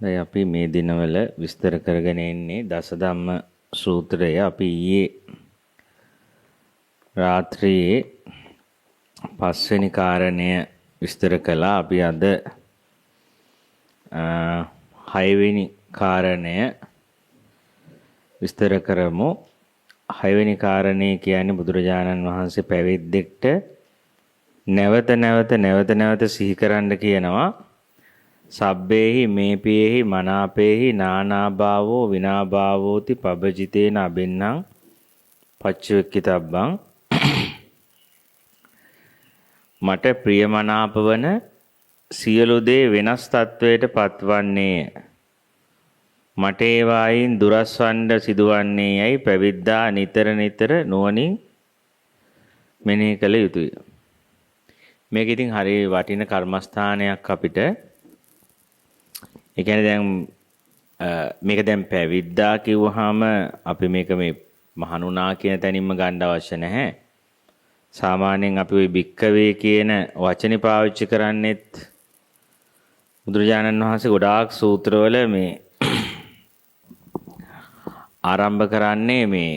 දැන් අපි මේ දිනවල විස්තර කරගෙන ඉන්නේ දසධම්ම සූත්‍රය. අපි ඊයේ රාත්‍රියේ පස්වෙනි කාරණය විස්තර කළා. අපි අද හයවෙනි කාරණය විස්තර කරමු. හයවෙනි කාරණේ කියන්නේ බුදුරජාණන් වහන්සේ පැවිද්දෙක්ට නැවත නැවත සිහි කරන්න කියනවා. සබ්බේහි මේපියෙහි මනාපේහි නානාභාවෝ විනාභාවෝති පබජිතේන අබින්නම් පච්චවෙක්කිතබ්බං. මට ප්‍රියමනාප වන සියලු දේ වෙනස් තත්වයට පත්වන්නේය. මට ඒවායින් දුරස්වන්න සිදුවන්නේ යයි පැවිද්දා නිතර නුවණින් මෙනෙහි කළ යුතුය. මේක ඉතින් හරි වටින කර්මස්ථානයක් අපිට. ඒ කියන්නේ දැන් මේක දැන් පැවිද්දා කිව්වහම අපි මේක මේ මහණුනා කියන තැනින්ම ගන්න අවශ්‍ය නැහැ. සාමාන්‍යයෙන් අපි ওই භික්කවේ කියන වචනේ පාවිච්චි කරන්නේත් බුදුරජාණන් වහන්සේ ගොඩාක් සූත්‍රවල මේ ආරම්භ කරන්නේ මේ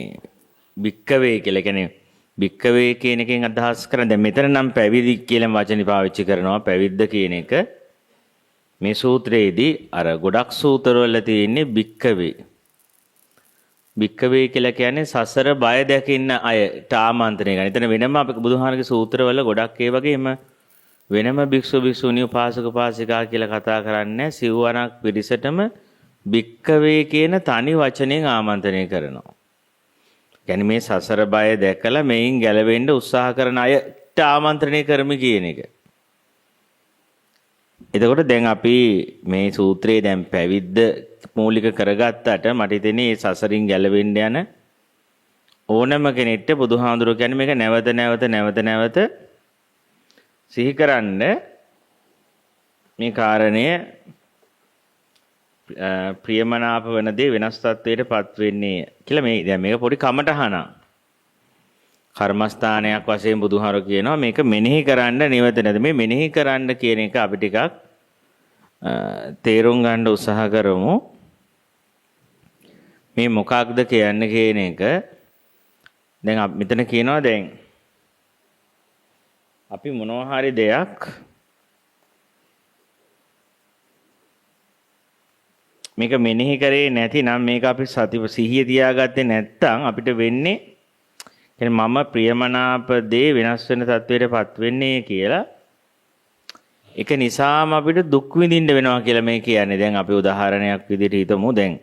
භික්කවේ කියලා. කියන්නේ භික්කවේ කියන එකෙන් අදහස් කරන්නේ දැන් මෙතන නම් පැවිදි කියලා වචනේ පාවිච්චි කරනවා. පැවිද්ද කියන එක මේ සූත්‍රයේදී අර ගොඩක් සූත්‍රවල තියෙන්නේ භික්කවේ. භික්කවේ කියලා කියන්නේ සසර බය දැකින්න අයට ආමන්ත්‍රණය කරන. එතන වෙනම අපි බුදුහාමගේ සූත්‍රවල ගොඩක් ඒ වගේම වෙනම භික්ෂු භික්ෂුණී උපාසක උපාසිකා කියලා කතා කරන්නේ සිව්වණක් පිරිසටම භික්කවේ කියන තනි වචනයෙන් ආමන්ත්‍රණය කරනවා. කියන්නේ මේ සසර බය දැකලා මේන් ගැලවෙන්න උත්සාහ කරන අයට ආමන්ත්‍රණය කරමි කියන එක. එතකොට දැන් අපි මේ සූත්‍රයේ දැන් පැවිද්ද මූලික කරගත්තට මට හිතෙන්නේ මේ සසරින් ගැලවෙන්න යන ඕනම කෙනෙක්ට බුදුහාඳුරෝ කියන්නේ මේක නැවත සිහි කරන්න මේ කාරණය ප්‍රියමනාප වෙන දේ වෙනස් තත්වයට පත් වෙන්නේ කියලා මේ දැන් මේක පොඩි කමටහන කර්මස්ථානයක් වශයෙන් බුදුහාරෝ කියනවා මේක මෙනෙහි කරන්න නිවැරදිද මේ මෙනෙහි කරන්න කියන එක අපි ටිකක් තේරුම් ගන්න උත්සාහ කරමු. මේ මොකක්ද කියන්නේ කියන එක දැන් මෙතන කියනවා දැන් අපි මොනවා හරි දෙයක් මේක මෙනෙහි කරේ නැතිනම් මේක අපි සිහිය තියාගත්තේ නැත්නම් අපිට වෙන්නේ කියන්නේ මම ප්‍රියමනාප දේ වෙනස් වෙන තත්වයටපත් වෙන්නේ කියලා. ඒක නිසාම අපිට දුක් විඳින්න වෙනවා කියලා මේ කියන්නේ. දැන් අපි උදාහරණයක් විදිහට හිතමු. දැන්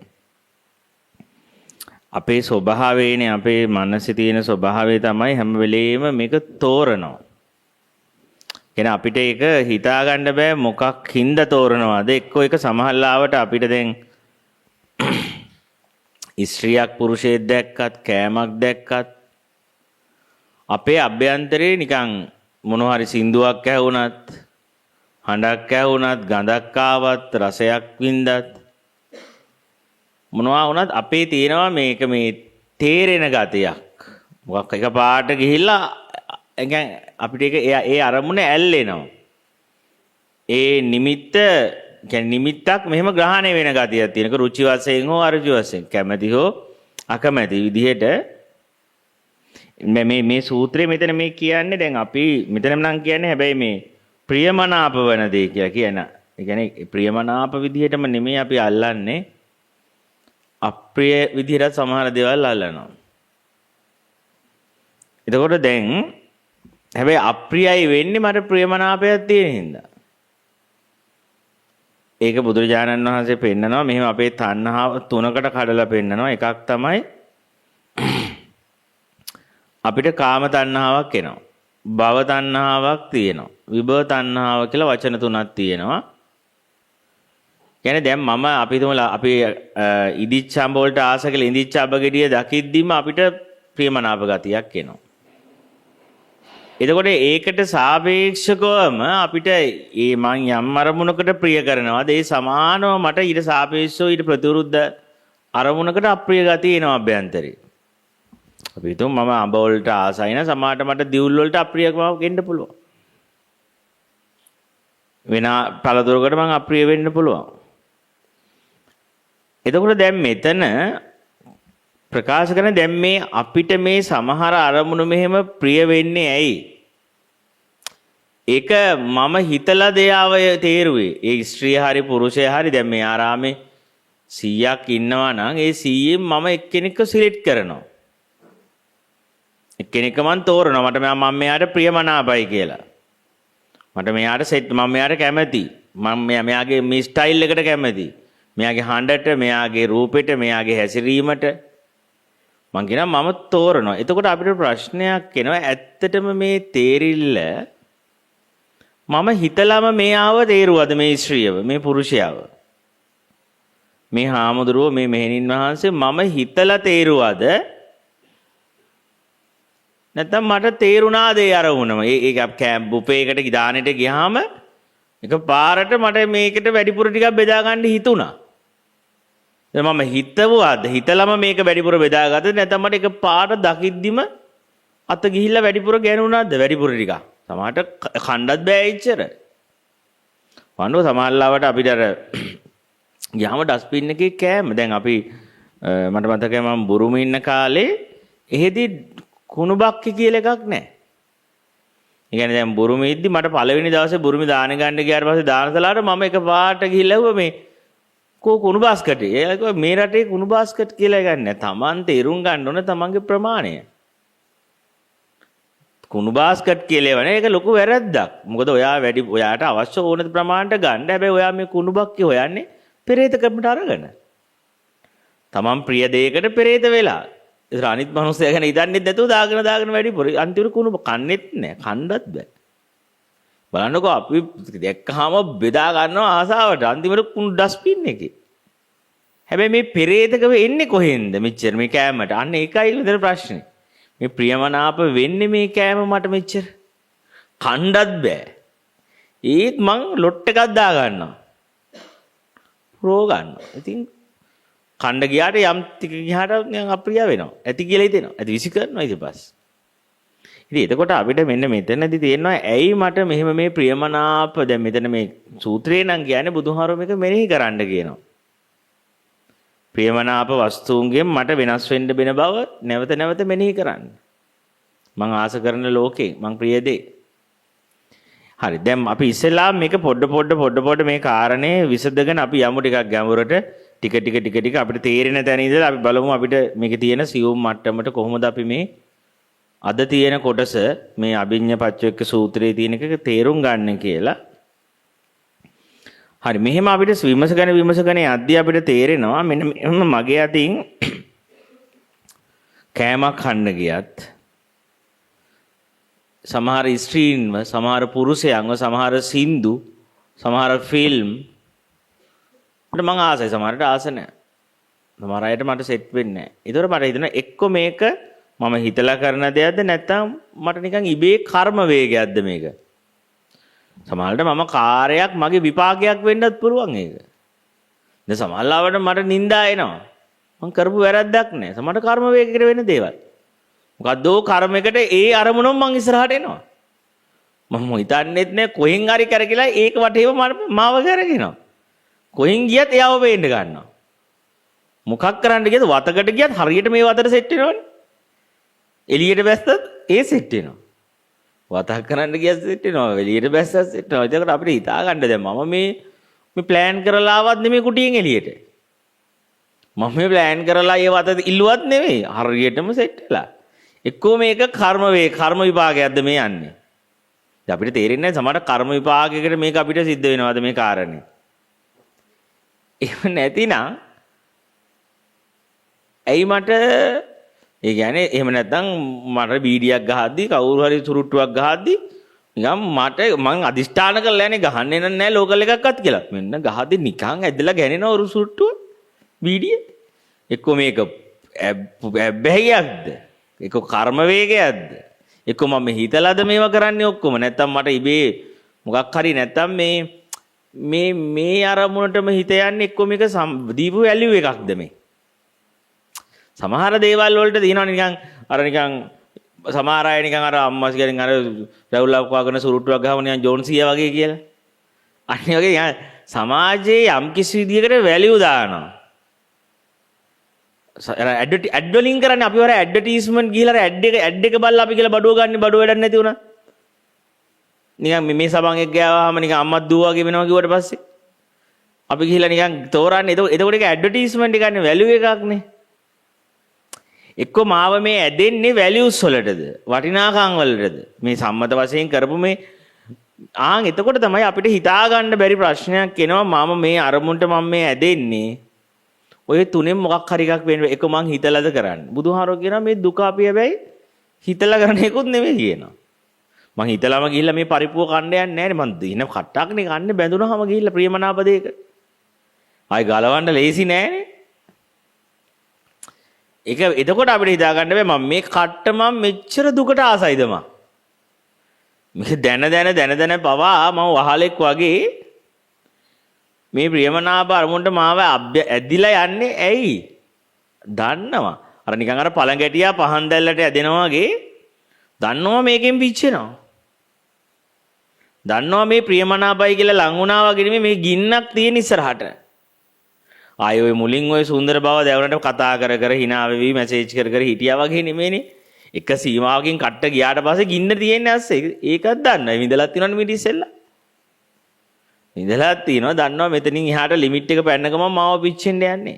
අපේ ස්වභාවයනේ අපේ මනසේ තියෙන ස්වභාවය තමයි හැම වෙලෙම මේක තෝරනවා. එහෙනම් අපිට ඒක හිතා ගන්න බෑ මොකක් හින්දා තෝරනවාද. එක්කෝ ඒක සමහරලාවට අපිට දැන් ස්ත්‍රියක් පුරුෂයෙක් දැක්කත් කෑමක් දැක්කත් අපේ අභ්‍යන්තරේ නිකන් මොනවා හරි සින්දුවක් ඇහුණත් හඬක් ඇහුණත් ගඳක් ආවත් රසයක් වින්දත් මොනවා වුණත් අපේ තියෙනවා මේක මේ තේරෙන ගතියක්. මොකක් එකපාරට ගිහිල්ලා අපිට ඒක ඒ අරමුණ ඇල්ලෙනවා. ඒ නිමිත්ත කියන්නේ නිමිත්තක් මෙහෙම ග්‍රහණය වෙන ගතියක් තියෙනක රුචි වශයෙන් හෝ අරුචි වශයෙන් කැමැති හෝ අකමැති විදිහට මේ සූත්‍රයේ මෙතන මේ කියන්නේ දැන් අපි මෙතනම නම් කියන්නේ හැබැයි මේ ප්‍රියමනාප වෙන දේ කියලා කියන. ඒ කියන්නේ ප්‍රියමනාප විදිහටම නෙමෙයි අපි අල්ලන්නේ අප්‍රිය විදිහට සමහර දේවල් අල්ලනවා. එතකොට දැන් හැබැයි අප්‍රියයි වෙන්නේ මට ප්‍රියමනාපයක් තියෙන හින්දා. ඒක බුදුරජාණන් වහන්සේ පෙන්නනවා මෙහෙම අපේ තණ්හාව තුනකට කඩලා පෙන්නනවා. එකක් තමයි අපිට කාම තණ්හාවක් එනවා. භව තණ්හාවක් තියෙනවා. විභව තණ්හාව කියලා වචන තුනක් තියෙනවා. කියන්නේ දැන් මම අපි තුමලා අපි ඉදිච්චාඹ වලට ආස කියලා ඉදිච්චාඹ ගෙඩිය දකිද්දිම අපිට ප්‍රියමනාප ගතියක් එනවා. එතකොට ඒකට සාපේක්ෂකවම අපිට මේ මං යම් අරමුණකට ප්‍රිය කරනවාද ඒ සමානව මට ඊට සාපේක්ෂව ඊට ප්‍රතිවිරුද්ධ අරමුණකට අප්‍රිය ගතිය එනවා අභ්‍යන්තරේ. අපි හිතමු මම අඹ වලට ආසයි නම් සමහරට මට දිවුල් වලට අප්‍රියකමක් එන්න පුළුවන්. වෙන පළතුරකට මං අප්‍රිය වෙන්න පුළුවන්. එතකොට දැන් මෙතන ප්‍රකාශ කරන දැන් මේ අපිට මේ සමහර අරමුණු මෙහෙම ප්‍රිය වෙන්නේ ඇයි? ඒක මම හිතලා දෙයව තේරුවේ. ඒ ස්ත්‍රිය හරි පුරුෂය හරි දැන් මේ ආරාමේ 100ක් ඉන්නවා නම් ඒ 100න් මම එක්කෙනෙක්ව සිලෙක්ට් කරනවා. එක්කෙනෙක්ව මම තෝරනවා. මට මම මෙයාට ප්‍රියමනාපයි කියලා. මට මෙයාට සෙට් මම මෙයාට කැමතියි. මම මෙයාගේ මේ ස්ටයිල් එකට කැමතියි. මෙයාගේ හඬට, මෙයාගේ රූපෙට, මෙයාගේ හැසිරීමට මං කියනවා මම තෝරනවා. එතකොට අපිට ප්‍රශ්නයක් එනවා. ඇත්තටම මේ තේරිල්ල මම හිතලාම මෙයාව තේරුවද මේ ස්ත්‍රියව, මේ පුරුෂයව? මේ හාමුදුරුවෝ, මේ මෙහෙණින් වහන්සේ මම හිතලා තේරුවද? නැත්නම් මට තේරුණාද ඒ අරමුණම? ඒක කැම්ප් බුපේකට ගිදානෙට ගියාම එක පාරට මට මේකට වැඩිපුර ටිකක් බෙදා ගන්න හිතුණා. දැන් මම හිතුවාද? හිතලම මේක වැඩිපුර බෙදාගත්තද? නැත්නම් මට එක පාරට දකිද්දිම අත ගිහිල්ලා වැඩිපුර ගෑනුණාද? වැඩිපුර ටිකක්. සමහරට කණ්ඩත් බෑ ඉච්චර. වන්නෝ සමහරලාවට අපිට අර ගියාම ඩස්බින් එකේ කෑම. දැන් අපි මට මතකයි මම බුරුමේ ඉන්න කාලේ එහෙදි කුණු බක්කි කියලා එකක් නැහැ. ඒ කියන්නේ දැන් බුරුමේ ඉද්දි මට පළවෙනි දවසේ බුරුමේ දාන ගන්න ගියාට පස්සේ දානසලාට මම එක පාට ගිහිල්ලා ඇහුවා මේ කුණු බාස්කට් එක. ඒක මේ රටේ කුණු බාස්කට් කියලා එකක් නැහැ. Taman තේරුම් ගන්න ඕන තමන්ගේ ප්‍රමාණය. කුණු බාස්කට් කියලා වනේ ඒක ලොකු වැරද්දක්. මොකද ඔයාට අවශ්‍ය ඕන ප්‍රමාණයට ගන්න. හැබැයි ඔයා මේ කුණු බක්කේ හොයන්නේ පෙරේත කමට අරගෙන. තමන් ප්‍රිය දෙයකට පෙරේත වෙලා. ඒතර අනිත් මිනිස්සයා ගැන ඉදන්නෙත් නැතුව දාගෙන වැඩිපුර අන්තිමට කුණු කන්නේත් නැහැ. කන්නත් බෑ. බලන්නකෝ අපි දැක්කහම බෙදා ගන්නවා ආසාවට. අන්තිමට කුණු ඩස්බින් එකේ. හැබැයි මේ පෙරේතකව එන්නේ කොහෙන්ද මෙච්චර මේ කෑමට? අන්න ඒකයි විතර ප්‍රශ්නේ. මේ ප්‍රියමනාප වෙන්නේ මේ කෑම මට මෙච්චර. කණ්ඩත් බෑ. ඒත් මං ලොට් එකක් දා ගන්නවා. ප්‍රෝ ගන්නවා. ඉතින් කණ්ඩ ගියාට යම් ටික ගියාට නිකන් අප්‍රිය වෙනවා. ඇති කියලා හිතෙනවා. ඇති විසි කරනවා ඊට පස්සේ. ඉතින් එතකොට අපිට මෙන්න මෙතනදී තේරෙනවා ඇයි මට මෙහෙම මේ ප්‍රියමනාප දැන් මෙතන මේ සූත්‍රේ නම් කියන්නේ බුදුහාරෝ මේක මෙනෙහි කරන්න කියනවා. ප්‍රියමනාප වස්තුන්ගෙන් මට වෙනස් වෙන්න බෙන බව නැවත නැවත මෙනෙහි කරන්න. මං ආස කරන ලෝකේ මං ප්‍රිය දේ. හරි දැන් අපි ඉස්සෙල්ලා මේක පොඩ මේ කාරණේ විසඳගෙන අපි යමු ටිකක් ගැඹුරට ටික අපිට තේරෙන තැන ඉඳලා අපි බලමු අපිට මේකේ තියෙන සියුම් මට්ටමට කොහොමද අපි මේ අද තියෙන කොටස මේ අභිඤ්ඤා පච්චවෙක්ක සූත්‍රයේ තියෙන එක තේරුම් ගන්න කියලා. හරි මෙහෙම අපිට විමසගෙන යද්දී අපිට තේරෙනවා මෙන්න මගේ අතින් කෑමක් කන්න ගියත් සමහර ස්ත්‍රීන්ව සමහර පුරුෂයන්ව සමහර සින්දු සමහර ෆිල්ම් මට මං ආසයි සමහරට ආස නැහැ. සමහර අයට මට සෙට් වෙන්නේ නැහැ. ඒතකොට මට හිතෙනවා එක්ක මේක මම හිතලා කරන දෙයක්ද නැත්නම් මට නිකන් ඉබේ කර්ම වේගයක්ද මේක. සමහරවිට මම කාර්යයක් මගේ විපාකයක් වෙන්නත් පුළුවන් ඒක. දැන් සමහරවිට මට නිന്ദා එනවා. මම කරපු වැරද්දක් නෑ. සමහරට කර්ම වේගයකට වෙන දේවල්. මොකද්දෝ කර්මයකට ඒ අරමුණම මං ඉස්සරහට එනවා. මම හිතන්නේත් නෑ කොහෙන් හරි කරකිලා ඒක වටේම මාව කරගෙනවා. කොහෙන් ගියත් එයාව වෙන්න ගන්නවා. මොකක් කරන්න ගියද වතකට ගියත් හරියට මේ වතට සෙට් වෙනවනේ. එළියට බැස්සත් ඒ සෙට් වෙනවා. වතක් කරන්න ගියත් සෙට් වෙනවා. එළියට බැස්සත් සෙට් වෙනවා. ඒකට අපිට හිතා ගන්න දැන් මම මේ ප්ලෑන් කරලා ආවත් නෙමෙයි කුටියෙන් එළියට. මම මේ ප්ලෑන් කරලා ඒ වත ඉල්ලුවත් නෙමෙයි. හරියටම සෙට් වෙලා. එක්කෝ මේක කර්ම විපාකයක්ද මේ යන්නේ. දැන් අපිට තේරෙන්නේ නැහැ සමහර කර්ම විපාකයකට මේක අපිට සිද්ධ වෙනවද මේ කාරණේ. එහෙම නැතිනම් ඇයි මට ඒ කියන්නේ එහෙම නැත්නම් මට බීඩියක් ගහද්දි කවුරු හරි සුරුට්ටුවක් ගහද්දි නිකන් මං අදිෂ්ඨාන කරලා යන්නේ ගහන්නේ නැහැ ලෝකල් එකක්වත් කියලා. මෙන්න ගහද්දි නිකන් ඇදලා ගෑනෙනවා උරු සුරුට්ටුව බීඩිය. එක්ක මේක බැහැගයක්ද? එක්ක කර්ම වේගයක්ද? එක්ක මම හිතලාද මේවා කරන්නේ ඔක්කොම? නැත්නම් මට ඉබේ මොකක් හරි නැත්නම් මේ අරමුණටම හිත යන්නේ එක්ක මේක දීපු වැලියු එකක්ද මේ? සමහර දේවල් වලට දිනනවා නිකන් අර නිකන් සමහර අය නිකන් අර අම්මාස් කියන අර රැවුලක් වගන සුරුට්ටුවක් ගහම නිකන් ජෝන්සියා වගේ කියලා. අනිත් වගේ සමාජයේ යම් කිසි විදියකට වැලියු දානවා. ඇඩ් වලින් කරන්නේ අපි වර ඇඩ්වර්ටයිස්මන්ට් ගිහලා ඇඩ් එක බලලා අපි කියලා බඩුව ගන්න බඩුව වැඩක් නැති වුණා. නිකන් මේ සබන් එක ගෑවහම නිකන් අම්මත් දුව වගේ වෙනවා කිව්වට පස්සේ අපි ගිහලා නිකන් තෝරන්නේ. එතකොට ඒක ඇඩ්වර්ටයිස්මන්ට් එකන්නේ වැලියු එකක්නේ. එක්ක මාව මේ ඇදෙන්නේ වැලියුස් වලටද වටිනාකම් වලටද මේ සම්මත වශයෙන් කරපු මේ එතකොට තමයි අපිට හිතා ගන්න බැරි ප්‍රශ්නයක් එනවා. මම මේ අරමුණට මම මේ ඇදෙන්නේ ඔය තුනෙන් මොකක් හරි එකක් වෙන්න එක මං හිතලාද කරන්නේ. බුදුහාරෝ කියනවා මේ දුක අපි හැබැයි හිතලා කරන එකකුත් නෙමෙයි කියනවා. මං හිතලාම ගිහිල්ලා මේ පරිප්පුව කන්න යන්නේ නැහැ නේ. මං දින කට්ටක්නේ කන්නේ බැඳුනහම ගිහිල්ලා ප්‍රියමනාප දෙයක. ආයි ගලවන්න ලේසි නෑනේ. ඒක එතකොට අපිට හිතා ගන්න බෑ මම මේ කට්ට මම මෙච්චර දුකට ආසයිද මම. මේක දැන පවා මම වහලෙක් වගේ මේ ප්‍රියමනාප අරමුණට මාව ඇදිලා යන්නේ ඇයි? දන්නවා. අර නිකන් අර පළඟැටියා පහන් දැල්ලට ඇදෙනවා වගේ දන්නවා මේකෙන් පිච්චෙනවා. දන්නවා මේ ප්‍රියමනාපයි කියලා ලං වුණා වගේ නෙමෙයි මේ ගින්නක් තියෙන ඉස්සරහට. ආයේ ඔය මුලින් ඔය සුන්දර බව දැවුනට කතා කර hina වෙවි මැසේජ් කර හිටියා වගේ නෙමෙයිනේ. එක සීමාවකින් කට්ට ගියාට පස්සේ ගින්න තියෙන්නේ ඇස්සේ. ඒකත් දන්නවා. විඳලා තියෙනවනේ මිට ඉස්සෙල්ලා. විඳලා තියෙනවා දන්නවා මෙතනින් එහාට ලිමිට් එක පැන්න ගමන් මාව පිච්චෙන්න යන්නේ.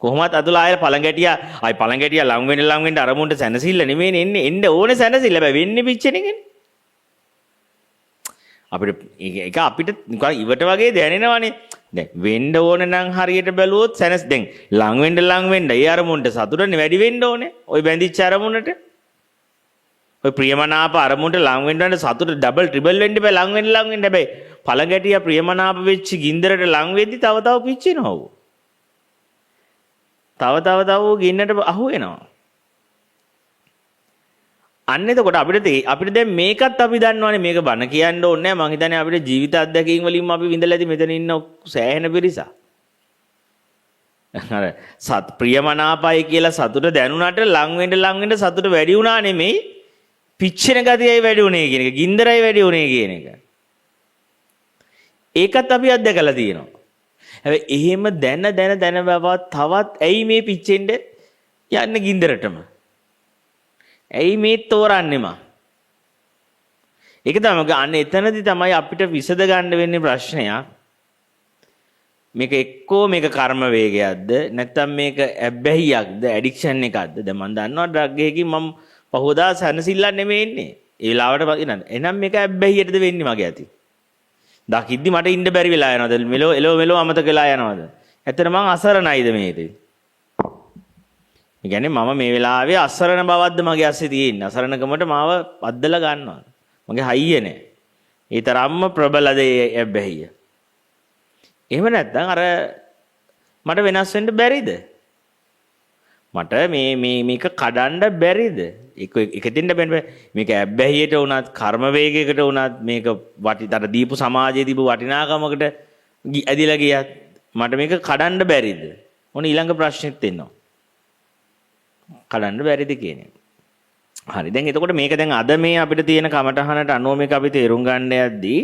කොහොමත් අතුල ආයෙ පළඟැටියා ලඟ වෙන්න අරමුණට සැනසෙල්ල නෙමෙයිනේ එන්න ඕනේ සැනසෙල්ල. හැබැයි වෙන්නේ පිච්චෙන එකනේ. අපිට ඒක අපිට නිකන් ඉවට වගේ දැනෙනවනේ. දැන් වෙන්න ඕනේ නම් හරියට බැලුවොත් සැනස් දැන් ලඟ වෙන්න ඒ අරමුණට සතුටනේ වැඩි වෙන්න ඕනේ. ওই බැඳිච්ච අරමුණට ඔය ප්‍රියමනාප අරමුණට ලං වෙන්න සතුට ඩබල් ට්‍රිබල් වෙන්න බෑ. ලං වෙන්න හැබැයි පළඟැටියා ප්‍රියමනාප වෙච්ච ගින්දරට ලං වෙද්දි තව පිච්චෙනවා. තව ගින්නට අහු වෙනවා. අන්න එතකොට අපිට දැන් මේකත් අපි දන්නවනේ මේක බන කියන්න ඕනේ නැහැ. මං හිතන්නේ අපිට ජීවිත අත්දැකීම් වලින්ම අපි විඳලා ඇති මෙතන ඉන්න සෑහෙන පිරිස. අර ප්‍රියමනාපයි කියලා සතුට දැනුණාට ලං වෙන්න සතුට වැඩි වුණා නෙමෙයි. පිච්චෙන ගතියයි වැඩි උනේ කියන එක. ගින්දරයි වැඩි උනේ කියන එක. ඒකත් අපි අත්දැකලා තියෙනවා. හැබැයි එහෙම දැන බව තවත් ඇයි මේ පිච්චෙන්න යන්නේ ගින්දරටම? ඇයි මේ තෝරන්නේම? ඒක තමයි අන්න එතනදී තමයි අපිට විසඳ ගන්න වෙන්නේ ප්‍රශ්නයක්. මේක එක්කෝ මේක කර්ම වේගයක්ද නැත්නම් මේක ඇබ්බැහියක්ද ඇඩික්ෂන් එකක්ද? දැන් මම දන්නවා ඩ්‍රග් එකකින් මම පහවදා සනසිල්ලක් නෙමෙයි ඉන්නේ. ඒ වෙලාවට එහෙනම් මේක ඇබ්බැහියටද වෙන්නේ මගේ අතින්? දකිද්දි මට ඉන්න බැරි වෙලා යනවද? මෙලෝ අමතක වෙලා යනවද? ඇත්තට මං අසරණයිද මේකේ? ඒ කියන්නේ මම මේ වෙලාවේ අසරණ බවක්ද මගේ අස්සේ තියෙන්නේ? අසරණකමට මාව අද්දලා ගන්නවා. මගේ හයිය නෑ. ඒ තරම්ම ප්‍රබලද ඇබ්බැහිය. එහෙම නැත්නම් අර මට වෙනස් වෙන්න බැරිද? මට මේක කඩන්න බැරිද? එකකින් බැන්න මේක ඇබ්බැහියට වුණත් කර්ම වේගයකට වුණත් මේක වටිතර දීපු සමාජයේ දීපු වටිනාකමකට ඇදිලා ගියත් මට මේක කඩන්න බැරිද? මොන ඊළඟ ප්‍රශ්නෙත් එනවා. කඩන්න බැරිද කියන්නේ. හරි දැන් එතකොට මේක දැන් අද මේ අපිට තියෙන කමටහනට අනුව මේක අපි තේරුම් ගන්න යද්දී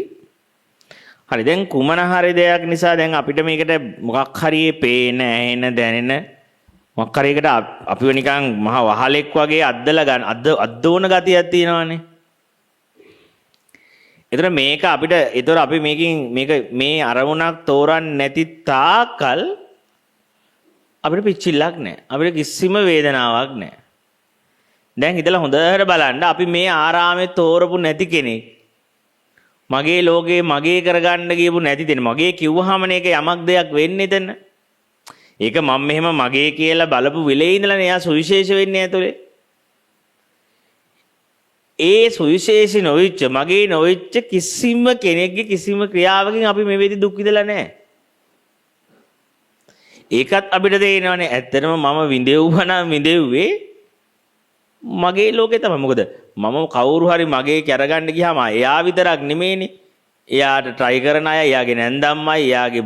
හරි දැන් කුමන හරි දෙයක් නිසා දැන් අපිට මේකට මොකක් හරි පේන ඇහෙන දැනෙන මොකක් හරි එකට අපිව නිකන් මහ වහලෙක් වගේ අද්දලා ගන්න අද්දෝන ගතියක් තියෙනවානේ. ඒතර මේක අපිට ඒතර අපි මේ අරමුණක් තෝරන්නේ නැති තාකල් අපිට පිච්චිල්ලක් නැහැ. අපිට කිසිම වේදනාවක් නැහැ. දැන් හිතලා හොඳට බලන්න අපි මේ ආරාමේ තෝරපු නැති කෙනෙක් මගේ ලෝකේ මගේ කරගන්න ගියපු නැති දෙන මගේ කිව්වහම මේක යමක් දෙයක් වෙන්නේ එතන. ඒක මම මෙහෙම මගේ කියලා බලපු වෙලේ ඉඳලානේ එයා සුවිශේෂ වෙන්නේ ඇතුලේ. ඒ සුවිශේෂ නොවිච්ච මගේ නොවිච්ච කිසිම කෙනෙක්ගේ කිසිම ක්‍රියාවකින් අපි මේ වෙදි දුක් විඳලා නැහැ. ඒකත් අපිට තේරෙනවානේ ඇත්තටම මම විඳෙව්වේ මගේ ලෝකේ තමයි. මොකද මම කවුරු හරි මගේ කරගන්න ගියාම එයා විතරක් නෙමෙයිනේ. එයාට try කරන අය, එයාගේ නැන්දම්මයි, එයාගේ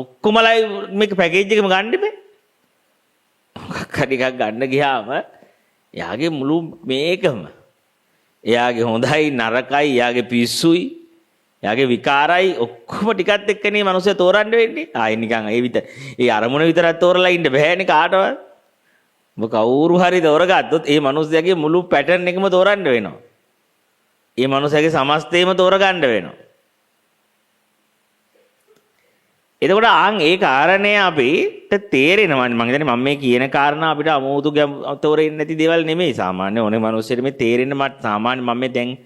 ඔක්කොමලයි මේක පැකේජ් එකම ගන්න බෑ. මොකක් හරි එකක් ගන්න ගියාම එයාගේ මුළු මේකම එයාගේ හොඳයි නරකයි, එයාගේ පිස්සුයි, එයාගේ විකාරයි ඔක්කොම ටිකත් එක්කනේ මනුස්සය තෝරන්න වෙන්නේ. ආයි නිකන් ඒ අරමුණ විතරක් තෝරලා ඉන්න බෑනේ කාටවත්. ඔබ කවුරු හරි තෝරගත්තොත් ඒ මිනිස්යාගේ මුළු පැටර්න් එකම තෝරන්න වෙනවා. ඒ මිනිස්යාගේ සමස්තයම තෝරගන්න වෙනවා. එතකොට ඒ කාරණේ අපිට තේරෙනවා. මම හිතන්නේ මම මේ කියන කාරණා අපිට අමුතු තෝරෙන්නේ නැති දේවල් නෙමෙයි. සාමාන්‍ය ඕනේ මිනිස්සුන්ට මේ තේරෙන්න සාමාන්‍ය මම මේ දැන්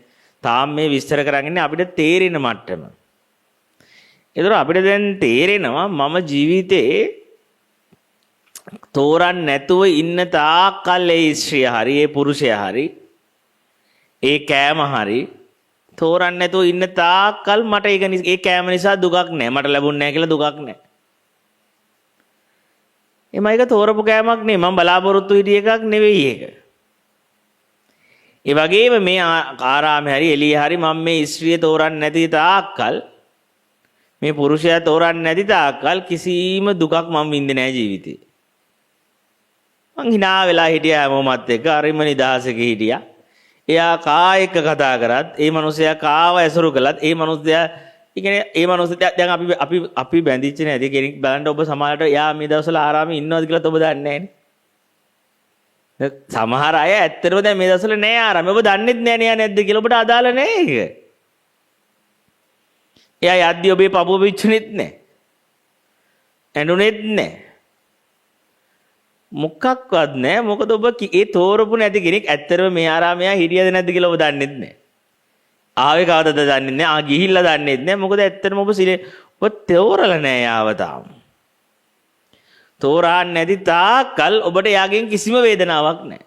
තාම මේ විස්තර කරන්නේ අපිට තේරෙන මට්ටම. ඒතර අපිට දැන් තේරෙනවා මම ජීවිතේ තෝරන්න නැතුව ඉන්න තාක්කල් ඒ ස්ත්‍රිය හරි ඒ පුරුෂයා හරි ඒ කෑම හරි තෝරන්න නැතුව ඉන්න තාක්කල් මට ඒ කෑම නිසා දුකක් නැහැ. මට ලැබුණ නැහැ කියලා දුකක් නැහැ. එම එක තෝරපු කෑමක් නෙමෙයි. මම බලාපොරොත්තු හිටිය එකක් නෙවෙයි ඒක. ඒ වගේම මේ ආරාමේ හරි එළියේ හරි මම මේ ස්ත්‍රිය තෝරන්න නැති තාක්කල් මේ පුරුෂයා තෝරන්න නැති තාක්කල් කිසිම දුකක් මම විඳින්නේ නැහැ ජීවිතේ. මං hina වෙලා හිටියා හැමෝමත් එක්ක අරිම නිදහසක හිටියා. එයා කා එක්ක කතා කරත් ඒ මිනිසයා කාව ඇසුරු කළත් ඒ මිනිසයා කියන්නේ ඒ මිනිසයා දැන් අපි බැඳිච්ච නැති කෙනෙක් බලන්න ඔබ සමහරට එයා මේ දවස්වල ආරාමේ ඉන්නවද කියලා ඔබ දන්නේ නැහැ. සමහර අය ඇත්තටම දැන් මේ දවස්වල නෑ ආරාමේ. ඔබ දන්නෙත් නෑ නේ නැද්ද කියලා ඔබට අදාළ නෑ ඒක. එයා යද්දි ඔබේ පපුව පිච්චුනෙත් නෑ. ඇඬුනෙත් නෑ. මොකක්වත් නෑ. මොකද ඔබ ඒ තෝරපු නැති කෙනෙක් ඇත්තටම මේ ආරාමයේ හිටියද නැද්ද කියලා ඔබ දන්නෙත් නෑ. ආවේ කවදද දන්නෙත් නෑ. ගිහිල්ලා දන්නෙත් නෑ. මොකද ඇත්තටම ඔබ තෝරලා නෑ යාව තාම. තෝරාන්නේ නැති තාක්කල් ඔබට යාගෙන් කිසිම වේදනාවක් නෑ.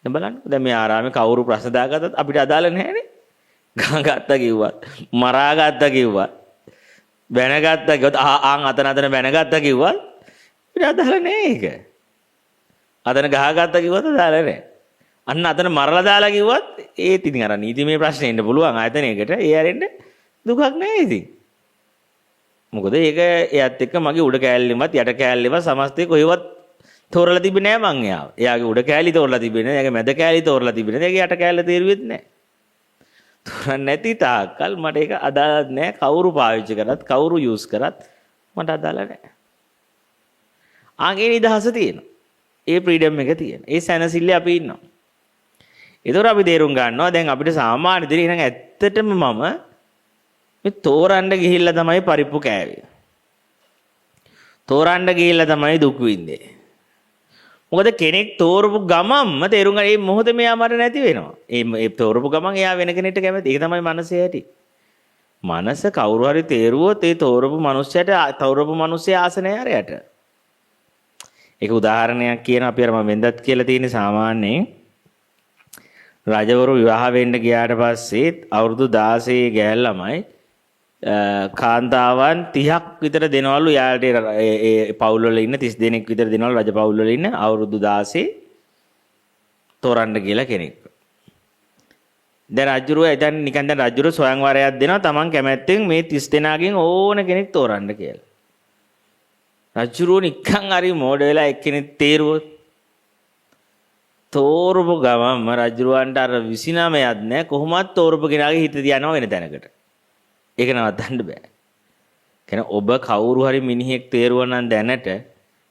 දැන් බලන්න. දැන් මේ ආරාමේ කවුරු ප්‍රශ්න දාගත්තත් අපිට අදාළ නැහැනේ. ගහගත්තා කිව්වත්, මරාගත්තා කිව්වත්, බැනගත්තා කිව්වත්, අතන බැනගත්තා කිව්වත් අපිට අදාළ නැහැ ඒක. අතන ගහගත්තා කිව්වත් අදාළ නැහැ. අන්න අතන මරලා දාලා කිව්වත් ඒත් ඉතින් අර නීතිමය ප්‍රශ්නේ ඉන්න පුළුවන් ආයතනයකට. ඒ ඇරෙන්න දුකක් නැහැ ඉතින්. මොකද ඒක එයත් එක්ක මගේ උඩ කෑල්ලෙමත් යට කෑල්ලෙමත් සමස්තය කොහෙවත් තෝරලා තිබ්බේ නැහැ මං එයාව. එයාගේ උඩ කෑලි තෝරලා තිබ්බේ නැහැ. එයාගේ මැද කෑලි තෝරලා තිබ්බේ නැහැ. එයාගේ යට කෑල්ල තේරුවෙත් නැහැ. තෝරන්න නැති තාක්කල් මට ඒක අදාළ නැහැ. කවුරු පාවිච්චි කරත් කවුරු යූස් කරත් මට අදාළ නැහැ. ආගේ නිදහස තියෙනවා. ඒ ෆ්‍රීඩම් එක තියෙනවා. ඒ සැනසෙල්ලේ අපි ඉන්නවා. ඒතර අපි තේරුම් ගන්නවා දැන් අපිට සාමාන්‍ය දෙයක් නම් ඇත්තටම මම මේ තෝරන්න ගිහිල්ලා තමයි පරිප්පු කෑවේ. තෝරන්න ගිහිල්ලා තමයි දුක් විඳේ. මොකද කෙනෙක් තෝරපු ගමන්ම තේරුම් ගන්න මේ මොහොතේ මෙයා මට නැති වෙනවා. ඒ තෝරපු ගමන් එයා වෙන කෙනෙක්ට කැමති. ඒක තමයි මනසේ ඇති. මනස කවුරු හරි තේරුවොත් ඒ තෝරපු මිනිස්සයා ආස නැහැ අරයට. ඒක උදාහරණයක් කියන අපි අර මම වෙන්දත් කියලා තියෙන සාමාන්‍යයෙන් රජවරු විවාහ වෙන්න ගියාට පස්සේ අවුරුදු 16 ගෑල් ළමයි කාන්තාවන් 30ක් විතර දෙනවලු යාට ඒ පවුල් වල ඉන්න 30 දෙනෙක් විතර දෙනවලු රජ පවුල් වල ඉන්න අවුරුදු 16 තෝරන්න කියලා කෙනෙක්. දැන් රජුරුව එතන නිකන් දැන් රජුරුව සොයන්වරයක් දෙනවා Taman කැමැත්තෙන් මේ 30 දෙනාගෙන් ඕන කෙනෙක් තෝරන්න කියලා. රජුරුව නිකන් හරි මෝඩ වෙලා එක්කෙනෙක් තේරුවොත් තෝරපු ගමන්ම රජුරුවන්ට අර 29ක් නැහැ කොහොමවත් තෝරපු කෙනාගේ හිත තියනවා වෙන තැනකට. ඒක නවත්තන්න බෑ. කියන්නේ ඔබ කවුරු හරි මිනිහෙක් තේරුවා නම්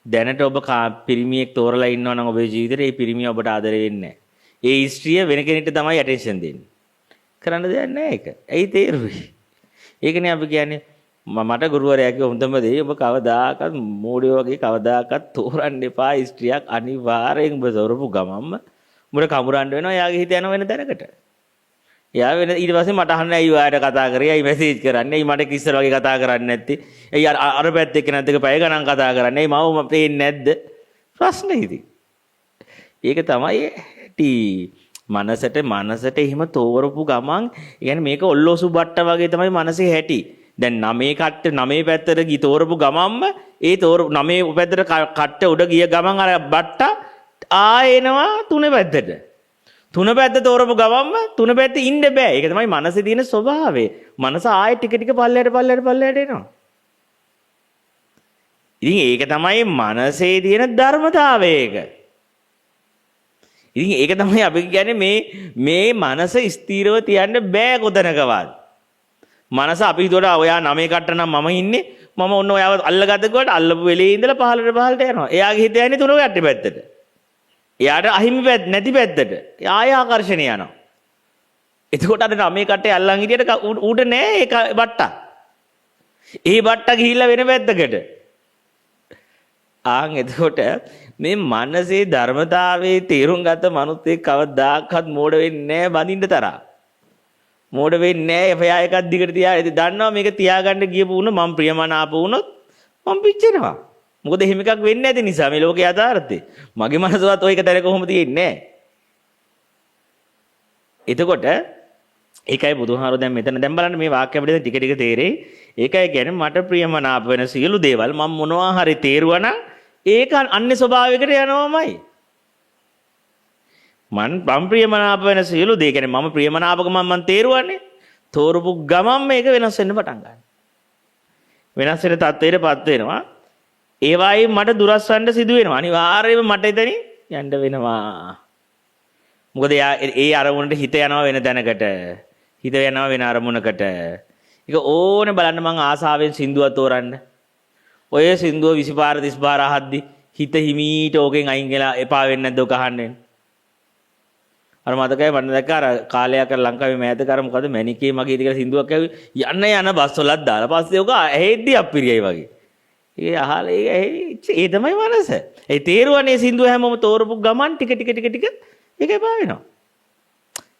දැනට ඔබ පිරිමියෙක් තෝරලා ඉන්නවා නම් ඔබේ ජීවිතේ ඒ පිරිමිය ඔබට ආදරෙ වෙන්නේ නැහැ. ඒ ස්ත්‍රිය වෙන කෙනෙක්ට තමයි ඇටෙන්ෂන් දෙන්නේ. කරන්න දෙයක් නැහැ ඒක. ඇයි තේරුවේ? ඒකනේ අපි කියන්නේ මට ගුරුවරයාගේ හොඳම දේ ඔබ කවදාකවත් මෝඩයෝ වගේ කවදාකවත් තෝරන්න එපා ස්ත්‍රියක් අනිවාර්යෙන් ඔබ තෝරපු ගමන්ම උඹට කමුරන්න වෙනවා එයාගේ හිත යන වෙන තැනකට. එයා වෙන ඊට පස්සේ මට අහන්න ඇයි ඔයාට කතා කරේ ඇයි මැසේජ් කරන්නේ ඇයි මට කිස්සර වගේ කතා කරන්නේ නැත්තේ ඇයි අර පැත්ත එක්ක නැද්දක පැය ගණන් කතා කරන්නේ ඇයි මම පේන්නේ නැද්ද ප්‍රශ්නේ ඉතින්. ඒක තමයි ඇටි මනසට එහෙම තෝරපු ගමන් يعني මේක ඔල්ලෝසු බට්ට වගේ තමයි මනසේ හැටි. දැන් 9 පැත්තට තෝරපු ගමන්ම ඒ 9 පැත්තට කට්ට උඩ ගිය ගමන් අර බට්ට ආයෙනවා 3 පැත්තට. 3 පැත්ත තෝරපු ගමන්ම 3 පැත්තේ ඉන්න බෑ. ඒක තමයි මනසේ තියෙන ස්වභාවය. මනස ආයෙ ටික පල්ලයට එනවා. ඉතින් ඒක තමයි මනසේ තියෙන ධර්මතාවය ඒක. ඉතින් ඒක තමයි අපි කියන්නේ මේ මනස ස්ථිරව තියන්න බෑ කොතනකවත්. මනස අපි හිතුවට ඔයා 9 කට්ට නම් මම ඉන්නේ මම ඔන්න ඔයාව අල්ලගත්ත කොට අල්ලපු වෙලේ ඉඳලා පහළට යනවා. එයාගේ හිත යන්නේ තුන ගැටේ පැත්තට. එයාට අහිමි පැත්ත නැති පැත්තට. ආය ආකර්ෂණය යනවා. එතකොට අර මේ කටේ අල්ලන් හිටියට ඌට නෑ ඒක බට්ටා. ඒ බට්ටා ගිහිල්ලා වෙන පැත්තකට. එතකොට මේ මනසේ ධර්මතාවයේ තේරුම් ගත්ත මනුස්සයෙක් කවදාකවත් මෝඩ වෙන්නේ නෑ බඳින්න තරම්. මෝඩ වෙන්නේ නෑ එයා එකක් දිගට තියා. දන්නවා මේක තියාගන්න ගියපු උන මම ප්‍රියමනාප වුණොත් මම පිච්චෙනවා. මොකද එහෙම එකක් වෙන්නේ නැති නිසා මේ ලෝකේ යථාර්ථය. මගේ මනසවත් ඔය එක තැන කොහොම තියෙන්නේ නෑ. එතකොට ඒකයි බුදුහාරෝ දැන් මෙතන දැන් බලන්න මේ වාක්‍ය අපිට ටික ටික තේරෙයි. ඒකයි කියන්නේ මට ප්‍රියමනාප වෙන සියලු දේවල් මම මොනවා හරි තේරුවා නම් ඒක අන්නේ ස්වභාවයකට යනවාමයි. මම ප්‍රියමනාප වෙන සියලු දේ කියන්නේ මම ප්‍රියමනාපකම මම තේරුවානේ. තෝරපු ගමන් මේක වෙනස් වෙන්න පටන් ගන්නවා. වෙනස් වෙන තත්ත්වයටපත් වෙනවා. ඒ වයින් මට දුරස්වන්න සිදු වෙනවා. අනිවාර්යයෙන්ම මට එතනින් යන්න වෙනවා. මොකද ඒ අරමුණට හිත යනවා වෙන තැනකට. හිත යනවා වෙන අරමුණකට. ඒක ඕනේ බලන්න මං ආසාවෙන් සින්දුවක් තෝරන්න. ඔය සින්දුව 20 පාර 30 පාර අහද්දි හිත හිමීට ඕකෙන් අයින් වෙලා එපා වෙන්නේ නැද්ද ඔක අහන්නේ. අර මතකයි මම දැක්කා අර කාලයක් අර ලංකාවේ මෑත කර මොකද මැනිකේ මගේ ඉතින් සින්දුවක් ඇවි යන්න බස් වලත් දාලා පස්සේ ඔක ඇහෙද්දි අප්පිරියයි වගේ. ඒ අහලා ඒ තමයි මනස. ඒ තේරුවනේ සින්දුව හැමෝම තෝරපු ගමන් ටික ඒක එපා වෙනවා.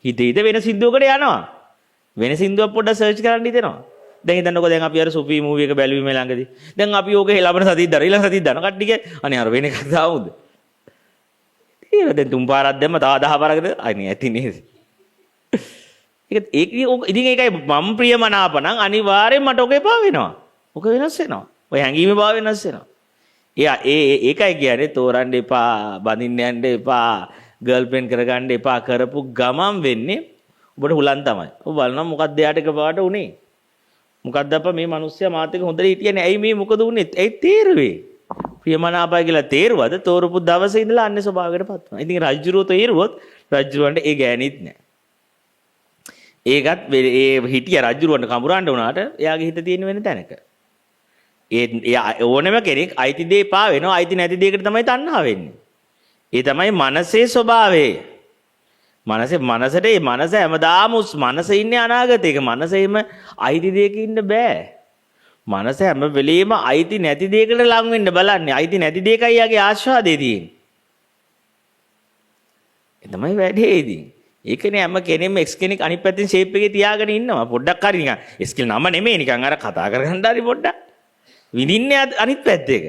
හිතේද වෙන සින්දුවකට යනවා. වෙන සින්දුවක් පොඩ්ඩක් සර්ච් කරන්න හිතෙනවා. දැන් හිතන්නකෝ දැන් අපි අර සුපි මූවි එක බැලුවේ ළඟදී. දැන් අපි ඕක ලබන සතිය දර ඊළඟ සතිය දන කට්ටිය අනේ අර වෙන එකක් දාමුද? ඒක දැන් තුන් පාරක් දැම්ම තව 10 පාරකට අනේ ඇති නේද? ඒක ඉතින් ඒකයි මම ප්‍රියමනාප නම් අනිවාර්යෙන් මට ඔක එපා වෙනවා. ඔක වෙනස් වෙනවා. ඔය හැංගීමේ බව වෙනස් වෙනවා. ඒකයි කියන්නේ තෝරන්න එපා, බඳින්න යන්න එපා, ගර්ල්ෆ්‍රෙන්ඩ් කරගන්න එපා කරපු ගමන් වෙන්නේ ඔබට හුලන් තමයි. ඔබ බලනවා මොකක්ද එයාට එකපාරට උනේ? මොකක්ද අප්පා මේ මිනිස්සයා මාත් එක්ක හොඳට හිටියනේ. ඇයි මේ මොකද උනේ? ඇයි තේරුවේ? ප්‍රියමනාපයි කියලා තේරුවද? තෝරපු දවසේ ඉඳලා අන්නේ ස්වභාවයකටපත් වෙනවා. ඉතින් රජ්ජුරුව තේරුවොත් රජ්ජුරුවන්ට ඒ ගෑනිත් නැහැ. ඒකත් ඒ හිටිය රජ්ජුරුවන්ට කඹරන්න වුණාට එයාගේ හිත තියෙන වෙන තැනක. ඕනෙම කෙනෙක් අයිති දේ පා වෙනවා. අයිති නැති දෙයකට තමයි තණ්හා වෙන්නේ. ඒ තමයි මනසේ ස්වභාවය. මනස හැමදාම මනස ඉන්නේ අනාගතයක. මනසෙම අයිති දෙයක ඉන්න බෑ. මනස හැම වෙලෙම අයිති නැති දෙයකට ලං වෙන්න බලන්නේ. අයිති නැති දෙයකයි යාගේ ආශාදේ තියෙන්නේ. ඒ තමයි වැඩේ ඉතින්. ඒකනේ හැම කෙනෙක්ම එක්ස් කෙනෙක් අනිත් පැත්තෙන් ෂේප් එකේ තියාගෙන ඉන්නවා. පොඩ්ඩක් හරි නිකන් ස්කිල් නම නෙමෙයි නිකන් අර කතා කරගන්න හරි පොඩ්ඩක්. විඳින්නේ අනිත් පැත්තේක.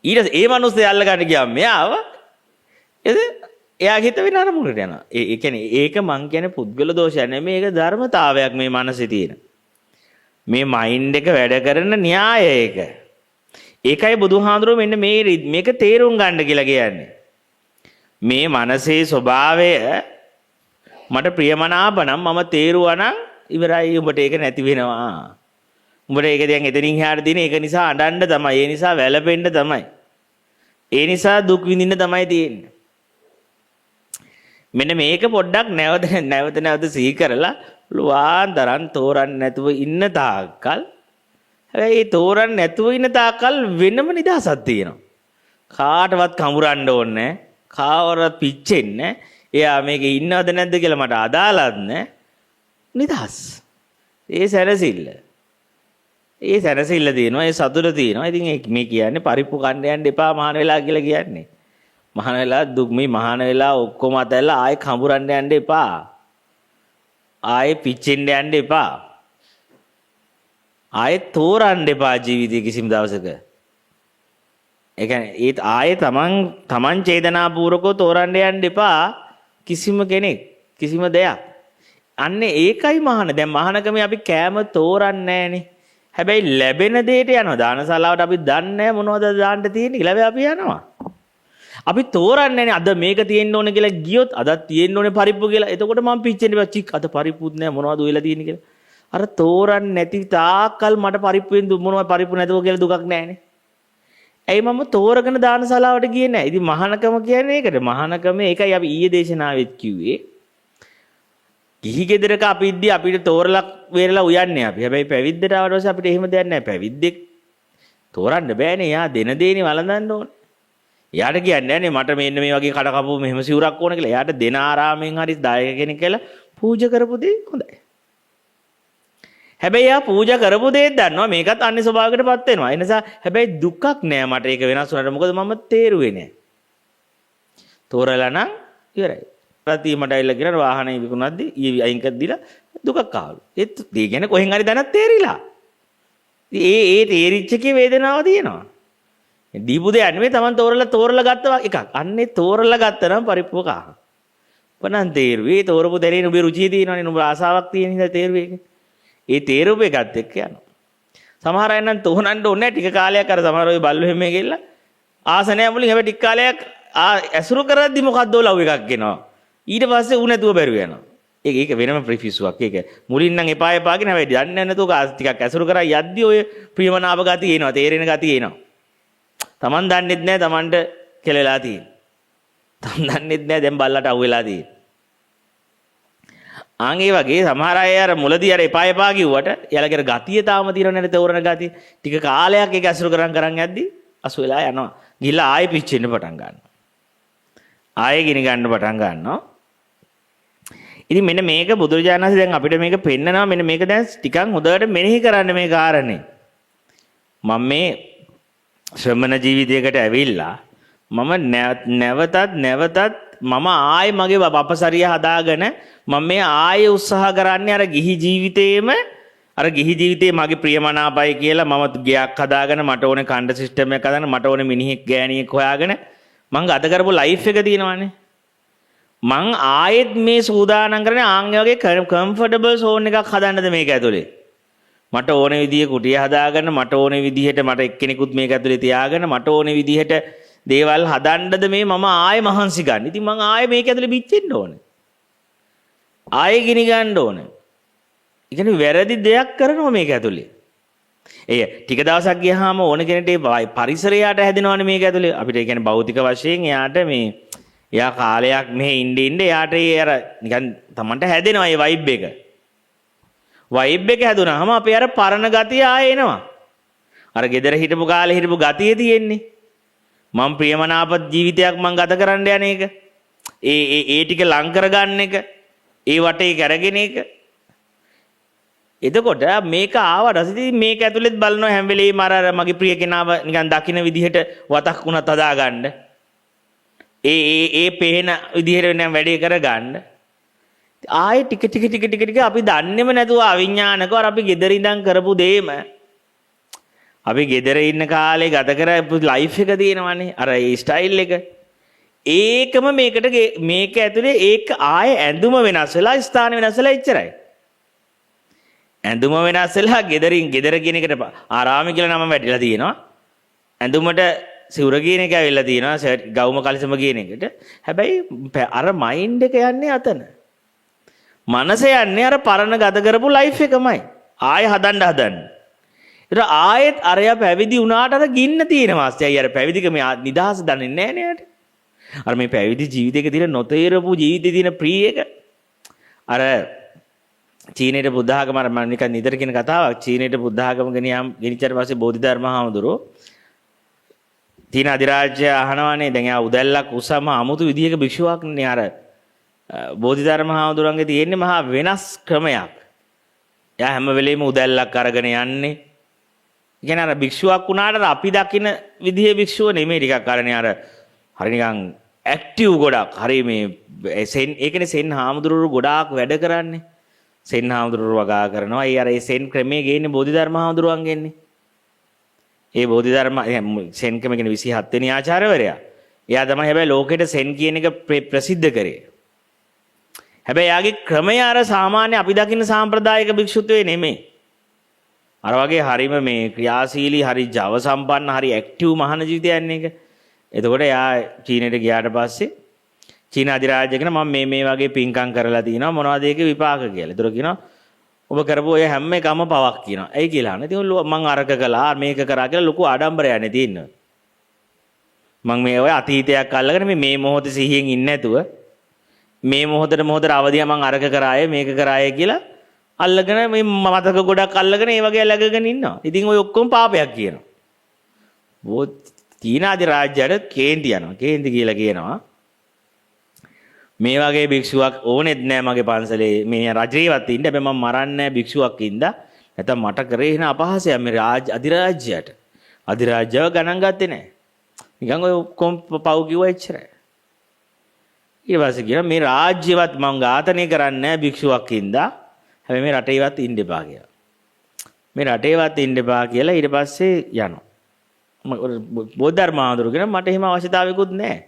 ඊට ඒ මිනිස්සේ අල්ල ගන්න ගියාම මෙයාව එයාගේ හිත වෙන අරමුණට යනවා. ඒ කියන්නේ ඒක මං කියන්නේ පුද්ගල දෝෂයක් නෙමෙයි. මේක ධර්මතාවයක් මේ මනසේ තියෙන. මේ මයින්ඩ් එක වැඩ කරන න්‍යාය ඒක. ඒකයි බුදුහාඳුරෝ මෙන්න මේක තේරුම් ගන්න කියලා කියන්නේ. මේ මනසේ ස්වභාවය මට ප්‍රියමනාප නම් මම තේරුවා නම් ඉවරයි. උඹට ඒක නැති වෙනවා. උඹට ඒක දැන් එතනින් එහාට දින ඒක නිසා අඬන්න තමයි. ඒ නිසා වැළපෙන්න තමයි. ඒ නිසා දුක් විඳින්න තමයි තියෙන්නේ. මෙන්න මේක පොඩ්ඩක් නැවත සිහි කරලා ලුවාන්තරන් තෝරන්න නැතුව ඉන්න තාක්කල් හැබැයි ඒ තෝරන්න නැතුව ඉන්න තාක්කල් වෙනම නිදහසක් තියෙනවා. කාටවත් කඹරන්න ඕනේ නැහැ. කාවවත් පිච්චෙන්නේ නැහැ. එයා මේකේ ඉන්නවද නැද්ද කියලා මට අදාළත් නැහැ. නිදහස්. ඒ සැනසෙල්ල තියෙනවා. ඒ සතුට තියෙනවා. ඉතින් මේ කියන්නේ පරිප්පු කන්න යන්න එපා මහාන වෙලා කියලා කියන්නේ. මහාන වෙලා දුක් මේ මහාන වෙලා ඔක්කොම අතහැරලා ආයෙ කඹරන්න යන්න එපා. ආයෙ පිච්චෙන්න යන්න එපා. ආයෙ තෝරන්න එපා ජීවිතේ කිසිම දවසක. ඒ කියන්නේ ඒත් ආයෙ තමන් චේතනාපූර්වකව තෝරන්න යන්න එපා කිසිම කෙනෙක් කිසිම දෙයක්. අන්නේ ඒකයි මහාන. දැන් මහානකමේ අපි කෑම තෝරන්නේ නැහනේ. හැබැයි ලැබෙන දෙයට යනවා. දානශාලාවට අපි දන්නේ නැහැ මොනවද දාන්න තියෙන්නේ කියලා අපි යනවා. අපි තෝරන්නේ නැහැ අද මේක තියෙන්න ඕනේ කියලා ගියොත් අදත් තියෙන්න ඕනේ පරිප්පු කියලා. එතකොට මම පිච්චෙන්න බෑ. චික් අද පරිප්පුත් නැහැ මොනවද ඔයලා තියෙන්නේ කියලා. අර තෝරන්නේ නැති තාක්කල් මට පරිප්පුවෙන් මොනවද පරිප්පු නැතුව කියලා දුකක් නැහැනේ. ඇයි මම තෝරගෙන දානශාලාවට ගියේ නැහැ. ඉතින් මහානකම කියන්නේ ඒකට. මහානකම ඒකයි අපි ඊයේ දේශනාවෙත් කිව්වේ. ගිහි ගෙදරක අපි ඉද්දි අපිට තෝරලා වේරලා උයන්නේ අපි. හැබැයි පැවිද්දට ආවට පස්සේ අපිට එහෙම දෙයක් නැහැ. පැවිද්දෙක් තෝරන්න බෑනේ. යා දෙන දේනේ වළඳන්න ඕනේ. එයාට කියන්නේ නැහැ මට මෙන්න මේ වගේ කඩ කපුව මෙහෙම සිවුරක් ඕන කියලා. එයාට දෙන ආරාමෙන් හරි දායක කෙනෙක් කියලා පූජා කරපු දේ හොඳයි. හැබැයි යා පූජා කරපු දේ දන්නවා මේකත් අන්‍ය ස්වභාවයකටපත් වෙනවා. ඒ නිසා හැබැයි දුකක් නෑ මට ඒක වෙනස් වුණාට. මොකද මම තේරුවේ නෑ. තෝරලා නම් ඉවරයි. රාත්‍රී මට ඇවිල්ලා කියන වාහනේ විකුණද්දි අයින් කර දීලා දුකක් ආවලු. ඒත් ඒ කියන්නේ කොහෙන් හරි දැනක් තේරිලා. ඒ තේරිච්ච කේ වේදනාව තියෙනවා. දීපු දෙයක් නෙමෙයි Taman තෝරලා ගත්ත එකක්. අන්නේ තෝරලා ගත්ත නම් පරිප්පුවක ආහ. පණන් තේරුවේ තෝරපු දෙරේ නුඹේ රුචිය තියෙනවනේ නුඹ ආසාවක් තියෙන හින්දා තේරුවේ ඒක. ඒ තේරුව එකත් එක්ක යනවා. සමහර අය නම් තෝරන්න ඕනේ ටික කාලයක් අර සමහර ඔය බල්ලු හැමේ ගිහලා ආසනය මුලින් හැබැයි ටික කාලයක් ඇසුරු කරද්දි මොකද්ද ලව් එකක් එනවා. ඊට පස්සේ ඌ නැතුව බැරුව යනවා. ඒක වෙනම ප්‍රිෆියුවක්. ඒක මුලින් නම් එපා එපාගෙන හැබැයි දන්නේ නැතුව ටිකක් ඇසුරු කරා යද්දි ඔය ප්‍රියමනාප ගතිය එනවා. තේරෙන ගතිය එනවා. Taman දන්නෙත් නැහැ Tamanට කෙලලා තියෙන්නේ. Taman දන්නෙත් නැහැ දැන් බල්ලට අවු වෙලා තියෙන්නේ. ආන් ඒ වගේ සමහර අය අර මුලදී අර එපා එපා කිව්වට එයාලගේ ගතිය තාම තියෙනව නේද තෝරන ගතිය. ටික කාලයක් ඒක ඇසුරු කරන් යද්දි අසු වෙලා යනවා. ගිහලා ආයෙ පිච්චෙන්න පටන් ගන්නවා. ආයෙ ගිනි ගන්න පටන් ගන්නවා. ඉතින් මෙන්න මේක බුදුරජාණන් වහන්සේ දැන් අපිට මේක පෙන්නනවා. මෙන්න මේක දැන් ටිකක් හොඳට මෙනෙහි කරන්න මේ කාරණේ. මම මේ ශ්‍රමණ ජීවිතයකට ඇවිල්ලා මම නැවතත් මම ආයෙ මගේ අපසරිය හදාගෙන මම මේ ආයෙ උත්සාහ කරන්නේ අර ගිහි ජීවිතේම අර ගිහි ජීවිතේ මගේ ප්‍රියමනාපයි කියලා මම ගයක් හදාගෙන මට ඕනේ කණ්ඩ සිස්ටම් එකක් හදාගෙන මට ඕනේ මිනිහෙක් ගෑණියෙක් හොයාගෙන මං ගත කරපු ලයිෆ් එක තියෙනවානේ. මං ආයෙත් මේ සූදානම් කරන්නේ ආන්ගේ වගේ කම්ෆර්ටබල් සෝන් එකක් හදන්නද මේක ඇතුලේ. මට ඕනේ විදිහේ කුටිය හදාගන්න මට ඕනේ විදිහට මට එක්කෙනෙකුත් මේක ඇතුලේ තියාගෙන මට ඕනේ විදිහට දේවල් හදන්නද මේ මම ආයෙ මහන්සි ගන්න. ඉතින් මං ආයෙ මේක ඇතුලේ පිච්චෙන්න ඕනේ. ආයෙ ගිනි ගන්න ඕනේ. ඒ කියන්නේ වැරදි දෙයක් කරනවා මේක ඇතුලේ. එය ටික දවසක් ගියාම ඕන කෙනෙක්ට පරිසරයට හැදෙනවනේ මේක ඇතුලේ. අපිට ඒ කියන්නේ භෞතික වශයෙන් එයාට මේ එයා කාලයක් මෙහෙ ඉන්න එයාට ඒ අර නිකන් Tamanට හැදෙනවා ඒ වයිබ් එක. වයිබ් එක හැදුනහම අපේ අර පරණ ගතිය ආයෙ එනවා. අර gedara හිටපු කාලේ හිටපු ගතිය තියෙන්නේ. මම ප්‍රියමනාප ජීවිතයක් මම ගත කරන්න යන එක. ඒ ටික ලං කරගන්න එක. ඒ වටේ කරගෙන එක. එතකොට මේක ආවට පස්සේ මේක ඇතුළෙත් බලනවා හැම වෙලේම අර මගේ ප්‍රිය කෙනාව නිකන් දකින්න විදිහට වතක් වුණත් හදාගන්න. ඒ පේන විදිහට වෙන වැඩේ කරගන්න. ආයෙ ටික අපි දන්නේම නැතුව අවිඥානිකව අපි ගෙදර ඉඳන් කරපු දේම අපි ගෙදර ඉන්න කාලේ ගත කරපු ලයිෆ් එක තියෙනවනේ අර ඒ ස්ටයිල් එක ඒකම මේක ඇතුලේ ඒක ආයෙ ඇඳුම වෙනස් වෙලා ස්ථාන වෙනස් වෙලා ඉච්චරයි. ඇඳුම වෙනස් වෙලා ගෙදර කියන එකට ආරාම කියලා නම වැටිලා තියෙනවා. ඇඳුමට සිවුර කියන එක ඇවිල්ලා තියෙනවා ෂර්ට් ගවුම කලිසම කියන එකට. හැබැයි අර මයින්ඩ් එක යන්නේ අතන. මනස යන්නේ අර පරණ ගත කරපු ලයිෆ් එකමයි. ආයෙ හදන්න. ඒතර ආයෙත් අරයා පැවිදි වුණාට අර ගින්න තියෙනවා. ඇයි අර පැවිදික මේ නිදහස දන්නේ නැහැ නේද? අර මේ පැවිදි ජීවිතේක තියෙන නොතේරපු ජීවිතේ තියෙන ප්‍රී එක. අර චීනයේ බුද්ධ ආගම මම නිකන් නිතර කියන කතාවක්. චීනයේ බුද්ධ ආගම ගෙනිච්චට පස්සේ බෝධිධර්ම හාමුදුරුවෝ චීන අධිරාජ්‍ය අහනවානේ දැන් යා උදැල්ලක් උසම අමුතු විදියක භික්ෂුවක් නේ අර බෝධිධර්ම හාමුදුරන්ගේ තියෙන්නේ මහා වෙනස් ක්‍රමයක්. එයා හැම වෙලෙම උදැල්ලක් අරගෙන යන්නේ. කියන්නේ අර භික්ෂුවක් වුණාට අපි දකින විදිහේ භික්ෂුව නෙමෙයි ටිකක් අරනේ අර හරි නිකන් ඇක්ටිව් ගොඩක්. හරි මේ ඒකනේ සෙන් හාමුදුරුවෝ ගොඩාක් වැඩ කරන්නේ. සෙන් හාමුදුරුවෝ වගා කරනවා. ඒ අර ඒ සෙන් ක්‍රමයේ ගේන්නේ බෝධිධර්ම හාමුදුරුවන්ගෙන්නේ. ඒ බෝධිධර්ම සෙන් ක්‍රම කියන 27 වෙනි ආචාර්යවරයා. එයා තමයි හැබැයි ලෝකෙට සෙන් කියන එක ප්‍රසිද්ධ කරේ. හැබැයි යාගේ ක්‍රමය අර සාමාන්‍ය අපි දකින්න සාම්ප්‍රදායික භික්ෂුත්වයේ නෙමෙයි. අර වගේ හරිම මේ ක්‍රියාශීලී හරි ජව සම්පන්න හරි ඇක්ටිව් මහාන ජීවිතයක් යන්නේ එක. එතකොට යා චීනෙට ගියාට පස්සේ චීන අධිරාජ්‍ය කියන මම මේ වගේ පින්කම් කරලා තිනවා මොනවද ඒකේ විපාක කියලා. ඒතර කියනවා ඔබ කරපු ඔය හැම එකම පවක් කියනවා. ඇයි කියලා අහන. ඉතින් මම අරක කළා මේක කරා කියලා ලොකු ආඩම්බරයක් තියෙනවා. මම මේ ඔය අතීතයක් අල්ලගෙන මේ මොහොතේ සිහියෙන් ඉන්නේ නැතුව මේ මොහොතට අවදිය මං අරක කරාය මේක කරාය කියලා අල්ලගෙන මේ මතක ගොඩක් අල්ලගෙන ඒ වගේ läගගෙන ඉන්නවා. ඉතින් ඔය ඔක්කොම පාපයක් කියනවා. චීන අධිරාජ්‍යයට කේන්ති යනවා. කේන්ති කියලා කියනවා. මේ වගේ භික්ෂුවක් ඕනෙත් නෑ මගේ පන්සලේ මේ රජේවත් ඉන්න. හැබැයි මම මරන්නේ නෑ භික්ෂුවක් ඉඳලා. නැත්නම් මට කරේ එන අපහාසයක් මේ අධිරාජ්‍යයට. අධිරාජ්‍යව ගණන් ගත්තේ නෑ. නිකන් ඔය ඔක්කොම පව් කිව්වා එච්චරයි. ඊට පස්සේ කියනවා මේ රාජ්‍යවත් මම ඝාතනය කරන්නේ නෑ භික්ෂුවක් ඉඳලා. හැබැයි මේ රටේවත් ඉන්න එපා කියලා. මේ රටේවත් ඉන්න එපා කියලා ඊට පස්සේ යනවා. බෝධර්මාඳුරු කියන මට එහෙම අවශ්‍යතාවයකුත් නැහැ.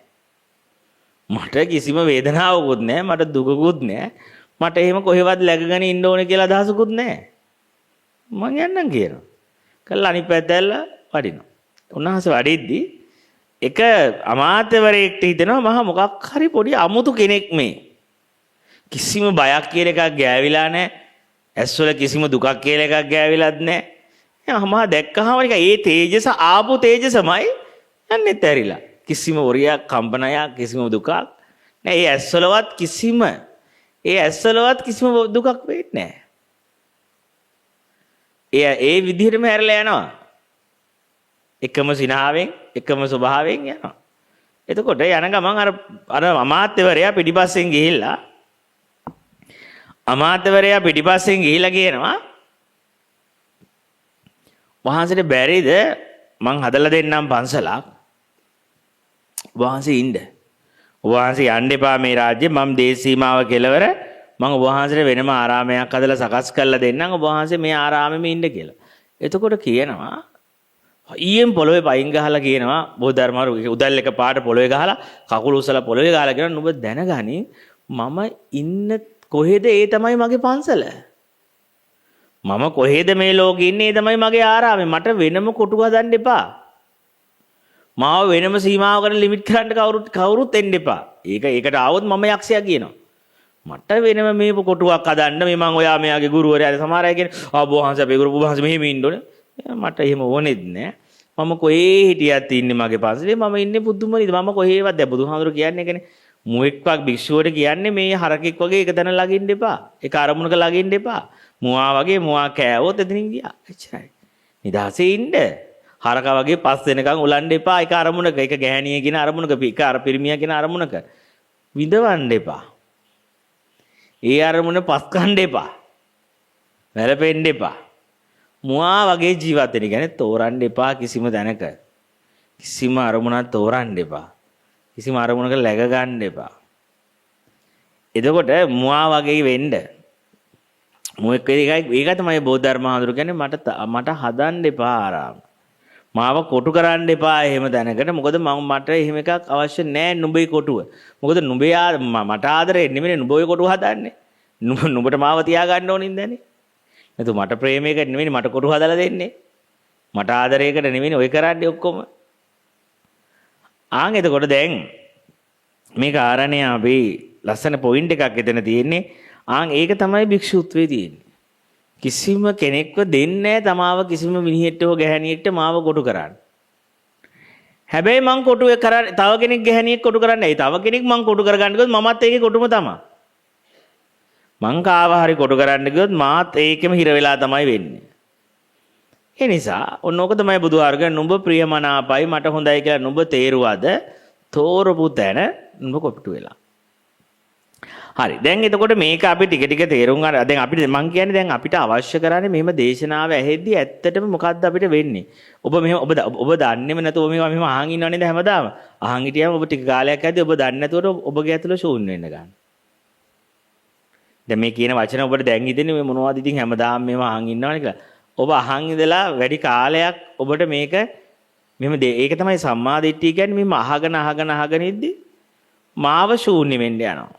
මට කිසිම වේදනාවකුත් නැහැ. මට දුකකුත් නැහැ. මට එහෙම කොහෙවත් läගගෙන ඉන්න ඕනේ කියලා අදහසකුත් නැහැ. මං යන්නම් කියනවා. කළා අනිත් පැත්ත ඇල්ලා වඩිනවා. උන්වහන්සේ වඩිද්දි එක අමාත්‍යවරයෙක්ට හිතෙනවා මහා මොකක් හරි පොඩි අමුතු කෙනෙක් මේ. කිසිම බයක් කියලා එකක් ගෑවිලා නැහැ. ඇස්වල කිසිම දුකක් කියලා එකක් ගෑවිලත් නැහැ. මහා දැක්කහම නිකන් ඒ තේජස ආපු තේජසමයි යන්නේත් ඇරිලා. කිසිම වරියක් කම්පනයක් කිසිම දුකක් නෑ. ඒ ඇස්වලවත් කිසිම දුකක් වෙන්නේ නැහැ. ඒ විදිහටම හැරලා යනවා. එකම සිනාවෙන් එකම ස්වභාවයෙන් යනවා. එතකොට යන ගමන් අර අමාත්‍යවරයා පිටිපස්සෙන් ගිහිල්ලා කියනවා වහන්සේට බැරිද මං හදලා දෙන්නම් පන්සලක් වහන්සේ ඉන්න. වහන්සේ යන්න එපා මේ රාජ්‍යෙ මම දේශ සීමාව කෙලවර මම වහන්සේට වෙනම ආරාමයක් හදලා සකස් කරලා දෙන්නම් වහන්සේ මේ ආරාමෙම ඉන්න කියලා. එතකොට කියනවා ඊයෙන් පොළොවේ පයින් ගහලා කියනවා බෝධර්මාරු උදැල් එක පාට පොළොවේ ගහලා කකුල උසලා පොළොවේ ගහලා කියනවා නුඹ දැනගනි මම ඉන්න කොහෙද ඒ තමයි මගේ පන්සල. මම කොහෙද මේ ලෝකෙ ඉන්නේ ඒ තමයි මගේ ආරාමේ. මට වෙනම කොටු හදන්න එපා. මාව වෙනම සීමාවකට ලිමිට් කරන්න කවුරුත් එන්න එපා. ඒකට ආවොත් මම යක්ෂයා කියනවා. මට වෙනම මේ කොටුවක් හදන්න මේ මං ඔයා මෙයාගේ ගුරුවරයා සමහර අය කියන්නේ ආ බෝහන්ස අපේ ගුරු බෝහන්ස මෙහෙම ඉන්න ඕනේ. මට එහෙම ඕනෙත් නෑ. මම කොහේ හිටියත් ඉන්නේ මගේ පන්සලේ මම ඉන්නේ පුදුම නේද මම කොහේවත් දැන් බුදුහාමුදුරු කියන්නේ ඒකනේ මුවෙක්වක් භික්ෂුවට කියන්නේ මේ හරකෙක් වගේ එක තැන ළඟින්න එපා. ඒක අරමුණක ළඟින්න එපා. මුවා වගේ මුවා කෑවොත් එතනින් ගියා. එච්චරයි. නිදහසේ ඉන්න. හරකා වගේ පස් වෙනකන් උලන්න එපා. ඒක අරමුණක ඒක ගැහණිය කියන අරමුණක ඒක අර පිරිමියා කියන අරමුණක විඳවන්න එපා. ඒ අරමුණ පස් කන්න එපා. වැළපෙන්න එපා. මුවා වගේ ජීවත් වෙන්න කියන්නේ තෝරන්න එපා කිසිම දැනක. කිසිම අරමුණක් තෝරන්න එපා. කිසිම අරමුණක läග ගන්න එපා. එතකොට මුවා වගේ වෙන්න. මොකෙක් ඒක තමයි බෝධර්මාඳුර කියන්නේ මට හදන්න එපා ආරාම. මාව කොටු කරන්න එපා එහෙම දැනකට. මොකද මට එහෙම එකක් අවශ්‍ය නැහැ නුඹේ කොටුව. මොකද නුඹේ මට ආදරේ නෙමෙයි නුඹ ඔය කොටුව හදන්නේ. නුඹට මාව තියාගන්න ඕනින් දැනේ. නැතු මට ප්‍රේමයකට නෙමෙයි මට කොටු හදලා දෙන්නේ. මට ආදරයකට නෙමෙයි ඔය කරන්නේ ඔක්කොම. එතකොට දැන් මේක ආරණ්‍ය අපි ලස්සන පොයින්ට් එකක් එතන තියෙන්නේ. ඒක තමයි භික්ෂුත්වයේ තියෙන්නේ. කිසිම කෙනෙක්ව දෙන්නේ නැහැ තමාව කිසිම මිනිහෙක්ට හෝ ගැහණියෙක්ට මාව කොටු කරන්න. හැබැයි මං කොටු කරන්නේ තව කෙනෙක් ගැහණියෙක් කොටු කරන්නේ. තව කෙනෙක් මං කොටු කරගන්න ගියොත් මමත් ඒකේ කොටුම තමයි. මං කාව හරි කොටු කරන්න ගියොත් මාත් ඒකෙම හිර වෙලා තමයි වෙන්නේ. ඒ නිසා ඔන්නෝක තමයි බුදුහාරගෙන නුඹ ප්‍රියමනාපයි මට හොඳයි කියලා නුඹ තේරුවද තෝරපු තැන නුඹ කොටු වෙලා. හරි දැන් එතකොට මේක අපි ටික ටික තේරුම් ගන්න. දැන් අපිට මං කියන්නේ දැන් අපිට අවශ්‍ය කරන්නේ මෙහෙම දේශනාව ඇහෙද්දි ඇත්තටම මොකද්ද අපිට වෙන්නේ? ඔබ මෙහෙම ඔබ දන්නේම නැතුව මේවා මෙහෙම අහන් ඉන්නව නේද හැමදාම? අහන් හිටියම ඔබ ටික කාලයක් ඇද්දි ඔබ දන්නේ නැතුවට ඔබගේ ඇතුළ ශූන්‍ය වෙන්න ගන්න. දැන් මේ කියන වචන ඔබට දැන් හිතෙන්නේ මේ මොනවද ඉතින් හැමදාම මේවා අහන් ඉන්නවනේ කියලා. ඔබ අහන් ඉඳලා වැඩි කාලයක් ඔබට මේක මෙහෙම ඒක තමයි සම්මා දිට්ඨිය කියන්නේ මෙහෙම අහගෙන ඉද්දි මාව ශූන්‍ය වෙන්න යනවා.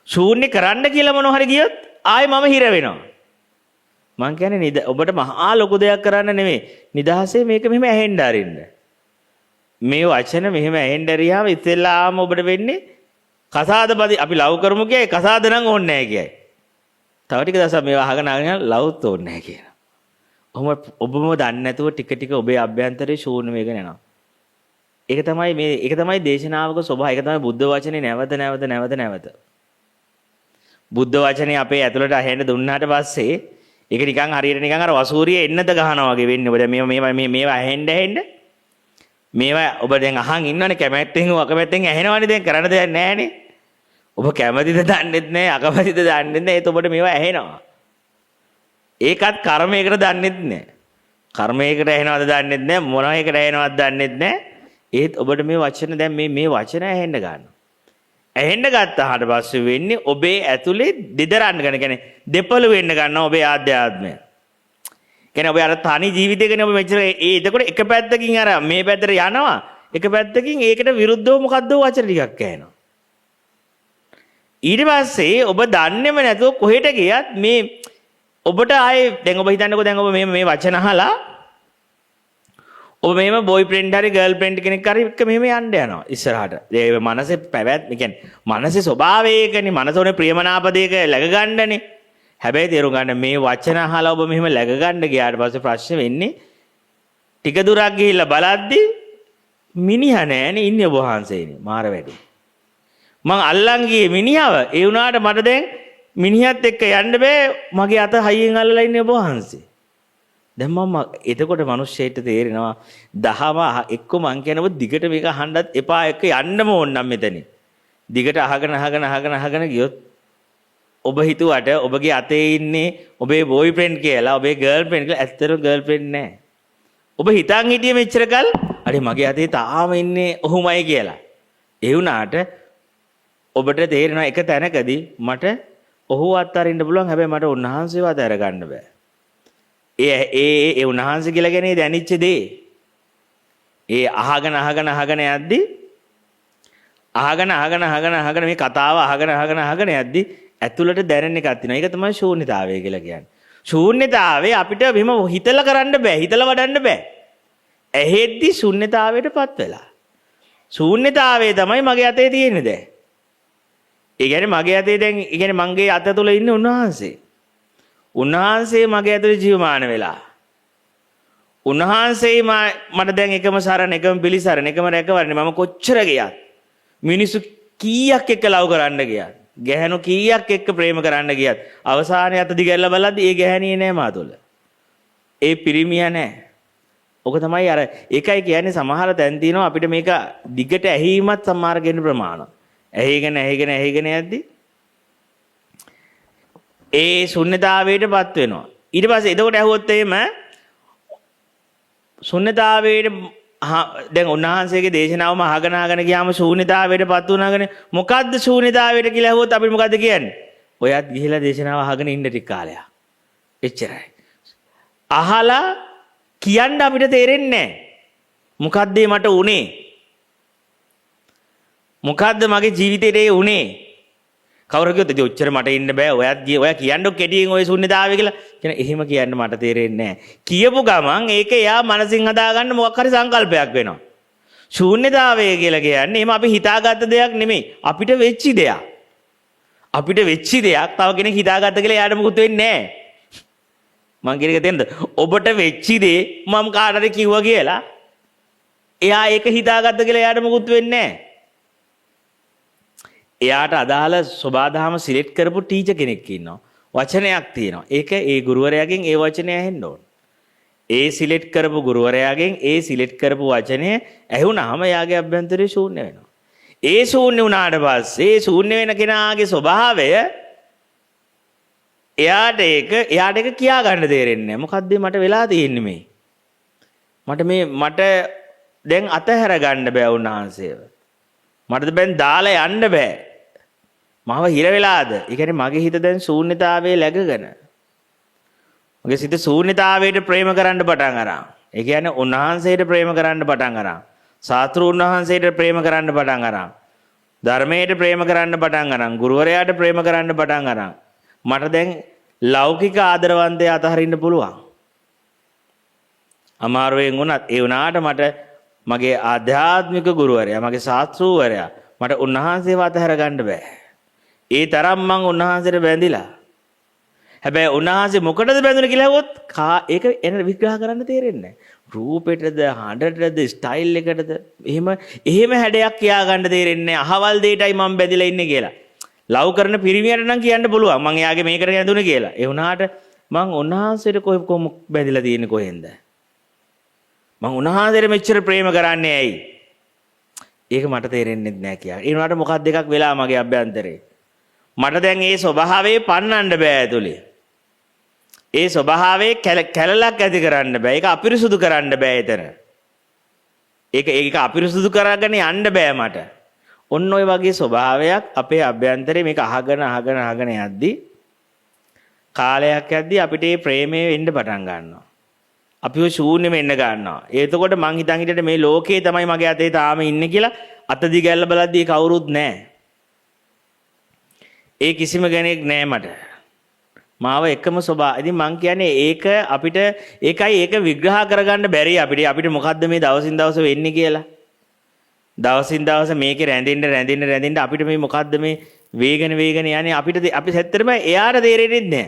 ශූන්‍ය කරන්න කියලා මොන හරි ගියොත් ආයෙ මම හිර වෙනවා. මං කියන්නේ ඔබට මහා ලොකු දෙයක් කරන්න නෙමෙයි. නිදහසේ මේක මෙහෙම ඇහෙන්න අරින්න. මේ වචන මෙහෙම ඇහෙන්න ඇරියාම ඉතින්ලාම ඔබට වෙන්නේ කසාදපදි අපි ලව් කරමු කියයි කසාද නම් ඕනේ නැහැ කියයි. තව ටික දවසක් මේවා අහගෙන ලව්ත් ඕනේ නැහැ කියනවා. ඔබම දන්නේ නැතුව ටික ටික ඔබේ අභ්‍යන්තරේ ශූන්‍ය වෙගෙන යනවා. ඒක තමයි දේශනාවක ස්වභාවය. ඒක තමයි බුද්ධ වචනේ නැවත. බුද්ධ වචනේ අපේ ඇතුළට ඇහෙන්න දුන්නාට පස්සේ ඒක නිකන් හරියට නිකන් අර වසූරියේ එන්නත ගහනවා වගේ වෙන්නේ. ඔබ දැන් මේවා ඇහෙන්න මේවා ඔබ දැන් අහන් ඉන්නවනේ කැමැත්තෙන් අකමැත්තෙන් ඇහෙනවනේ දැන් කරන්න දෙයක් නැහැනේ. ඔබ කැමැතිද දන්නෙත් නැහැ අකමැතිද දන්නෙත් නැහැ. ඒත් ඔබට මේවා ඇහෙනවා. ඒකත් කර්මයකට දන්නෙත් නැහැ. කර්මයකට ඇහෙනවද දන්නෙත් නැහැ මොනවයකට ඇහෙනවද දන්නෙත් නැහැ. ඒත් ඔබට මේ වචන දැන් මේ වචන ඇහෙන්න ගන්නවා. ඇහෙන්න ගත්තාට පස්සේ වෙන්නේ ඔබේ ඇතුලේ දෙදරන්න ගන්න. කියන්නේ දෙපළ වෙන්න ගන්නවා ඔබේ ආධ්‍යාත්මය. කියන්නේ ඔබ අර තනි ජීවිතයකනේ ඔබ මෙච්චර එතකොට එක පැත්තකින් අර මේ පැත්තට යනවා. එක පැත්තකින් ඒකට විරුද්ධව මොකද්ද වචන ටිකක් ඇහෙනවා. ඊට පස්සේ ඔබ දන්නේම නැතුව කොහෙට ගියත් මේ ඔබට ආයේ දැන් ඔබ හිතන්නකෝ දැන් ඔබ මේ වචන අහලා ඔබ මෙහෙම බොයිෆ්‍රෙන්ඩ් හරි ගර්ල්ෆ්‍රෙන්ඩ් කෙනෙක් හරි එක්ක මෙහෙම යන්න යනවා ඉස්සරහට. ඒ මනසේ පැවැත්ම කියන්නේ මනසේ ස්වභාවයකනේ මනසෝනේ ප්‍රියමනාප දෙයක läග ගන්නනේ. හැබැයි තේරුම් ගන්න මේ වචන අහලා ඔබ මෙහෙම läග ගන්න ගියාට පස්සේ ප්‍රශ්නේ වෙන්නේ ටික දුරක් ගිහිල්ලා බලද්දි මිනිහා නෑනේ ඉන්නේ ඔබ වහන්සේනේ මාර වැඩි. මං අල්ලන් ගියේ මිනිහව ඒ වුණාට මට දැන් මිනිහත් එක්ක යන්න බෑ මගේ අත හයියෙන් අල්ලලා ඉන්නේ ඔබ වහන්සේ. දැන් මම එතකොට මිනිස්සෙට තේරෙනවා දහම එක්ක මං කියනව දිගට මේක අහන්නත් එපා එක්ක යන්නම ඕන නම් මෙතනින්. දිගට අහගෙන ගියොත් ඔබ හිතුවට ඔබගේ අතේ ඉන්නේ ඔබේ බොයිෆ්‍රෙන්ඩ් කියලා ඔබේ ගර්ල්ෆ්‍රෙන්ඩ් කියලා ඇත්තටම ගර්ල්ෆ්‍රෙන්ඩ් නෑ. ඔබ හිතන් හිටියේ මෙච්චරකල් අනේ මගේ අතේ තාම ඉන්නේ ඔහුමයි කියලා. ඒ වුණාට ඔබට තේරෙනවා එක තැනකදී මට ඔහු අත්හරින්න පුළුවන් හැබැයි මට උන්වහන්සේව අතහැර ගන්න බෑ. ඒ උන්වහන්සේ කියලා කියන්නේ දැනෙච්ච දේ. ඒ අහගෙන යද්දි අහගෙන මේ කතාව අහගෙන යද්දි ඇතුළට දැනෙන එකක් තියෙනවා. ඒක තමයි ශූන්‍යතාවය කියලා කියන්නේ. ශූන්‍යතාවේ අපිට මෙහෙම හිතලා කරන්න බෑ. හිතලා වඩන්න බෑ. ඇහෙද්දි ශූන්‍යතාවයටපත් වෙලා. ශූන්‍යතාවයේ තමයි මගේ අතේ තියෙන්නේ දැන්. ඒ කියන්නේ මගේ අතේ දැන් ඒ කියන්නේ මගේ අත තුල ඉන්නේ උන්වහන්සේ. උන්වහන්සේ මගේ ඇතුලේ ජීවමාන වෙලා. උන්වහන්සේ මට දැන් එකම සරණ එකම පිළිසරණ එකම රැකවරණේ මම කොච්චර ගියත් මිනිස්සු කීයක් එක්ක ලව් කරන්න ගියත් ගැහණු කීයක් එක්ක ප්‍රේම කරන්න ගියත් අවසානයේ අත දිගැල්ලා බලද්දි ඒ ගැහණියේ නෑ මා තුල. ඒ පිරිමියා නෑ. ඔක තමයි අර ඒකයි කියන්නේ සමහර තැන් තියෙනවා අපිට මේක දිගට ඇහිීමත් සමහර කෙනෙක් ප්‍රමාණ. ඇහිගෙන යද්දි ඒ ශුන්‍යතාවයටපත් වෙනවා. ඊට පස්සේ එතකොට ඇහුවොත් එහෙම ශුන්‍යතාවයට දැන් උන්වහන්සේගේ දේශනාවම අහගෙන ගියාම ශූන්‍යතාවයටපත් වුණාගෙන මොකද්ද ශූන්‍යතාවයට කියලා ඇහුවොත් අපි මොකද්ද කියන්නේ? ඔයත් ගිහිලා දේශනාව අහගෙන ඉන්න ටික කාලයක්. එච්චරයි. අහලා කියන්න අපිට තේරෙන්නේ නැහැ. මොකද්ද මට උනේ? මොකද්ද මගේ ජීවිතේට උනේ? කවුරු කිව්වද ඉතින් ඔච්චර මට ඉන්න බෑ. ඔයා කියන්නකො කෙටියෙන් ඔය ශුන්‍යතාවය කියලා. කියන එහෙම කියන්න මට තේරෙන්නේ නැහැ. කියපු ගමන් ඒක එයා මනසින් හදාගන්න මොකක් හරි සංකල්පයක් වෙනවා. ශූන්‍යතාවය කියලා කියන්නේ එහෙම අපි හිතාගත්ත දෙයක් නෙමෙයි. අපිට වෙච්ච දෙයක්. අපිට වෙච්ච දෙයක් තව කෙනෙක් හිතාගත්ත කියලා එයාට මොකුත් වෙන්නේ නැහැ. මං කියන එක තේරෙනද? ඔබට වෙච්ච දේ මම කාටද කිව්වා කියලා එයා ඒක හිතාගත්ත කියලා එයාට මොකුත් වෙන්නේ නැහැ. එයාට අදාළ සබාධාම සිලෙක්ට් කරපු ටීචර් කෙනෙක් ඉන්නවා. වචනයක් තියෙනවා. ඒක ඒ ගුරුවරයාගෙන් ඒ වචනේ ඇහෙන්න ඕන. ඒ සිලෙක්ට් කරපු ගුරුවරයාගෙන් ඒ සිලෙක්ට් කරපු වචනේ ඇහුණාම එයාගේ අභ්‍යන්තරය ශූන්‍ය වෙනවා. ඒ ශූන්‍ය වුණාට පස්සේ ඒ ශූන්‍ය වෙන කෙනාගේ ස්වභාවය එයාට ඒක කියා ගන්න තේරෙන්නේ නැහැ. මොකද්ද මට වෙලා තියෙන්නේ මේ? මට දැන් අතහැර ගන්න බෑ උන්වහන්සේව. මට දැන් දාලා යන්න බෑ. මාව හිර වෙලාද? ඒ කියන්නේ මගේ හිත දැන් ශූන්‍යතාවයේ läගගෙන. මගේ සිත ශූන්‍යතාවයට ප්‍රේම කරන්න පටන් අරන්. ඒ කියන්නේ උන්වහන්සේට ප්‍රේම කරන්න පටන් අරන්. සාත්‍රුන් වහන්සේට ප්‍රේම කරන්න පටන් අරන්. ධර්මයට ප්‍රේම කරන්න පටන් අරන්. ගුරුවරයාට ප්‍රේම කරන්න පටන් අරන්. මට දැන් ලෞකික ආදරවන්තය අතහරින්න පුළුවන්. අමාරුවෙන් වුණත් ඒ වුණාට මට මගේ ආධ්‍යාත්මික ගුරුවරයා මගේ ශාස්ත්‍රූවරයා මට උන්වහන්සේව අතහැර ගන්න බෑ. ඒ තරම් මං උන්වහන්සේට බැඳිලා. හැබැයි උන්වහන්සේ මොකටද බැඳුනේ කියලා හෙවොත් ඒක එන විග්‍රහ කරන්න තේරෙන්නේ නැහැ. රූපෙටද, හඬටද, ස්ටයිල් එකටද එහෙම හැඩයක් කියා ගන්න තේරෙන්නේ නැහැ. අහවල් දෙයටයි මම බැඳිලා ඉන්නේ කියලා. ලව් කරන පිරිමියට නම් කියන්න පුළුවන් මං එයාගේ මේකට ඇඳුනේ කියලා. ඒ වුණාට මං උන්වහන්සේට කොහොම බැඳිලා තියෙන්නේ කොහෙන්ද? මං උන්වහන්සේට මෙච්චර ප්‍රේම කරන්නේ ඇයි? ඒක මට තේරෙන්නේ නැහැ කියලා. ඒ වුණාට මොකක් දෙකක් වෙලා මගේ අභ්‍යන්තරේ. මට දැන් ඒ ස්වභාවයේ පන්නන්න බෑ ඇතුලේ. ඒ ස්වභාවයේ කැලලක් ඇති කරන්න බෑ. ඒක අපිරිසුදු කරන්න බෑ එතන. ඒක අපිරිසුදු කරගෙන යන්න බෑ මට. ඔන්න ඔය වගේ ස්වභාවයක් අපේ අභ්‍යන්තරේ මේක අහගෙන යද්දි කාලයක් යද්දි අපිට මේ ප්‍රේමය වෙන්න පටන් ගන්නවා. අපිව ශූන්‍යෙම එන්න ගන්නවා. එතකොට මං හිතන් හිටියට මේ ලෝකේ තමයි මගේ අතේ තාම ඉන්නේ කියලා අත දිගැල්ල බලද්දී කවුරුත් නැහැ. ඒ කිසිම කෙනෙක් නැහැ මට. මාව එකම ස්වභාවය. ඉතින් මං කියන්නේ ඒක අපිට ඒක විග්‍රහ කරගන්න බැරි අපිට මොකද්ද මේ දවසින් දවස වෙන්නේ කියලා. දවසින් දවස මේකේ රැඳෙන්න අපිට මේ මොකද්ද මේ වේගන යන්නේ අපි ඇත්තටම එයාට තේරෙන්නේ නැහැ.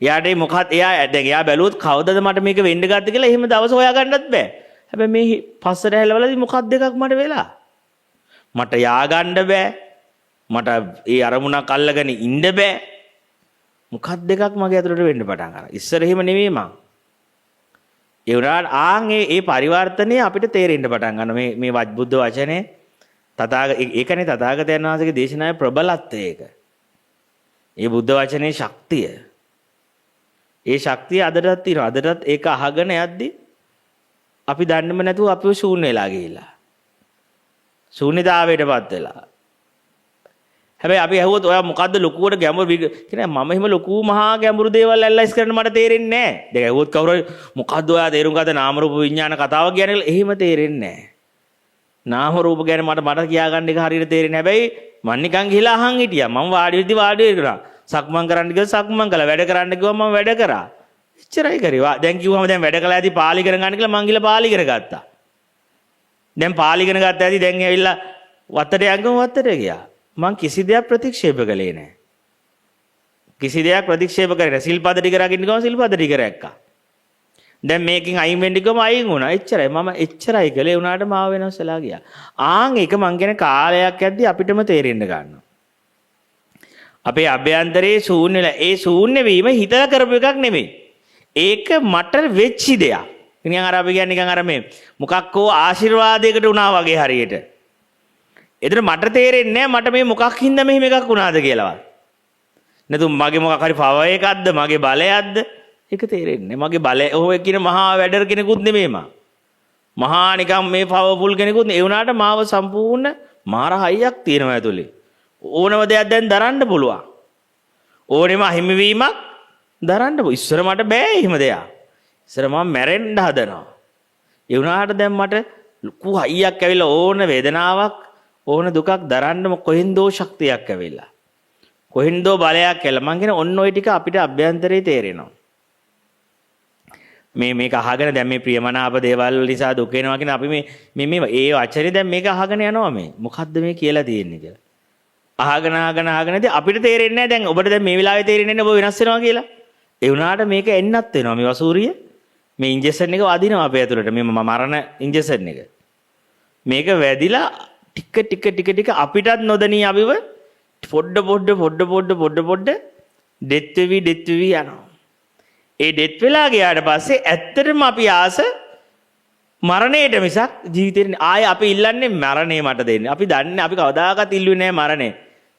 එයාට මොකක්ද එයා බැලුවොත් කවදද මට මේක වෙන්න ගත්තද කියලා එහෙම දවස හොයාගන්නත් බෑ. හැබැයි මේ පස්සට හැලවලදී මොකක්ද දෙකක් මට වෙලා. මට යාගන්න බෑ. මට ඒ අරමුණක් අල්ලගෙන ඉන්න බෑ. මොකක් දෙකක් මගේ ඇතුළට වෙන්න පටන් ගන්නවා. ඉස්සර එහෙම නෙමෙයි මං. ඒ වුණාට ඒ පරිවර්තනය අපිට තේරෙන්න පටන් ගන්නවා. මේ බුද්ධ වචනේ ඒකනේ තථාගතයන් වහන්සේගේ දේශනාවේ ප්‍රබලත්වය ඒක. ඒ බුද්ධ වචනේ ශක්තිය. ඒ ශක්තිය අදටත් තියෙනවා. අදටත් ඒක අහගෙන යද්දි අපි දන්නේම නැතුව අපිව ශූන්‍ය වෙලා ගිහිල්ලා. ශූන්‍යතාවයටපත් වෙලා. හැබැයි අපි ඇහුවොත් ඔයා මොකද්ද ලොකුවට ගැඹුරු කියන්නේ මම එහෙම ලොකු මහා ගැඹුරු දේවල් ඇනලයිස් කරන්න මට තේරෙන්නේ නැහැ. දැන් ඇහුවොත් කවුරු මොකද්ද ඔයා තේරුම් ගත්ත නාම රූප විඥාන කතාව කියන්නේ කියලා එහෙම තේරෙන්නේ නැහැ. නාම රූප ගැන මට කියාගන්න එක හරියට තේරෙන්නේ. හැබැයි මම නිකන් ගිහලා අහන් හිටියා. මම වාඩි වෙලා සක්මන් කරන්න ගිහලා සක්මන් කළා. වැඩ කරන්න කිව්වම මම වැඩ කරා. එච්චරයි කරේ. දැන් කිව්වම දැන් වැඩ කළා ඇති පාලි ඉගෙන ගන්න කියලා මං ගිහලා පාලි ඉගෙන ගත්තා. දැන් පාලි ඉගෙන ගත්තා ඇති දැන් ඇවිල්ලා වත්තට යංගම වත්තට ගියා. මං කිසි දෙයක් ප්‍රතික්ෂේප කළේ නැහැ. කිසි දෙයක් ප්‍රතික්ෂේප කරේ නැහැ. සිල්පද ටික රකින්න ගම සිල්පද ටික රැක්කා. දැන් මේකෙන් අයින් වෙන්න ගම අයින් වුණා. එච්චරයි. මම එච්චරයි කළේ. උනාට මාව වෙනස් වෙලා ගියා. ඒක මං කියන කාලයක් යද්දි අපිටම තේරෙන්න ගන්නවා. අපේ අභ්‍යන්තරයේ ශූන්‍යලා ඒ ශූන්‍ය වීම හිතලා කරපු එකක් නෙමෙයි. ඒක මට වෙච්ච දෙයක්. නිකන් අර අපි කියන්නේ නිකන් අර මේ මොකක් හෝ ආශිර්වාදයකට වුණා වගේ හරියට. එතන මට තේරෙන්නේ නැහැ මට මේ මොකක් හින්දා මෙහෙම එකක් වුණාද කියලාවත්. නැතුම් මගේ මොකක් හරි පව එකක්ද මගේ බලයක්ද ඒක තේරෙන්නේ. මගේ බලය ඔය කියන මහා වැඩර කෙනෙකුත් නෙමෙයි මම. මහා නිකන් මේ පවර්ෆුල් කෙනෙකුත් නෙවෙයි. ඒ වුණාට මාව සම්පූර්ණ මාර හයියක් තියෙනවා ඇතුලේ. ඕනම දෙයක් දැන් දරන්න පුළුවන්. ඕනෙම හිමිවීමක් දරන්න පුළුවන්. ඉස්සර මට බෑ එහෙම දෙයක්. ඉස්සර මම මැරෙන්න හදනවා. ඒ වුණාට දැන් මට ලොකු හයියක් ඇවිල්ලා ඕන වේදනාවක් ඕන දුකක් දරන්න කොහෙන්දෝ ශක්තියක් ඇවිල්ලා. කොහෙන්දෝ බලයක් ඇවිල්ලා. මං කියන ඔන්න ඔය ටික අපිට අභ්‍යන්තරේ තේරෙනවා. මේක අහගෙන දැන් මේ ප්‍රියමනාප දේවල් නිසා දුක වෙනවා කියන අපි මේ ඒ වචනේ දැන් මේක අහගෙන යනවා මේ. මොකද්ද මේ කියලා තියෙන්නේ කියලා. අහගෙන අපිට තේරෙන්නේ නැහැ දැන් ඔබට දැන් මේ වෙලාවේ තේරෙන්නේ නැහැ ඔබ වෙනස් වෙනවා කියලා. ඒ වුණාට මේක එන්නත් වෙනවා මේ වසූරිය. මේ ඉන්ජෙක්ෂන් එක වදිනවා අපේ ඇතුළට මේ මරණ ඉන්ජෙක්ෂන් එක. මේක වැදිලා ටික අපිටත් නොදැනී අපිව පොඩ ඩෙත් වෙවි යනවා. ඒ ඩෙත් වෙලා ගියාට පස්සේ ඇත්තටම අපි ආස මරණයට මිසක් ජීවිතේ ආයේ අපි ඉල්ලන්නේ මරණය මට දෙන්න. අපි දන්නේ අපි කවදාකවත් ඉල්ලුවේ නැහැ මරණය.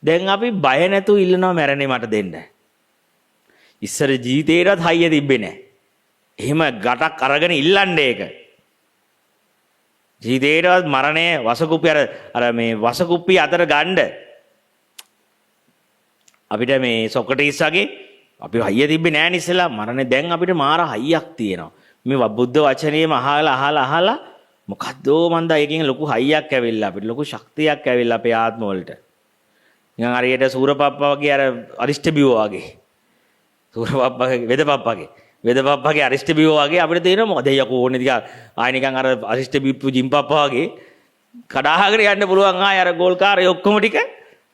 දැන් අපි බය නැතුව ඉල්ලනවා මරණය මට දෙන්න. ඉස්සර ජීවිතේටත් හයිය තිබ්බේ නැහැ. එහෙම ගටක් අරගෙන ඉල්ලන්නේ ඒක. ජීවිතේටවත් මරණය වසකුප්පි අර මේ වසකුප්පි අතර ගන්න අපිට මේ සොක්‍රටිස් වගේ අපි හයිය තිබ්බේ නැහැ ඉස්සෙල්ලා මරණය දැන් අපිට මාර හයියක් තියෙනවා. මේ බුද්ධ වචනේම අහලා මොකද්දෝ මන්ද එකකින් ලොකු හයියක් ඇවිල්ලා අපිට ලොකු ශක්තියක් ඇවිල්ලා අපේ ආත්ම වලට. නිකන් හරියට සූරපප්පා වගේ අර අරිෂ්ඨ බිවෝ වගේ. සූරපප්පාගේ වෙදපප්පාගේ අරිෂ්ඨ බිවෝ වගේ අපිට තේරෙනවා මොකද යකෝ ඕනේ ටික ආය නිකන් අර අරිෂ්ඨ බිප්පු ජිම්පප්පා වගේ කඩාගෙන යන්න පුළුවන් ආය අර ගෝල් කාරේ ඔක්කොම ටික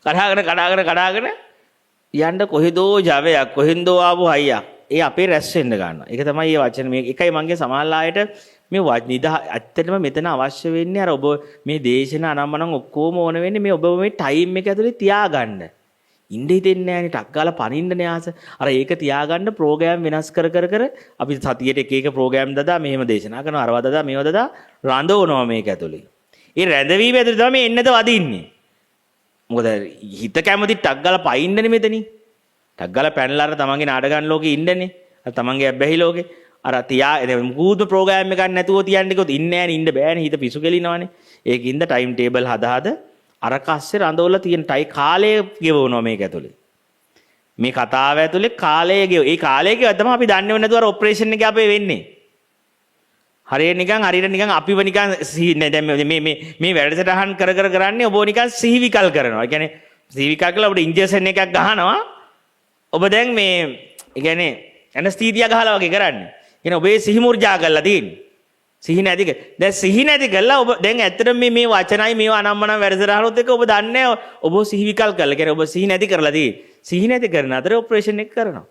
කඩාගෙන යන්න කොහෙදෝ ජවයක් කොහෙන්දෝ ආපු හයියක් ඒ අපේ රැස් වෙන්න ගන්නවා. ඒක තමයි මේ වචන මේ එකයි මගේ සමාල්ලායට මේ ඇත්තටම මෙතන අවශ්‍ය වෙන්නේ අර ඔබ මේ දේශන අනම්මනම් ඔක්කොම ඕන වෙන්නේ මේ ඔබ මේ ටයිම් එක ඇතුලේ තියාගන්න. ඉන්න හිතෙන්නේ නැහැනේ ටක් ගාලා පනින්නනේ ආස. අර ඒක තියාගන්න ප්‍රෝග්‍රෑම් වෙනස් කර අපි සතියට එක එක ප්‍රෝග්‍රෑම් දදා මෙහෙම දේශනා කරනවා අරවා දදා මේව දදා රඳවනවා මේක ඇතුලේ. ඒ රැඳවීම ඇතුලේ තමයි මේ එන්නද වදින්නේ. මොකද හිත කැමති ටක් ගාලා පයින්නනේ මෙතනින්. ටක් ගාලා පැනලා අර තමන්ගේ නාටකන් ලෝකේ ඉන්නනේ. අර තමන්ගේ අබ්බැහි ලෝකේ. අර මුකුත් ප්‍රෝග්‍රෑම් එකක් නැතුව තියන්න කිව්වොත් ඉන්නේ නැහැ නේ ඉන්න බෑනේ හිත පිසු කෙලිනවනේ. ඒකින්ද ටයිම් ටේබල් හදා අර කස්සේ රඳවලා තියෙන කාලය ගෙවනවා මේක ඇතුලේ. මේ කතාව ඇතුලේ කාලය ඒ කාලය ගෙව තමයි අපි දන්නේ නැතුව අර ඔපරේෂන් එක අපේ වෙන්නේ. හරියට නිකන් අපිව නිකන් දැන් මේ වැඩසටහන් කර කරන්නේ ඔබ නිකන් සිහි විකල් කරනවා. ඒ කියන්නේ සිහි විකල් කළා ඔබට ඉන්ජෙක්ෂන් එකක් ගහනවා. ඔබ දැන් මේ ඒ කියන්නේ ඇනස්තීසියා ගහලා වගේ කරන්නේ. කියන ඔබේ සිහි මුර්ජා කරලා තියෙන්නේ. සිහි නැති දැන් සිහි නැති කළා ඔබ දැන් ඇත්තටම මේ වචනයි මේව අනම්මනම් වැඩසටහනොත් එක ඔබ දන්නේ ඔබ සිහි විකල් කරලා. කියන්නේ ඔබ සිහි නැති කරලා තියෙන්නේ. සිහි නැති කරන අතර ඔපරේෂන් එක කරනවා.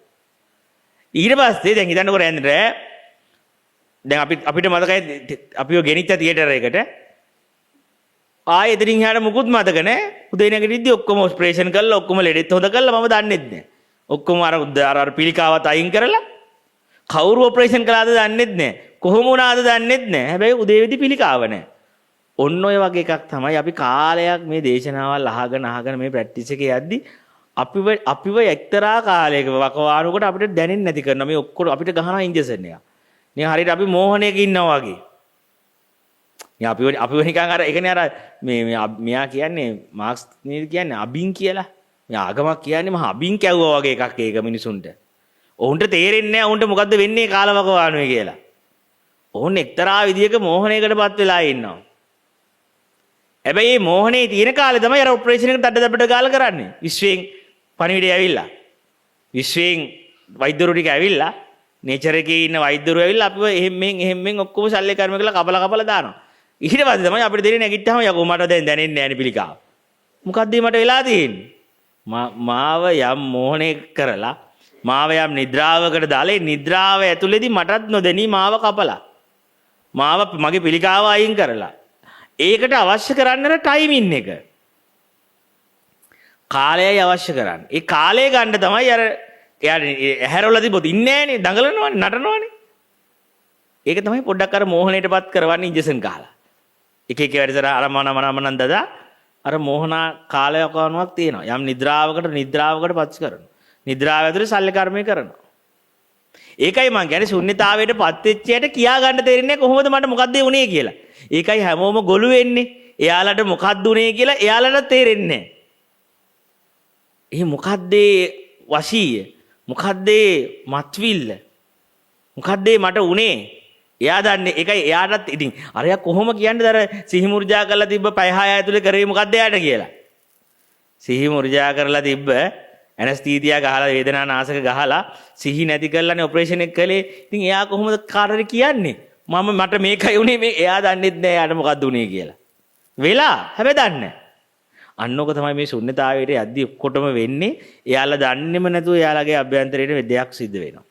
ඊට පස්සේ දැන් හිතන්නකො රැඳ දැන් අපිට මතකයි අපිව ගෙනිච්ච තියටර් එකට ආයෙ එතනින් එහාට මුකුත් මතක නැහැ. උදේ නැගිටිද්දි ඔක්කොම ඔපරේෂන් කරලා ඔක්කොම ලෙඩෙත් හොද කරලා මම දන්නෙත් නැහැ. ඔක්කොම අර පිළිකාවත් අයින් කරලා කවුරු ඔපරේෂන් කළාද දන්නෙත් නැහැ. කොහොම වුණාද දන්නෙත් නැහැ. හැබැයි උදේවිදි පිළිකාව නැහැ. ඔන්න ඔය වගේ එකක් තමයි අපි කාලයක් මේ දේශනාවල් අහගෙන මේ ප්‍රැක්ටිස් එකේ යද්දි අපිව එක්තරා කාලයක වකවානුවකට අපිට දැනෙන්නේ නැති කරනවා. මේ ඔක්කොම අපිට ගහනවා ඉන්ජෙක්ෂන් එක. නිකන් හරියට අපි මෝහණයක ඉන්නවා වගේ. අපිව නිකන් අර ඒකනේ අර මෙයා කියන්නේ මාක්ස් නේද කියන්නේ අබින් කියලා. මේ ආගමක් කියන්නේ මහා අබින් කැවුවා වගේ එකක් ඒක මිනිසුන්ට. ඔවුන්ට තේරෙන්නේ නැහැ ඔවුන්ට මොකද්ද වෙන්නේ කාලවකවානුවේ කියලා. ඔවුන් එක්තරා විදියක මෝහණයකටපත් වෙලා ඉන්නවා. හැබැයි මේ මෝහණේ තියෙන කාලේ තමයි අර ඔපරේෂන් එකට දඩදබඩ ගාලා කරන්නේ. විශ්වයෙන් පණිවිඩය ඇවිල්ලා. විශ්වයෙන් වෛද්‍යවරු ටික ඇවිල්ලා නේචර් එකේ ඉන්න වෛද්‍යවරු ඇවිල්ලා අපිව එහෙම්ෙන් ඔක්කොම ශල්‍ය කර්ම කරලා කපලා දානවා. ඊට පස්සේ තමයි අපිට දෙන්නේ නැගිට්ටාම යකෝ මට දැන් දැනෙන්නේ නැහැ නේ පිළිකාව. මොකද්ද මට වෙලා තියෙන්නේ? මාව යම් මෝහණේ කරලා මාව යම් නිද්‍රාවකට දාලා නිද්‍රාව ඇතුළේදී මටත් නොදෙනී මාව කපලා. මාව මගේ පිළිකාව අයින් කරලා. ඒකට අවශ්‍ය කරන්නේ ටයිමින් එක. කාලයයි අවශ්‍ය කරන්නේ. ඒ කාලය ගන්න තමයි අර එයා ඇහැරවලා තිබොත් ඉන්නේ නැහනේ දඟලනවනේ නටනවනේ. ඒක තමයි පොඩ්ඩක් අර මෝහණයටපත් කරවන්නේ ඉන්ජෙක්ෂන් ගහලා. එක වැඩසර අර මනමනන් දදා අර මෝහනා කාලයක් වුණාවක් තියෙනවා. යම් නිද්‍රාවකට පත් කරනවා. නිද්‍රාව ඇතුලේ ශල්‍ය කර්මය කරනවා. ඒකයි මං කියන්නේ ශුන්්‍යතාවයටපත් වෙච්ච යට කියා ගන්න තේරෙන්නේ කොහොමද මට මොකද්ද වුනේ කියලා. ඒකයි හැමෝම ගොළු වෙන්නේ. එයාලට මොකද්ද උනේ කියලා එයාලට තේරෙන්නේ නැහැ. එහි මොකද්ද වශීය? මොකද්ද මත්විල්ල? මොකද්ද මට උනේ? එයා දන්නේ. ඒකයි එයාටත් ඉතින් අරයා කොහොම කියන්නේ අර සිහි මුර්ජා කරලා තිබ්බ පය 6 ඇතුලේ කරේ මොකද්ද එයාට කියලා. සිහි මුර්ජා කරලා තිබ්බ ඇනස්තීසියා ගහලා වේදනා නාශක ගහලා සිහි නැති කරලානේ ඔපරේෂන් එක කළේ. ඉතින් එයා කොහොමද කාටද කියන්නේ? මට මේකයි උනේ මේ එයා දන්නෙත් නෑ එයාට මොකද්ද උනේ කියලා. වෙලා හැබැයි දන්නේ. අන්නෝක තමයි මේ ශුන්්‍යතාවයට යද්දි ඔක්කොටම වෙන්නේ. එයාලා දන්නේම නැතුව එයාලගේ අභ්‍යන්තරයේ දෙයක් සිද්ධ වෙනවා.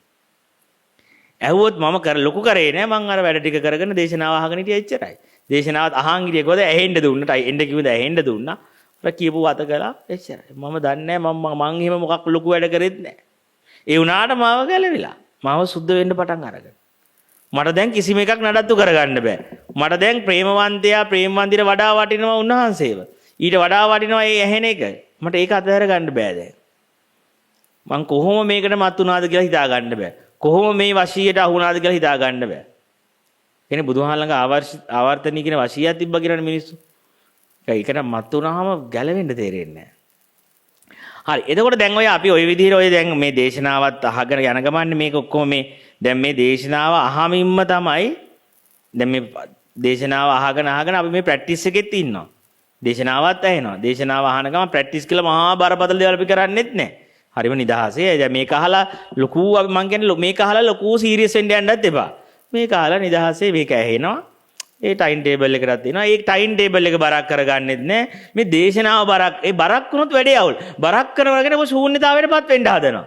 ඇහුවොත් මම ලොකු කරේ නෑ මං අර වැඩ ටික කරගෙන දේශනාව අහගෙන හිටියා එච්චරයි. දේශනාවත් අහන් හිටියේ කොහොද ඇහෙන්න දුන්නට එන්න කිව්වද ඇහෙන්න දුන්නා. අර කියපු වත කළා එච්චරයි. මම දන්නේ නෑ මං එහෙම මොකක් ලොකු වැඩ කරෙත් නෑ. ඒ වුණාට මාව ගැලවිලා. මාව සුද්ධ වෙන්න පටන් අරගෙන. මට දැන් කිසිම එකක් නඩත්තු කරගන්න බෑ. මට දැන් ප්‍රේමවන්තයා ප්‍රේමවන්තිට වඩා වටිනවා උන්වහන්සේව. ඊට වඩා වටිනවා ඒ ඇහෙන එක. මට ඒක අතහැර ගන්න බෑ දැන්. මං කොහොම මේකට මත් වුණාද කියලා හිතා ගන්න බෑ. කොහොම මේ වශීයට අහු වුණාද කියලා හිතා ගන්න බෑ. එනේ බුදුහාම ළඟ ආවර්තනීය කියන වශීයක් තිබ්බා කියලානේ මිනිස්සු. ඒකට මත් වුණාම ගැලවෙන්න තේරෙන්නේ නැහැ. හරි. එතකොට දැන් ඔය අපි ওই විදිහට ඔය දැන් මේ දේශනාවත් අහගෙන යන ගමන්නේ මේක ඔක්කොම මේ දැන් මේ දේශනාව අහමින්ම තමයි දැන් මේ දේශනාව අහගෙන අපි මේ ප්‍රැක්ටිස් එකෙත් ඉන්නවා. දේශනාවත් ඇහෙනවා. දේශනාව අහන ගමන් ප්‍රැක්ටිස් කළා මහා බරපතල දේවල් අපි කරන්නේත් නැහැ. හරිම නිදහසේ. දැන් මේක අහලා ලොකු මං කියන්නේ මේක අහලා ලොකු සීරියස් වෙන්න යන්නත් එපා. මේක අහලා නිදහසේ මේක ඇහෙනවා. ඒ ටයිම් ටේබල් එකකට තියෙනවා. ඒ ටයිම් ටේබල් එක බරක් කරගන්නෙත් නෑ. මේ දේශනාව බරක්. ඒ බරක් වුණොත් වැඩේ අවුල්. බරක් කරනවාගෙන ඔබ ශූන්‍යතාවයටපත් වෙන්න හදනවා.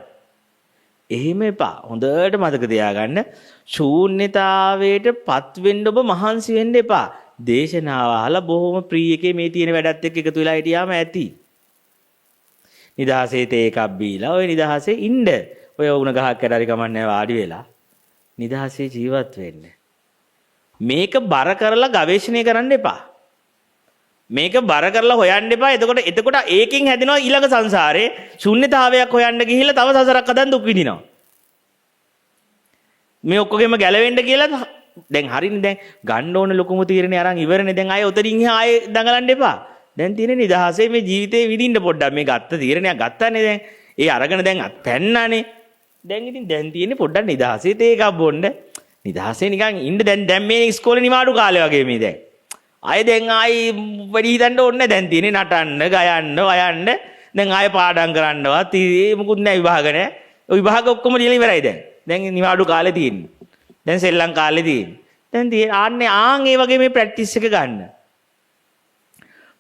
එහෙම එපා. හොඳට මතක තියාගන්න. ශූන්‍යතාවයටපත් වෙන්න ඔබ මහන්සි වෙන්න එපා. දේශනාව අහලා බොහොම ප්‍රී එකේ මේ තියෙන වැඩත් එක්ක එකතු වෙලා හිටියාම ඇති. නිදහසේ තේ එකක් බීලා ඔය නිදහසේ ඉන්න. ඔය වුණ ගහක් ඇට හරි කමන්නේ වාඩි වෙලා නිදහසේ ජීවත් වෙන්න. මේක බර කරලා ගවේෂණය කරන්න එපා. මේක බර කරලා හොයන්න එපා. එතකොට ඒකෙන් හැදෙනවා ඊළඟ සංසාරේ ශුන්්‍යතාවයක් හොයන්න ගිහිල්ලා තව සසරක් හදන් දුක් විඳිනවා. මේ ඔක්කොගෙම ගැලවෙන්න කියලා දැන් හරිනේ දැන් ගන්න ඕන ලොකුම තීරණේ අරන් ඉවරනේ. දැන් ආයේ උතරින් ආයේ දඟලන්න එපා. දැන් තියෙන නිදහසේ මේ ජීවිතේ විඳින්න පොඩ්ඩක් මේ ගත්ත තීරණයක් ගත්තානේ දැන්. ඒ අරගෙන දැන් පැන්නානේ. දැන් ඉතින් දැන් තියෙන්නේ පොඩ්ඩක් නිදහසේ තේ එකක් බොන්න. නිදහසේ නිකන් ඉන්න දැන් මේ ඉස්කෝලේ නිමාඩු කාලේ වගේ මේ දැන්. ආයේ දැන් වැඩි හිතන්න ඕනේ දැන් තියෙන්නේ නටන්න, ගයන්න, වයන්න. දැන් ආයේ පාඩම් කරන්නවත් මොකුත් නැහැ විභාග නැහැ. ඔය විභාග ඔක්කොම දීලා ඉවරයි දැන්. දැන් නිමාඩු කාලේ තියෙන්නේ. දැන් සෙල්ලම් කාලේ තියෙන්නේ. දැන් ආන්නේ ඒ වගේ මේ ප්‍රැක්ටිස් එක ගන්න.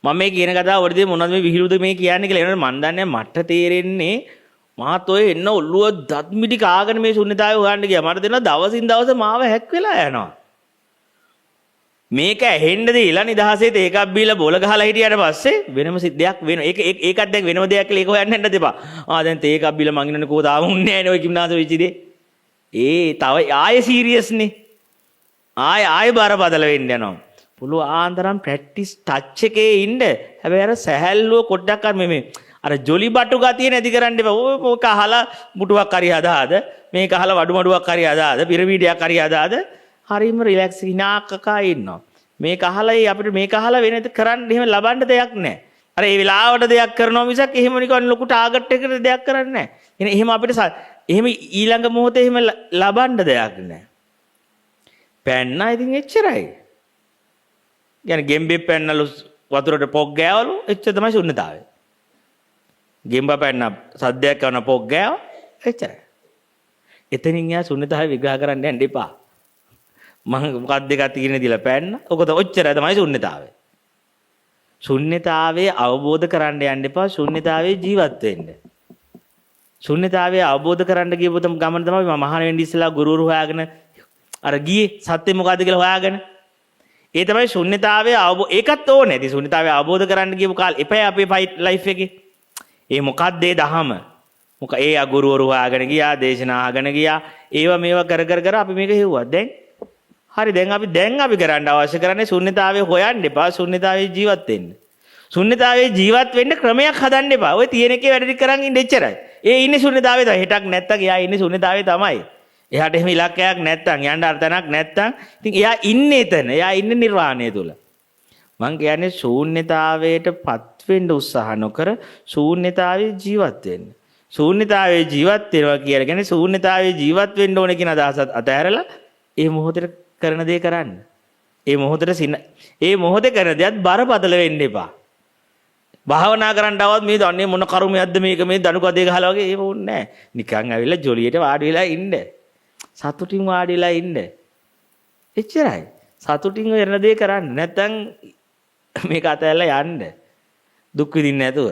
මම මේ කියන කතාව වලදී මොනවද මේ විහිළුද මේ කියන්නේ කියලා එනකොට මන් දන්නේ මට තේරෙන්නේ මාත් ඔය එන්න ඔළුව දත් මිටි කාගෙන මේ ශුන්‍යතාවය හොයන්න ගියා. මට දෙනවා දවසින් දවස මාව හැක් වෙලා යනවා. මේක ඇහෙන්න දීලා නිදහසේ තේ එකක් බීලා බෝල ගහලා හිටියට පස්සේ වෙනම සිද්ධියක් වෙනවා. ඒකත් දැන් වෙනම දෙයක් කියලා ඒක හොයන්න යන්න දෙපා. දැන් තේ එකක් බීලා මං ඉන්නනේ කෝ තාම උන්නේ නැහැ නේ ඔය කිම්නාස වෙච්ච දේ. තව ආයේ සීරියස් නේ. ආයේ බරපතල වෙන්න යනවා. පුළුවන් ආන්තරම් ප්‍රැක්ටිස් ටච් එකේ ඉන්න. හැබැයි අර සැහැල්ලුව පොඩ්ඩක් මේ අර ජොලි බටු ගතිය නැති කරන්න එපා. ඕක අහලා මුටුවක් හරි හදාද මේක අහලා වඩු මඩුවක් හරි හදාද පිරමීඩයක් හරි හදාද හරිම රිලැක්ස් හිනාකකා ඉන්නවා. මේක අහලා අපිට මේක අහලා වෙන කරන්න එහෙම ලබන්න දෙයක් නැහැ. අර ඒ වෙලාවට දෙයක් කරනවා මිසක් එහෙම නිකන් ලොකු ටාගට් එකකට දෙයක් කරන්නේ නැහැ. එහෙම අපිට එහෙම ඊළඟ මොහොතේ එහෙම ලබන්න දෙයක් නැහැ. පැන්නා ඉතින් එච්චරයි. يعني ගෙම්බේ පැන්නලු වතුරට පොක් ගෑවලු එච්චර තමයි ශුන්‍යතාවය. ගෙම්බ පැන්න සද්දයක් කරන පොක් ගෑව එච්චරයි. එතනින් යා ශුන්‍යතාවය විග්‍රහ කරන්න යන්න එපා. මම මොකක් දෙකක් තියෙන දිලා පැන්න. ඔකද ඔච්චරයි තමයි ශුන්‍යතාවය. ශුන්‍යතාවයේ අවබෝධ කරන්න යන්න එපා. ශුන්‍යතාවයේ ජීවත් වෙන්න. ශුන්‍යතාවයේ අවබෝධ කරන්න ගියපු ගමන තමයි මම මහාන වෙන්න ඉස්සලා ගුරුවරු හොයාගෙන අර ගියේ සත්‍ය මොකද්ද කියලා හොයාගෙන. ඒ තමයි ශුන්‍යතාවයේ ඒකත් ඕනේ. ඉතින් ශුන්‍යතාවයේ අවබෝධ කරන්න ගියපු කාලේ එපා අපේ ලයිෆ් එකේ. ඒ මොකක්ද ඒ දහම? ඒ අගුරුවරු හොයාගෙන ගියා, දේශනා අහගෙන ගියා. මේවා කර අපි මේක හෙව්වා. හරි දැන් අපි කරන්න අවශ්‍ය කරන්නේ ශුන්‍යතාවයේ හොයන්න එපා. ශුන්‍යතාවයේ ජීවත් වෙන්න. ශුන්‍යතාවයේ ජීවත් වෙන්න ක්‍රමයක් හදන්න එපා. ඔය තියෙන එකේ වැඩ ටික කරන් ඉන්න එච්චරයි. ඉන්නේ ශුන්‍යතාවයේ තමයි. හෙටක් නැත්තම් එයා ඉන්නේ ශුන්‍යතාවයේ තමයි. එයාට එහෙම ඉලක්කයක් නැත්තම් යන්න අර්ථයක් නැත්තම් ඉතින් එයා ඉන්නේ එතන. එයා ඉන්නේ නිර්වාණය තුල. මං කියන්නේ ශූන්‍යතාවයටපත් වෙන්න උත්සාහ නොකර ශූන්‍යතාවයේ ජීවත් වෙන්න. ශූන්‍යතාවයේ ජීවත් වෙනවා කියලා කියන්නේ ශූන්‍යතාවයේ ජීවත් වෙන්න ඕනේ කියන අදහසත් අතහැරලා ඒ මොහොතේ කරන දේ කරන්න. ඒ මොහොතේ කරන දේත් බරපතල වෙන්න එපා. භාවනා කරන්න આવත් මේ දන්නේ මොන කර්මයක්ද මේක මේ දණු කදේ ගහලා වගේ ඒව ඕනේ නැහැ. නිකන් ඇවිල්ලා ජොලියට වාඩි වෙලා ඉන්න. සතුටින් වාඩි වෙලා ඉන්න. එච්චරයි. සතුටින් වෙන දේ කරන්න. නැත්තම් මේක අතහැරලා යන්න. දුක් විඳින්න නැතුව.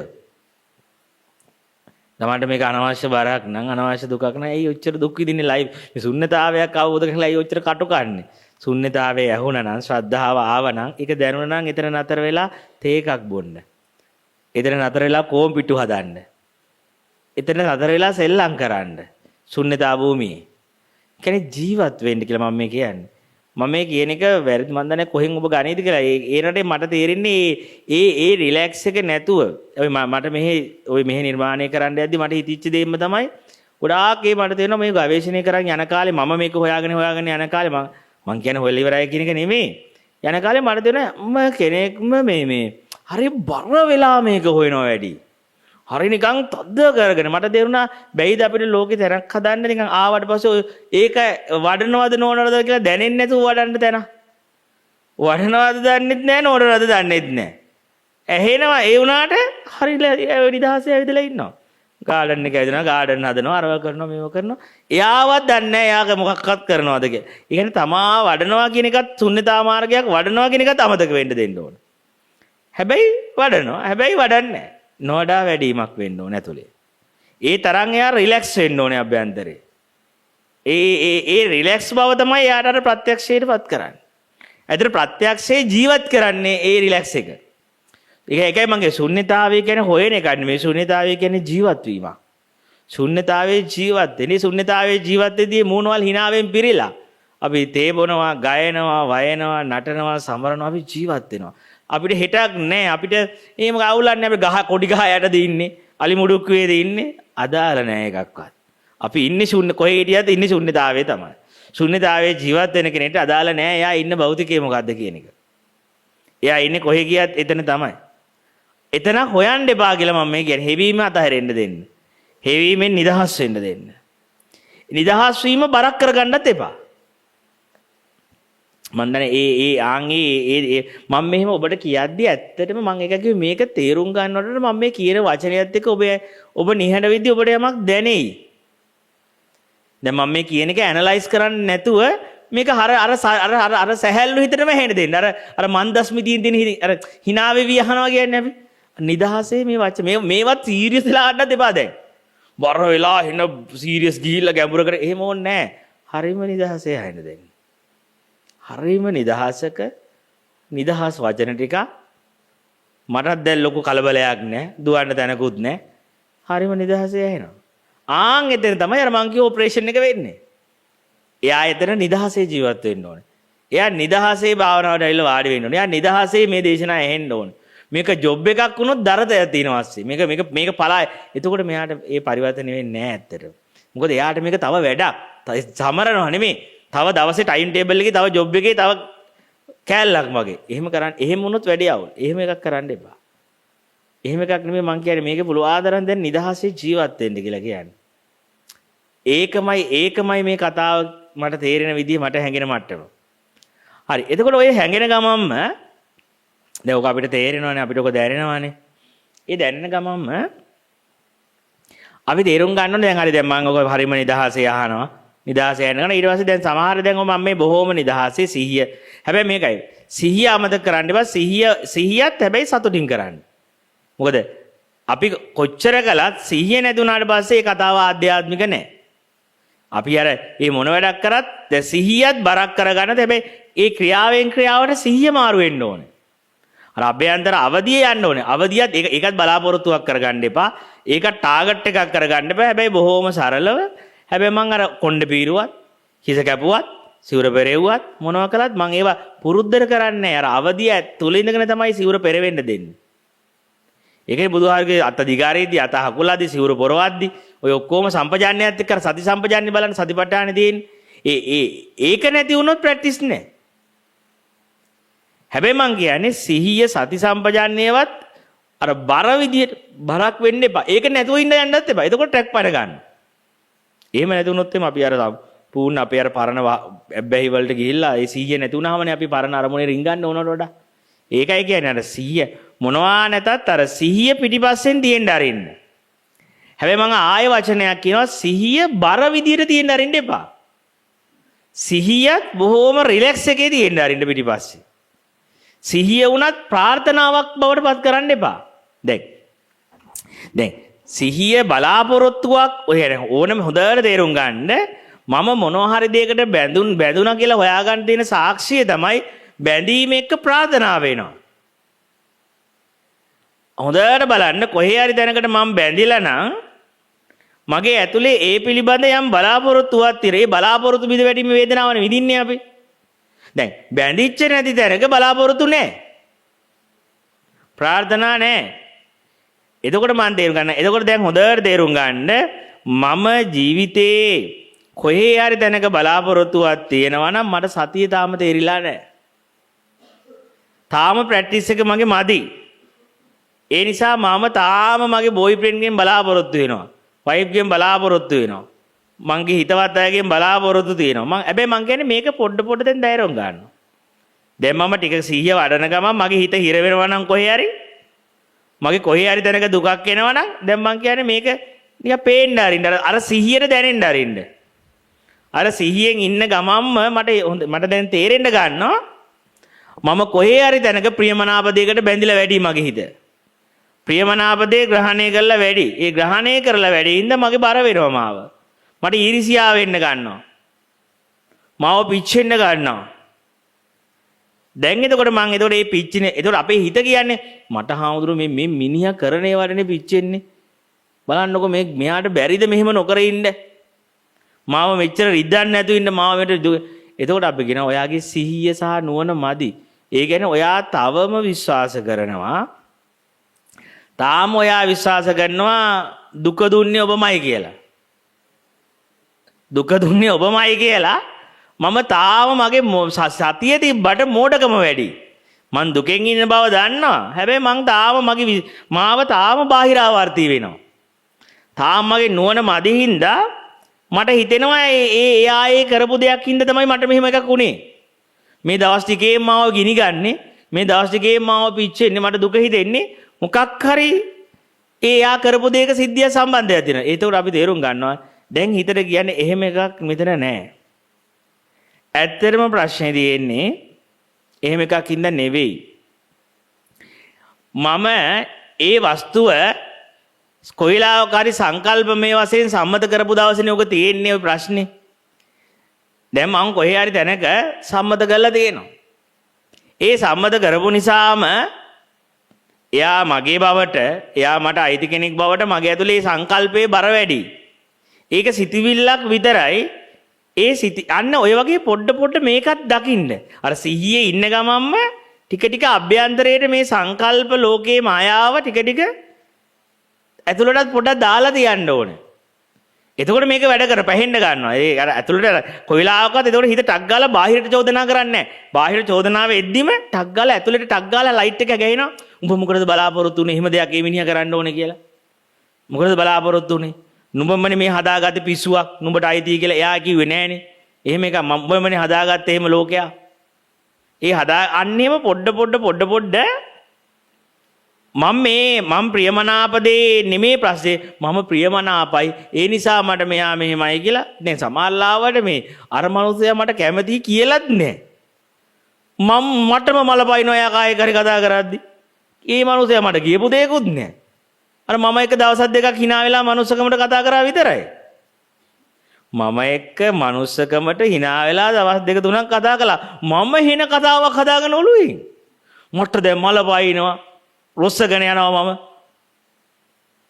තමන්ට මේක අනවශ්‍ය බරක් නම් අනවශ්‍ය දුකක් නම් ඇයි ඔච්චර දුක් විඳින්නේ ලයිව්. මේ ශුන්‍යතාවයක් අවබෝධ කරලා ඇයි ඔච්චර කටු කන්නේ. ශුන්‍යතාවයේ ඇහුණා නම් ශ්‍රද්ධාව ආවනම් ඒක දැනුණා නම් එතන නතර වෙලා තේ එකක් බොන්න. එතන නතර වෙලා කෝම් පිටු හදන්න. එතන නතර වෙලා සෙල්ලම් කරන්න. ශුන්‍යතා භූමියේ. කියන්නේ ජීවත් වෙන්න කියලා මම මේ කියන්නේ. මම මේ කියන එක වැරදි මන් දන්නේ කොහෙන් ඔබ ගණේද කියලා. ඒ රටේ මට තේරෙන්නේ ඒ රිලැක්ස් එක නැතුව මට මෙහෙ නිර්මාණය කරන්න යද්දි මට හිතිච්ච දෙයක්ම තමයි ගොඩාක් මට තේරෙනවා මේ ගවේෂණය කරන් යන කාලේ මම මේක හොයාගෙන යන කාලේ මං කියන්නේ හොයලා ඉවරයි කියන එක නෙමෙයි. යන කාලේ මට තේරෙනවා කෙනෙක්ම මේ හරි බර වෙලා මේක හොයනවා වැඩි. හරි නිකන් තද්ද කරගෙන මට තේරුණා බැයිද අපිට ලෝකේ තැනක් හදන්න නිකන් ආවට පස්සේ ඒක වඩනවද නෝනවද කියලා දැනෙන්නේ නැතුව වඩන්න තැන. වඩනවද දන්නෙත් නැහැ නෝනවද දන්නෙත් නැහැ. ඇහෙනවා ඒ වුණාට හරි නිදහසේ ඇවිදලා ඉන්නවා. ගාඩන් එක ඇදෙනවා, ගාඩන් හදනවා, අරව කරනවා, මේව කරනවා. එයාවත් දන්නේ නැහැ එයාගේ මොකක්වත් කරනවද කියලා. ඒ කියන්නේ තමා වඩනවා කියන එකත් ශුන්‍යතා මාර්ගයක්, වඩනවා කියන එකත් අමතක වෙන්න දෙන්න ඕන. හැබැයි වඩනවා, හැබැයි වඩන්නේ නැහැ. නොවඩා වැඩිමක් වෙන්න ඕන ඇතුලේ. ඒ තරම් එයා රිලැක්ස් වෙන්න ඕනේ අභ්‍යන්තරේ. ඒ රිලැක්ස් බව තමයි එයාට අර ප්‍රත්‍යක්ෂයටපත් කරන්නේ. ඇතර ප්‍රත්‍යක්ෂයේ ජීවත් කරන්නේ ඒ රිලැක්ස් එක. ඒකයි මගේ ශුන්‍යතාවය කියන්නේ හොයන එකක් නෙමෙයි. ශුන්‍යතාවය කියන්නේ ජීවත් වීමක්. ශුන්‍යතාවයේ ජීවත් වෙන්නේ ශුන්‍යතාවයේ ජීවත් වෙදී මූණවල් hinaවෙන් පිරීලා. අපි තේ බොනවා, ගයනවා, වයනවා, නටනවා, සමරනවා, අපි ජීවත් වෙනවා. අපිට හෙටක් නැහැ. අපිට එහෙම අවුලන්නේ අපි ගහ කොඩි ගහ යටද ඉන්නේ. අලි මුඩුක්කුවේද ඉන්නේ. අදාළ නැහැ එකක්වත්. අපි ඉන්නේ ශුන්‍ය කොහේ හිටියත් ඉන්නේ ශුන්‍යතාවයේ තමයි. ශුන්‍යතාවයේ ජීවත් වෙන කෙනෙක්ට අදාළ නැහැ එයා ඉන්න භෞතිකය මොකද්ද කියන එක. එයා ඉන්නේ කොහේ ගියත් එතන තමයි. එතන හොයන්න එපා කියලා මම මේ කියන්නේ. හෙවීම අතහැරෙන්න දෙන්න. හෙවීමෙන් නිදහස් වෙන්න දෙන්න. නිදහස් වීම බරක් කරගන්නත් එපා. මම දන්නේ මම මෙහෙම ඔබට කියද්දි ඇත්තටම මම එක කිව්වේ මේක තේරුම් ගන්නකොට මම මේ කියන වචනයත් එක්ක ඔබ නිහඬ වෙද්දී ඔබට යමක් දැනෙයි. දැන් මම මේ කියන එක ඇනලයිස් කරන්නේ නැතුව මේක අර සැහැල්ලු හිතටම හෙන්න දෙන්න. අර මන්දස්මිතියින් දින අර hina වෙවි අහනවා කියන්නේ අපි. නිදහසේ මේ වචන මේවත් සීරියස් වෙලා ගන්නත් එපා දැන්. බර වෙලා එන සීරියස් ගිහිල්ලා ගැඹුර කර එහෙම ඕනේ නැහැ. හරිම නිදහසේ අහන්න දෙන්න. හරිම නිදහසක නිදහස් වචන ටික මටත් දැන් ලොකු කලබලයක් නැහැ. දුවන්න තැනකුත් නැහැ. හරිම නිදහසේ ඇහෙනවා. එතන තමයි අර මං කිය ඔපරේෂන් එක වෙන්නේ. එයා එතන නිදහසේ ජීවත් වෙන්න ඕනේ. එයා නිදහසේ භාවනාවට ඇවිල්ලා වාඩි වෙන්න ඕනේ. එයා නිදහසේ මේ දේශනාව ඇහෙන්න ඕනේ. මේක ජොබ් එකක් වුණොත් දරතයක් තියෙනවා ඇස්සේ. මේක පලායි. එතකොට මෙයාට ඒ පරිවර්තන වෙන්නේ නැහැ ඇත්තට. මොකද එයාට මේක තව වැඩක්. සමරනවා නෙමෙයි. තව දවසේ ටයිම් ටේබල් එකේ තව ජොබ් එකේ තව කෑල්ලක් වගේ. එහෙම කරන්න එහෙම වුණොත් වැඩි අවුල්. එහෙම එකක් කරන්න එපා. එහෙම එකක් නෙමෙයි මං කියන්නේ මේකේ පුළුවන් ආදරෙන් දැන් නිදහසේ ජීවත් වෙන්න කියලා කියන්නේ. ඒකමයි මේ කතාව මට තේරෙන විදිහ මට හැඟෙන මට්ටම. හරි. එතකොට ඔය හැඟෙන ගමම්ම දැන් ඔක අපිට තේරෙනවනේ අපිට ඔක දැනෙනවනේ. ඒ දැනෙන ගමම්ම අපි තේරුම් ගන්න ඕනේ දැන් හරි දැන් මම ඔක හරිම නිදහසේ අහනවා. නිදහසේ යනකන ඊට පස්සේ දැන් සමහර දැන් මම මේ බොහොම නිදහසේ සිහිය. හැබැයි මේකයි. සිහිය අමතක කරන්න එපා. සිහියත් හැබැයි සතුටින් කරන්න. මොකද අපි කොච්චර කළත් සිහිය නැතුණාට පස්සේ ඒ කතාව ආධ්‍යාත්මික නැහැ. අපි අර මේ මොන වැඩක් කරත් දැන් සිහියත් බරක් කරගන්නත් හැබැයි ඒ ක්‍රියාවෙන් ක්‍රියාවට සිහිය මාරු වෙන්න ඕනේ. අර අභ්‍යන්තර අවදිය යන්න ඕනේ. අවදියත් ඒකත් බලාපොරොත්තුවක් කරගන්න එපා. ඒක ටාගට් එකක් කරගන්න එපා. හැබැයි බොහොම සරලව හැබැයි මං අර කොණ්ඩ පීරුවත් හිස කැපුවත් සිවුර පෙරෙව්වත් මොනවා කළත් මං ඒවා පුරුද්දට කරන්නේ නැහැ. අර අවදිය තුල ඉඳගෙන තමයි සිවුර පෙරෙවෙන්න දෙන්නේ. ඒකේ බුදුහාරගේ අත දිගාරේදී අත හකුලාදී සිවුර පොරවද්දී ඔය ඔක්කොම සම්පජාන්නයත් එක්ක සති සම්පජාන්නේ බලන්න සතිපට්ඨානෙ තියෙන්නේ. ඒක නැති වුණොත් ප්‍රැක්ටිස් නැහැ. හැබැයි මං කියන්නේ සිහිය සති සම්පජාන්නේවත් අර බර විදියට බරක් වෙන්න එපා. ඒක නැතුව ඉන්න යන්නත් එපා. එතකොට ට්‍රැක් පණ ගන්න. එහෙම නැති වුණොත් එම අපි අර පූර්ණ අපේ අර පරණ ඇබ්බැහි වලට ගිහිල්ලා ඒ සිහිය නැති වුණාමනේ අපි පරණ අරමුණේ රින්ගන්න ඕනවට වඩා. ඒකයි කියන්නේ අර සිහිය මොනවා නැතත් අර සිහිය පිටිපස්සෙන් තියෙන්න අරින්න. හැබැයි මම ආයෙ වචනයක් කියනවා සිහිය බර විදියට තියෙන්න අරින්න එපා. සිහියත් බොහොම රිලැක්ස් එකේ තියෙන්න අරින්න පිටිපස්සේ. සිහිය වුණත් ප්‍රාර්ථනාවක් බවට පත් කරන්න එපා. දැන් සිහිය බලාපොරොත්තුවක් ඔය ඕනම හොඳට තේරුම් ගන්න මම මොනවා හරි දෙයකට බැඳුනා කියලා හොයාගන්න තියෙන සාක්ෂිය තමයි බැඳීම එක්ක ප්‍රාර්ථනා වෙනවා. හොඳට බලන්න කොහේ හරි දැනකට මම බැඳිලා නම් මගේ ඇතුලේ ඒ පිළිබඳ යම් බලාපොරොත්තුවක් තිරේ බලාපොරොත්තු බිඳ වැටීමේ වේදනාවනේ විඳින්නේ අපි. දැන් බැඳිච්ච නැති තැනක බලාපොරොත්තු නැහැ. ප්‍රාර්ථනා නැහැ. එතකොට මම තේරුම් ගන්න. එතකොට දැන් හොඳට තේරුම් ගන්න මම ජීවිතේ කොහේ හරි තැනක බලාපොරොත්තුවක් තියෙනවා නම් මට සතිය තාම තේරිලා නැහැ. තාම ප්‍රැක්ටිස් එක මගේ මදි. ඒ නිසා මම තාම මගේ බොයිෆ්‍රෙන්ඩ්ගෙන් බලාපොරොත්තු වෙනවා. වයිෆ්ගෙන් බලාපොරොත්තු වෙනවා. මංගේ හිතවත් අයගෙන් බලාපොරොත්තු තියෙනවා. හැබැයි මං කියන්නේ මේක පොඩ දැන් ධෛර්යම් ගන්නවා. දැන් මම ටික සිහිය වඩන ගමන් මගේ හිත හිර වෙනවා නම් කොහේ හරි මගේ කොහේ හරි තැනක දුකක් එනවා නම් දැන් මං කියන්නේ මේක නිකන් පේන්න අරින්න අර සිහියට දැනෙන්න අරින්න. අර සිහියෙන් ඉන්න ගමම්ම මට දැන් තේරෙන්න ගන්නවා මම කොහේ හරි තැනක ප්‍රියමනාප දෙයකට බැඳිලා වැඩි මගේ හිත. ප්‍රියමනාප දේ ග්‍රහණය කරලා වැඩි. ඒ ග්‍රහණය කරලා වැඩි ඉඳ මගේ බර වෙනවා මාව. මට ඊර්ෂියාව වෙන්න ගන්නවා. මාව පිච්චෙන්න ගන්නවා. දැන් එතකොට මං එතකොට මේ පිච්චිනේ එතකොට අපේ හිත කියන්නේ මට හාමුදුරුවෝ මේ මිනිහා කරන ඒවාටනේ පිච්චෙන්නේ. බලන්නකො මෙයාට බැරිද මෙහෙම නොකර ඉන්න. මාව මෙච්චර රිද්දන්න නැතුව ඉන්න මාව මෙතන එතකොට අපි කියන ඔයාගේ සිහිය සහ නුවණ මදි. ඒ කියන්නේ ඔයා තවම විශ්වාස කරනවා. තාම ඔයා විශ්වාස කරනවා දුක දුන්නේ ඔබමයි කියලා. දුක දුන්නේ ඔබමයි කියලා මම තාම මගේ සතිය තිබ්බට මෝඩකම වැඩි. මං දුකෙන් ඉන්න බව දන්නවා. හැබැයි මං තාම මාව තාම බාහිරාවර්ති වෙනවා. තාම මගේ නුවණ මදි හින්දා මට හිතෙනවා ඒ කරපු දෙයක් හින්දා තමයි මට මෙහෙම එකක් උනේ. මේ දවස් ටිකේ මාව ගිනි ගන්නේ. මේ දවස් ටිකේ මාව පිච්චෙන්නේ මට දුක හිතෙන්නේ. මොකක් හරි එයා කරපු දෙයක සිද්ධිය සම්බන්ධයක් තියෙනවා. ඒතකොට අපි තේරුම් ගන්නවා දැන් හිතට කියන්නේ එහෙම එකක් මෙතන නැහැ. ඇත්තටම ප්‍රශ්නේ තියෙන්නේ එහෙම එකක් ඉඳන් නෙවෙයි. මම ඒ වස්තුව කොයිලාවකාරී සංකල්පමය වශයෙන් සම්මත කරපු දවසනේ ඔක තියෙන්නේ ඔය ප්‍රශ්නේ. දැන් මම කොහේ හරි තැනක සම්මත කරලා තියෙනවා. ඒ සම්මත කරපු නිසාම එයා මගේ බවට එයා මට අයිති කෙනෙක් බවට මගේ ඇතුලේ සංකල්පයේ බර වැඩි. ඒක සිතිවිල්ලක් විතරයි. අන්න ඔය වගේ පොඩ මේකත් දකින්න. අර සිහියේ ඉන්න ගමන්ම ටික ටික අභ්‍යන්තරයේ මේ සංකල්ප ලෝකයේ මායාව ටික ටික ඇතුළටත් පොඩ්ඩක් දාලා තියන්න ඕනේ. එතකොට මේක වැඩ කර පැහෙන්න ගන්නවා. ඒ අර ඇතුළට කොයිලාවකත් එතකොට හිත ටක් ගාලා බාහිරට චෝදනා කරන්නේ නැහැ. බාහිර චෝදනාව එද්දිම ටක් ගාලා ඇතුළට ටක් ගාලා ලයිට් එක ගහනවා. උඹ මොකටද බලාපොරොත්තු වෙන්නේ? එහෙම දෙයක් මේ මිනිහා කරන්න ඕනේ කියලා. මොකටද බලාපොරොත්තු වෙන්නේ? නුඹමනේ මේ හදාගත්තේ පිස්සුවක්. නුඹට අයිතියි කියලා එයා කිව්වේ නෑනේ. එහෙම එක මමනේ හදාගත්තේ එහෙම ලෝකයක්. ඒ අන්නේම පොඩ මම ප්‍රියමනාප දේ නෙමේ ප්‍රශ්නේ. මම ප්‍රියමනාපයි. ඒ නිසා මට මෙයා මෙහෙමයි කියලා දැන් සමාල්ලාවට මේ අර මනුස්සයා මට කැමතියි කියලාත් නෑ. මටම මලපයින්නවා එයා කායේ කරි කතා කරද්දි. ඒ මනුස්සයා මට කියපු දෙයක්වත් නෑ. අර මම එක දවසක් දෙකක් hina වෙලා මනුස්සකමට කතා කරා විතරයි. මම එක්ක මනුස්සකමට hina වෙලා දවස් දෙක තුනක් කතා කළා. මම හින කතාවක් හදාගෙන ඔළුවේ. මට දැන් මලපයින්නවා. රොස්සගෙන යනවා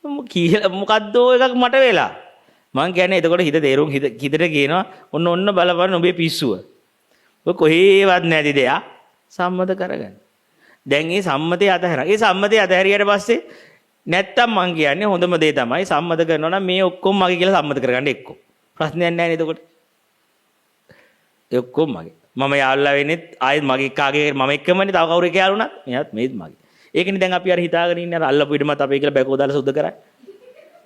මම කියලා මොකද්ද එකක් මට වෙලා මං කියන්නේ එතකොට හිත තේරුම් හිතට කියනවා ඔන්න බලපන්න ඔබේ පිස්සුව ඔය කොහේවත් නැති දෙයක් සම්මත කරගන්න දැන් මේ සම්මතය අතහැරලා ඒ සම්මතය අතහැරියට පස්සේ නැත්තම් මං කියන්නේ හොඳම දේ තමයි සම්මත කරනවා නම් මේ ඔක්කොම මගේ කියලා සම්මත කරගන්න එක්ක ප්‍රශ්නයක් නැහැ නේද එතකොට ඒ ඔක්කොම මගේ මම යාළුවා වෙන්නේ ආයෙත් මගේ කාගේ මම එක්කමනේ තව කවුරු එක යාළුණා මෙයාත් මේත් මගේ ඒකනේ දැන් අපි අර හිතාගෙන ඉන්නේ අර අල්ලපු ඉඩමත් අපේ කියලා බැකෝ දාලා සුද්ධ කරන්නේ.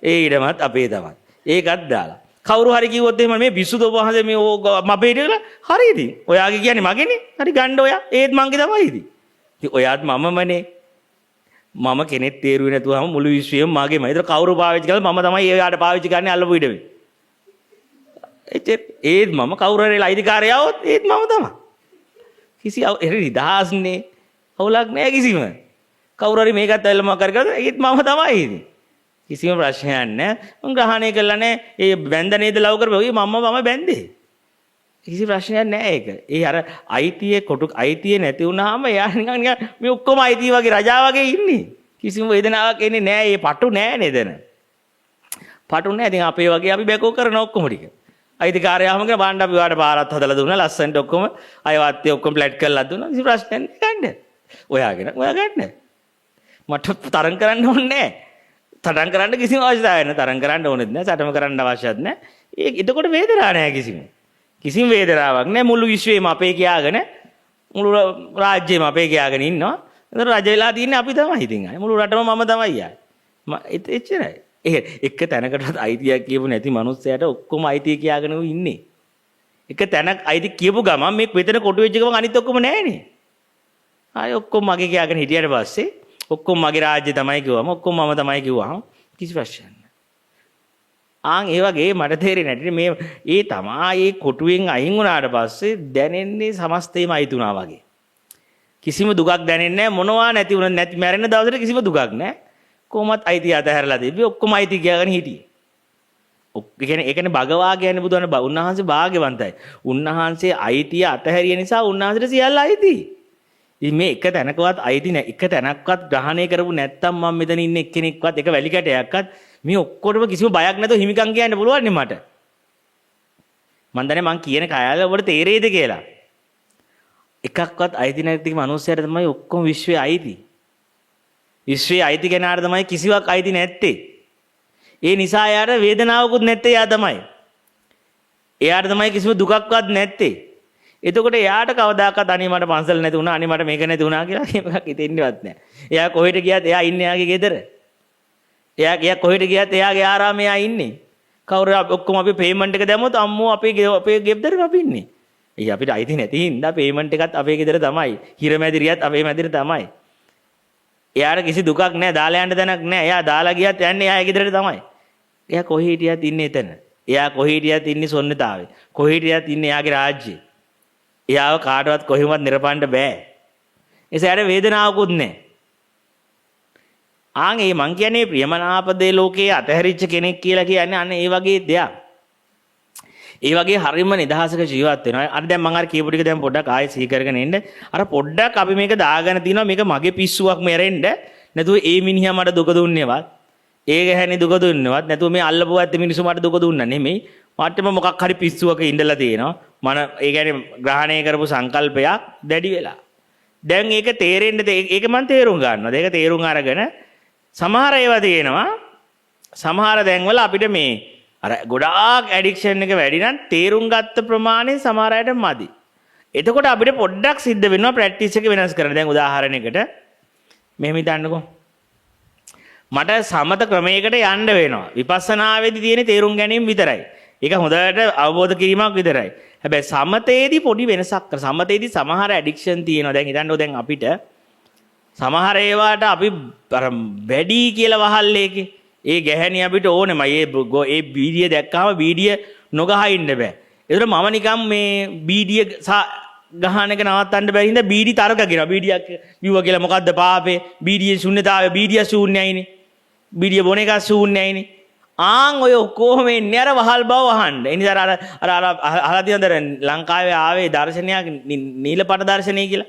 ඒ ඉඩමත් අපේ තමයි. ඒකත් දාලා. කවුරු හරි කිව්වොත් එහෙම මේ පිස්සුද ඔබ වහන්සේ මේ මපේට කියලා හරි ඉතින්. ඔයාගේ කියන්නේ මගේනේ. හරි ගන්න ඔයා. ඒත් මංගේ තමයි ඉතින්. ඉතින් ඔයාත් මමමනේ. මම කෙනෙක් තේරුවේ නැතුවම මුළු විශ්වයම මගේමයි. ඒතර කවුරු පාවිච්චි කළා මම තමයි එයාට පාවිච්චි කරන්නේ අල්ලපු ඉඩමේ. ඒත් මම කවුරු හරි අයිතිකාරයා වොත් ඒත් මම තමයි. කිසි නිදහස්නේ. අවුලක් නෑ කිසිම. කවුරු හරි මේකත් ඇල්ල මොකක් හරි කරලා ඒත් මම තමයි ඉතින් කිසිම ප්‍රශ්නයක් නැහැ මම ග්‍රහණය කළා නේ ඒ බැඳ නේද ලව් කරපුවා මම බැඳේ කිසි ප්‍රශ්නයක් නැහැ ඒක ඒ අර අයිතිය නැති වුනහම එයා නිකන් මේ ඔක්කොම අයිතිය වගේ රජා වගේ ඉන්නේ කිසිම වේදනාවක් එන්නේ නැහැ ඒ පටු නැහැ නේදන පටු නැහැ ඉතින් අපේ වගේ අපි බැකෝ කරන ඔක්කොම ටික අයිතිකාරයාම කරන බාණ්ඩ අපි වාට පාරත් හදලා දුන්නා ලස්සනට ඔක්කොම අයවත්තේ ඔක්කොම ප්ලැට් කරලා දුන්නා කිසි ප්‍රශ්නයක් නැහැ ගන්න ඔයා ගන්න මට තරම් කරන්න ඕනේ නැහැ. තරම් කරන්න කිසිම අවශ්‍යතාවයක් නැහැ. තරම් කරන්න ඕනෙත් නැහැ. සටම කරන්න අවශ්‍යත් නැහැ. එතකොට වේදනාවක් නැහැ කිසිම වේදනාවක් නැහැ. මුළු විශ්වයම අපේ කියාගෙන මුළු රාජ්‍යෙම අපේ කියාගෙන ඉන්නවා. එතකොට රජ වෙලා තින්නේ අපි තමයි ඉතින්. මුළු රටම මම තමයි ආයේ. එච්චරයි. එක තැනකටවත් අයිතියක් කියපු නැති මිනිස්සයාට ඔක්කොම අයිතිය කියාගෙන ඉන්නේ. එක තැනක් අයිති කියපු ගමන් මේ වෙතන කොටු වෙච්ච ගමන් අනිත් ඔක්කොම නැහැනේ. ආයේ ඔක්කොම මගේ කියාගෙන හිටියට පස්සේ ඔක්කොම මගේ රාජ්‍ය තමයි කිව්වම ඔක්කොම මම තමයි කිව්වහම කිසි ප්‍රශ්නයක් නැහැ. ආන් ඒ වගේ මට තේරෙන්නේ නැටි මේ ඒ තමයි කොටුවෙන් අයින් වුණාට පස්සේ දැනෙන්නේ සමස්තේම අයිති වුණා වගේ. කිසිම දුකක් දැනෙන්නේ නැහැ මොනවා නැති වුණ නැති මැරෙන දවසට කිසිම දුකක් නැහැ. කොහොමත් අයිතිය අතහැරලා තිබ්බේ ඔක්කොම අයිති කියලාගෙන හිටියේ. ඒ කියන්නේ භගවා කියන්නේ බුදුන් උන්වහන්සේ භාග්‍යවන්තයි. උන්වහන්සේ අයිතිය අතහැරිය නිසා උන්වහන්සේට සියල්ල අයිති. ඉතින් මේ එක තැනකවත් අයිති නැහැ. එක තැනක්වත් ග්‍රහණය කරපු නැත්තම් මම මෙතන ඉන්න එක්කෙනෙක්වත් එක වැලි කැටයක්වත් මේ ඔක්කොටම කිසිම බයක් නැතුව හිමිකම් කියන්න පුළුවන් නේ මට. මන් දන්නේ මං කියන කයල ඔබට තේරෙයිද කියලා. එකක්වත් අයිති නැති මනුස්සයර තමයි ඔක්කොම විශ්වයේ අයිති. විශ්වයේ අයිති කෙනාට තමයි කිසිවක් අයිති නැත්තේ. ඒ නිසා එයාට වේදනාවකුත් නැත්තේ එයා තමයි. එයාට තමයි කිසිම දුකක්වත් නැත්තේ. එතකොට එයාට කවදාකවත් අනේ මට පන්සල් නැති වුණා අනේ මට මේක නැති වුණා කියලා එකක් හිතෙන්නේවත් නැහැ. එයා කොහෙට ගියත් එයා ඉන්නේ එයාගේ ගෙදර. එයා කොහෙට ගියත් එයාගේ ආරාමේ එයා ඉන්නේ. කවුරු ඔක්කොම අපි පේමන්ට් එක දැම්මොත් අම්මෝ අපේ ගෙදර අපි ඉන්නේ. අපිට අයිති නැති හින්දා පේමන්ට් එකත් අපේ ගෙදර තමයි. හිර මැදිරියත් අපේ මැදිරිය තමයි. එයාට කිසි දුකක් නැහැ. දාලා යන්න තැනක් නැහැ. එයා දාලා ගියත් යන්නේ එයාගේ ගෙදරට තමයි. එයා කොහේ හිටියත් ඉන්නේ එතන. එයා කොහේ හිටියත් ඉන්නේ සොන්නතාවේ. කොහේ හිටියත් ඉන්නේ එයාගේ රාජ්‍යයේ. එයාව කාටවත් කොහෙවත් නිරපන්න බෑ. ඒසයට වේදනාවකුත් නැහැ. ආන් ඒ මං කියන්නේ ප්‍රියමනාපදේ ලෝකයේ අතහැරිච්ච කෙනෙක් කියලා කියන්නේ අන්න ඒ වගේ දෙයක්. ඒ වගේ හරියම නිදහසක ජීවත් වෙනවා. අර දැන් මම අර කියපු ටික දැන් පොඩ්ඩක් ආයෙ සිහි කරගෙන ඉන්න. අර පොඩ්ඩක් අපි මේක දාගෙන තිනවා මේක මගේ පිස්සුවක් මෙරෙන්න. නැතුව ඒ මිනිහා මට දුක දුන්නේවත්, ඒ ගැහණි දුක දුන්නේවත්, නැතුව මේ අල්ලපුව ඇත්ත මිනිස්සු මට දුක දුන්නා නෙමෙයි. මටම මොකක් හරි පිස්සුවක ඉඳලා තියෙනවා. මන ඒ කියන්නේ ග්‍රහණය කරපු සංකල්පයක් දැඩි වෙලා. දැන් ඒක තේරෙන්න ඒක මම තේරුම් ගන්නවා. ඒක තේරුම් අරගෙන සමහර ඒවා තියෙනවා. සමහර දැන්වල අපිට මේ අර ගොඩාක් ඇඩික්ෂන් එක වැඩි නම් තේරුම් ගත්ත ප්‍රමාණය සමහර අයට මදි. එතකොට අපිට පොඩ්ඩක් සිද්ධ වෙනවා ප්‍රැක්ටිස් එක වෙනස් කරන්න. දැන් උදාහරණයකට මෙහෙම හිතන්නකෝ. මට සමත ක්‍රමයකට යන්න වෙනවා. විපස්සනාවේදී තියෙන තේරුම් ගැනීම විතරයි. ඒක හොඳට අවබෝධ කිරීමක් විතරයි. හැබැයි සමතේදී පොඩි වෙනසක් කර. සමතේදී සමහර ඇඩික්ෂන් තියෙනවා. දැන් හිතන්නකෝ දැන් අපිට සමහර ඒවාට අපි අර වැඩි කියලා වහල්ලේකේ ඒ ගැහණි අපිට ඕනෙමයි. ඒ බීඩිය දැක්කම බීඩිය නොගහ ඉන්න බෑ. ඒතර මම නිකන් මේ බීඩිය ගහන එක නවත්තන්න බැරි හින්දා බීඩි තරක කියනවා. බීඩියක් බිව්වා කියලා මොකද්ද පාපේ? බීඩියේ ශුන්‍යතාවය බීඩිය ශූන්‍යයිනේ. බීඩිය බොන එක ශූන්‍යයිනේ. ආන් ඔය කොහොම එන්නේ අර වහල් බව වහන්න. ඒ නිසා අර අහලා තියෙනද ලංකාවේ ආවේ දර්ශනයක් නීලපට දර්ශනය කියලා.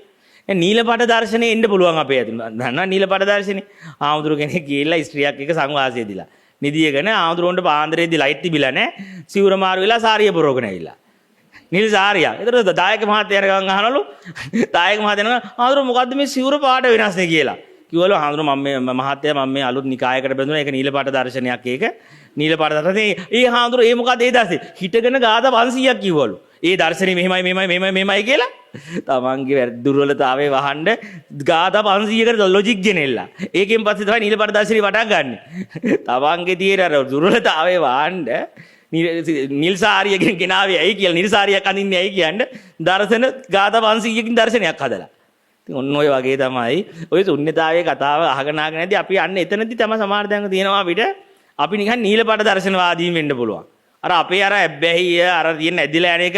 නීලපට දර්ශනේ එන්න පුළුවන් අපේ ඇතුළ. දන්නවා නීලපට දර්ශනේ. ආමුදුරු කෙනෙක් ගිහිල්ලා ස්ත්‍රියක් එක්ක සංවාසය දීලා. නිදියගෙන ආමුදුරුන්ට පාන්දරේදී ලයිට් තිබිලා නැහැ. සිවුර මාරු වෙලා සාරිය පුරවගෙන ඇවිල්ලා. නිල් සාරිය. ඒතර දායක මහත්තයාට ගමන් අහනවලු. දායක මහත්තයා ආමුදුරු මොකද්ද මේ සිවුර පාට වෙනස් නේ කියලා. කිව්වලු ආමුදුරු මම මහත්තයා මම මේ අලුත් නිකායකට බැඳුණා. ඒක නීලපට දර්ශනයක් ඒක. නීලපට දර්ශනේ ඒ ආමුදුරු ඒ මොකද ඒ දර්ශනේ? හිටගෙන ගාථා 500ක් කිව්වලු. ඒ දර්ශනේ මෙහෙමයි කියලා. තමන්ගේ දුර්වලතාවය වහන්න ගාථා 500කට ලොජික් ගෙනෙල්ලා. ඒකෙන් පස්සේ තමයි නීලපට දර්ශනේ වටක් ගන්න. තමන්ගේ තියෙන අර දුර්වලතාවය වහන්න නිල්සාරියගෙන් ගෙනාවේ ඇයි කියලා නිල්සාරියක් අඳින්නේ ඇයි කියන්නේ දර්ශන ගාථා 500කින් දර්ශනයක් හදලා. ඉතින් ඔන්න ඔය වගේ තමයි ඔය ශුන්‍යතාවයේ කතාව අහගෙන නැති අපි අන්න එතනදී තමයි සමහර දැන් තියෙනවා අපිට අපි නිකන් නීලපට දර්ශනවාදීන් වෙන්න පුළුවන්. අර අපේ අර ඇබ්බැහිය අර තියෙන ඇදිලා යන එක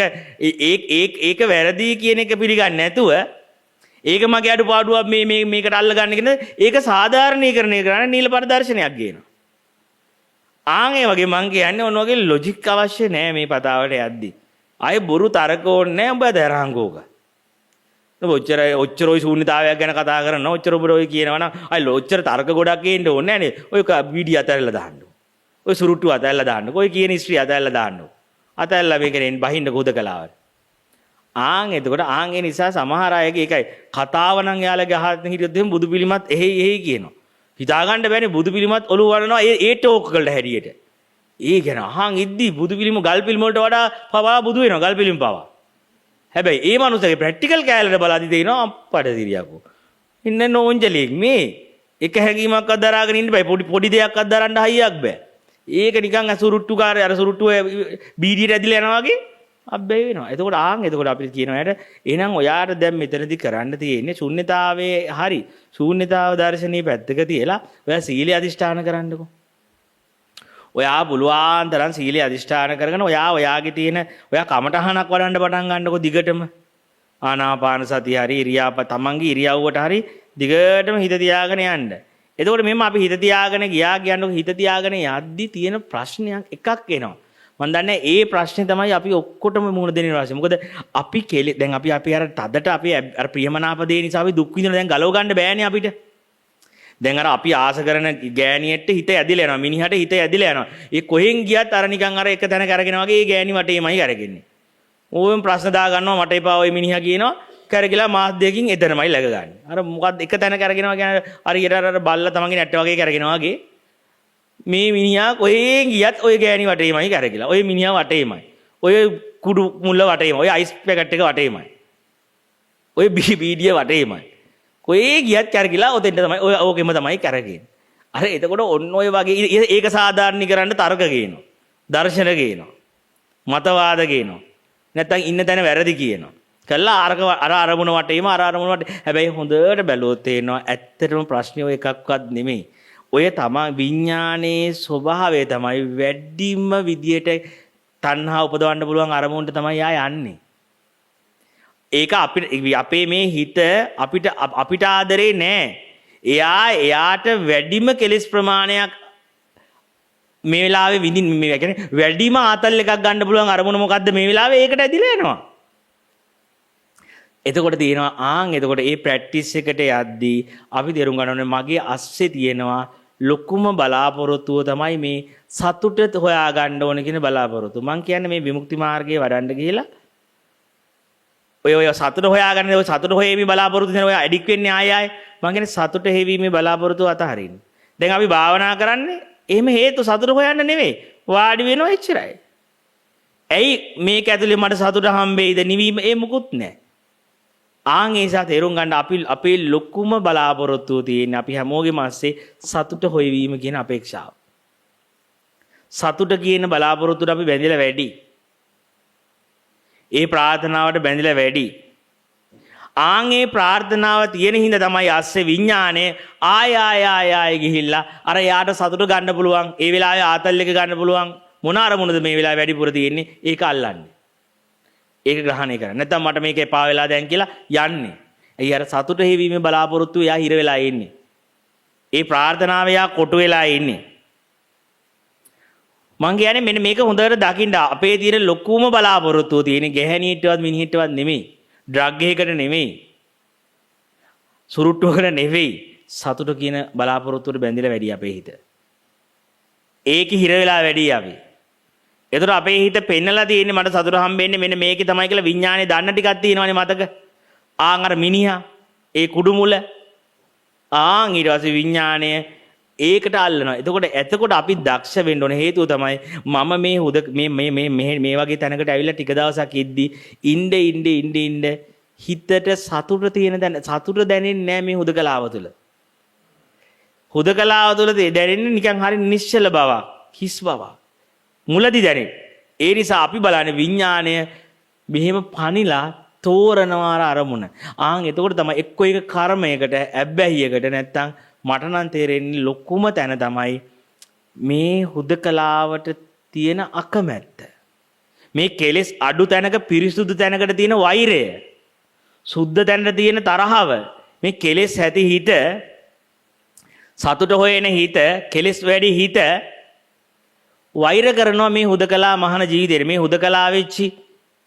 ඒක වැරදි කියන එක පිළිගන්නේ නැතුව ඒක මගේ අඩුපාඩුවක් මේකට අල්ල ගන්න කියන ඒක සාධාරණීකරණය කරන්න නීලපට දර්ශනයක් ගේනවා. ආන් ඒ වගේ මං කියන්නේ ඔන්න ඔයගේ ලොජික් අවශ්‍ය නැහැ මේ පතාවට යද්දි. ආයේ බොරු තරක ඕනේ නැහැ උඹ දරහංගෝක. ඔච්චර ඔය ශූන්‍යතාවයක් ගැන කතා කරනවා ඔච්චර ඔබ ඔය කියනවනම් අය ඔච්චර තරක ගොඩක් ගේන්න ඕනේ නැහැ නේ. ඔය වීඩියෝ අතහැරලා දාන්න. ඔය සුරුට්ටු අතහැරලා දාන්න. ඔය කියන ස්ත්‍රී අතහැරලා දාන්න. අතහැරලා මේකෙන් බහින්න ගොඩකලාවට. ආන් එතකොට ආන් ඒ නිසා සමහර අයගේ ඒකයි කතාව නම් යාළගේ අහන්න හිටියොත් එහෙම බුදු පිළිමත් එහෙයි කියනවා. හිතා ගන්න බෑනේ බුදු පිළිමත් ඔලුව වලනවා ඒ ටෝක් වලට හැටියට. ඒ කියන අහන් ඉද්දි බුදු පිළිම ගල් පිළිම වලට වඩා පවා බුදු වෙනවා ගල් පිළිම පවා. හැබැයි ඒ මනුස්සගේ ප්‍රැක්ටිකල් කැලේට බලද්දි තේිනවා අප්පඩ දිරියකෝ. ඉන්න නෝන්ජලියෙක් මේ එක හැඟීමක් අදරාගෙන ඉන්න බෑ පොඩි දෙයක් අදරන්න හයියක් බෑ. ඒක නිකන් අසුරුට්ටුකාරය අර සුරුට්ටුව බීඩියට ඇදිලා යනවා වගේ අබ්බැහි වෙනවා. එතකොට අපිට කියනවා යට එහෙනම් ඔයාට දැන් මෙතනදී කරන්න තියෙන්නේ ශුන්‍යතාවයේ හරි ශූන්‍යතාව දර්ශනීය පැත්තක තියලා ඔයා සීලය අදිෂ්ඨාන කරන්නකෝ. ඔයා පුළුවන් තරම් සීලය අදිෂ්ඨාන කරගෙන ඔයාගේ තියෙන ඔයා කමටහනක් වඩන්න පටන් ගන්නකො දිගටම. ආනාපාන සතිය හරි තමන්ගේ ඉරියව්වට හරි දිගටම හිත තියාගෙන යන්න. එතකොට මෙහෙම අපි හිත තියාගෙන ගියානකො හිත තියාගෙන යද්දි තියෙන ප්‍රශ්නයක් එකක් එනවා. මම දන්නේ ඒ ප්‍රශ්නේ තමයි අපි ඔක්කොටම මුහුණ දෙන රාශිය. මොකද අපි දැන් අපි අර තදට අපි අර ප්‍රියමනාප දේ නිසා අපි දුක් විඳින දැන් ගලව ගන්න බෑනේ අපිට. දැන් අර අපි ආස කරන ගෑණියට හිත ඇදිලා යනවා. මිනිහට හිත ඇදිලා යනවා. ඒ කොහෙන් ගියත් අර නිකන් අර එක තැනක අරගෙන වගේ ඒ ගෑණි වටේමයි අරගෙන්නේ. ඕවෙන් ප්‍රශ්න දා ගන්නවා මට එපා ඔය මිනිහා කියනවා. කරගිලා මාස් දෙකකින් එතනමයි läග ගන්න. අර මොකක්ද එක තැනක අරගෙනවා කියන්නේ හරියට අර බල්ලා තමන්ගේ නැට්ට වගේ කරගෙනවා වගේ. මේ මිනිහා කොහෙන් ගියත් ඔය ගෑණි වටේමයි කරගිලා. ඔය මිනිහා වටේමයි. ඔය කුඩු මුල්ල වටේමයි. ඔය අයිස් පැකට් එක වටේමයි. ඔය බීඩිය වටේමයි. කොහේ ගියත් කරගිලා ඔතෙන්ට තමයි ඕකෙම තමයි කරගෙන. අර එතකොට ඔන්න ඔය වගේ ඒක සාධාරණීකරන්න තර්ක ගේනවා. දර්ශන ගේනවා. මතවාද ගේනවා. නැත්තම් ඉන්න තැන වැරදි කියනවා. කළා අර අරමුණ වටේම අර අරමුණ වටේ. හැබැයි හොඳට බැලුවොත් තේරෙනවා ඇත්තටම ප්‍රශ්නේ ඔය එකක්වත් නෙමෙයි. ඔය තමයි විඥානයේ ස්වභාවය තමයි වැඩිම විදියට තණ්හා උපදවන්න පුළුවන් අරමුණට තමයි යන්නේ. ඒක අපේ මේ හිත අපිට ආදරේ නෑ. එයාට වැඩිම කෙලෙස් ප්‍රමාණයක් මේ වෙලාවේ විඳින්න මේ කියන්නේ වැඩිම ආතල් එකක් ගන්න පුළුවන් අරමුණ මොකද්ද මේ වෙලාවේ ඒකට ඇදිලා යනවා. එතකොට තියෙනවා එතකොට මේ ප්‍රැක්ටිස් එකට යද්දී අපි තේරුම් ගන්න ඕනේ මගේ අස්සේ තියෙනවා ලොකුම බලාපොරොත්තුව තමයි මේ සතුට හොයා ගන්න ඕන කියන බලාපොරොත්තුව. මං කියන්නේ මේ විමුක්ති මාර්ගයේ වඩන්න ගිහලා ඔය සතුට හොයාගන්න ඔය සතුට හොයීමේ බලාපොරොත්තු වෙන ඔය ඇඩික් වෙන්නේ ආයෙ මං කියන්නේ සතුට හේවීමේ බලාපොරොත්තු අතහරින්න. දැන් අපි භාවනා කරන්නේ එහෙම හේතු සතුට හොයන්න නෙවෙයි. වාඩි වෙනවා එච්චරයි. ඇයි මේක ඇතුලේ මට සතුට හම්බෙයිද නිවීම ඒ මුකුත් නැහැ. ඒ නිසා තේරුම් ගන්න අපේ ලොකුම බලාපොරොත්තුව තියෙන්නේ අපි හැමෝගෙම ASCII සතුට හොයවීම කියන අපේක්ෂාව. සතුට කියන බලාපොරොත්තුට අපි බැඳිලා වැඩි. ඒ ප්‍රාර්ථනාවට බැඳිලා වැඩි. ඒ ප්‍රාර්ථනාව තියෙන හින්දා තමයි ASCII විඥානය ආය ගිහිල්ලා අර යාට සතුට ගන්න පුළුවන්. ඒ වෙලාවේ ආතල් එක ගන්න පුළුවන්. මොන අරමුණද මේ වෙලාවේ වැඩිපුර තියෙන්නේ? ඒක අල්ලන්නේ. ඒක ග්‍රහණය කරන්නේ. නැත්නම් මට මේක එපා වෙලා දැන් කියලා යන්නේ. එයි අර සතුට හේවීමේ බලාපොරොත්තු එයා හිර වෙලා ඉන්නේ. ඒ ප්‍රාර්ථනාව එයා කොටු වෙලා ඉන්නේ. මං කියන්නේ මෙන්න මේක හොඳට දකින්න අපේ තියෙන ලොකුම බලාපොරොත්තුව තියෙන්නේ ගැහණියටවත් මිනිහෙටවත් නෙමෙයි. ඩ්‍රග් එකකට නෙමෙයි. සුරුට්ටුවකට නෙවෙයි. සතුට කියන බලාපොරොත්තුවට බැඳිලා වැඩි අපේ හිත. ඒක හිර වෙලා වැඩි අපි. එතකොට අපේ හිත පෙන්නලා තියෙන්නේ මට සතුට හම්බෙන්නේ මෙන්න මේකේ තමයි කියලා විඥානේ දන්න ටිකක් තියෙනවනේ මතක. අර මිනිහා ඒ කුඩු මුල ඊට පස්සේ විඥාණය ඒකට අල්ලනවා. එතකොට අපි දක්ෂ වෙන්න ඕනේ හේතුව තමයි මම මේ වගේ තැනකට ඇවිල්ලා ටික දවසක් ඉන්න හිතට සතුට තියෙන සතුට දැනෙන්නේ නැහැ මේ හුදකලාව තුළ. හුදකලාව තුළ දැනෙන්නේ නිකන් හරි නිශ්චල බවක්, හිස් බවක්. මුලදී දැනෙන්නේ. ඒ නිසා අපි බලන්නේ විඥාණය මෙහෙම පනිලා තෝරනවා අරමුණ. එතකොට තමයි එක්ක එක කර්මයකට, ඇබ්බැහියකට නැත්තම් මට නම් තේරෙන්නේ ලොකුම තැන තමයි මේ හුදකලාවට තියෙන අකමැත්ත. මේ කෙලෙස් අඩු තැනක පිරිසුදු තැනකට තියෙන වෛරය. සුද්ධ තැනට තියෙන තරහව. මේ කෙලෙස් ඇති හිත, සතුට හොයන හිත, කෙලෙස් වැඩි හිත වෛර කරනවා මේ හුදකලා මහන ජීවිතේට. මේ හුදකලා වෙච්චි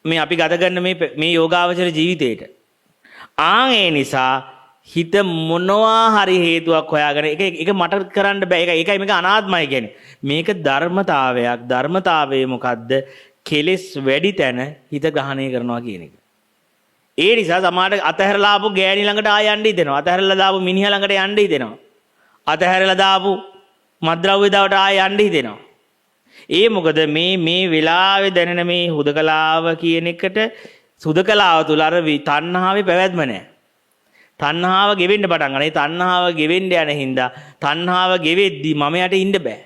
මේ අපි ගත කරන මේ යෝගාවචර ජීවිතේට. ඒ නිසා හිත මොනවා හරි හේතුවක් හොයාගෙන ඒක මට කරන්න බෑ. ඒකයි මේක අනාත්මයි කියන්නේ. මේක ධර්මතාවයක්. ධර්මතාවය මොකද්ද? කෙලෙස් වැඩි තැන හිත ග්‍රහණය කරනවා කියන එක. ඒ නිසා සමහරට අතහැරලා ආපු ගෑණි ළඟට ආය යන්න හිතෙනවා. අතහැරලා දාපු මිනිහා ළඟට යන්න හිතෙනවා. අතහැරලා දාපු මත්ද්‍රව්‍ය දාවට ආය යන්න හිතෙනවා. ඒ මොකද මේ වෙලාවේ දැනෙන මේ හුදකලාව කියන එකට හුදකලාව තුල අර තණ්හාවේ පැවැත්ම නැහැ. තණ්හාව ගෙවෙන්න පටන් ගන්න. ඒ තණ්හාව ගෙවෙන්න යන හින්දා තණ්හාව ගෙවෙද්දි මම යට ඉන්න බෑ.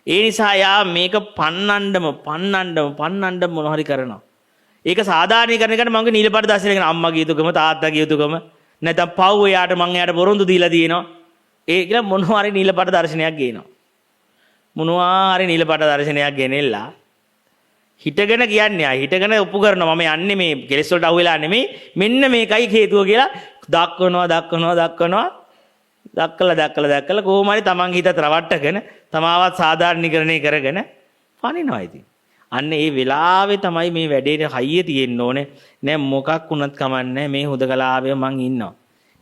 ඒ නිසා යා මේක පන්නන්නම මොන හරි කරනවා. ඒක සාධාරණීකරණය කරන මගේ නිලපාට දැසලගෙන අම්මගේ යුතුයකම තාත්තගේ යුතුයකම නැත්නම් පව් එයාට මං එයාට බොරොන්දු දීලා තියෙනවා. ඒ කියලා මොනවා හරි නිලපාට දර්ශනයක් ගේනවා. මොනවා හරි නිල පාට දර්ශනයක් ගෙනෙල්ලා හිටගෙන කියන්නේ හිටගෙන ඔප්පු කරනවා මම යන්නේ මේ කෙලෙස් වලට අහු වෙලා නෙමෙයි මෙන්න මේකයි හේතුව කියලා දක්කලා කොහොම හරි තමන් හිතත් රවට්ටගෙන තමාවත් සාධාරණීකරණය කරගෙන පනිනවා ඉතින්. අන්න ඒ වෙලාවේ තමයි මේ වැඩේට හයිය තියෙන්න ඕනේ. නෑ මොකක් වුණත් කමන්නේ මේ හුදකලාවේ මං ඉන්නවා.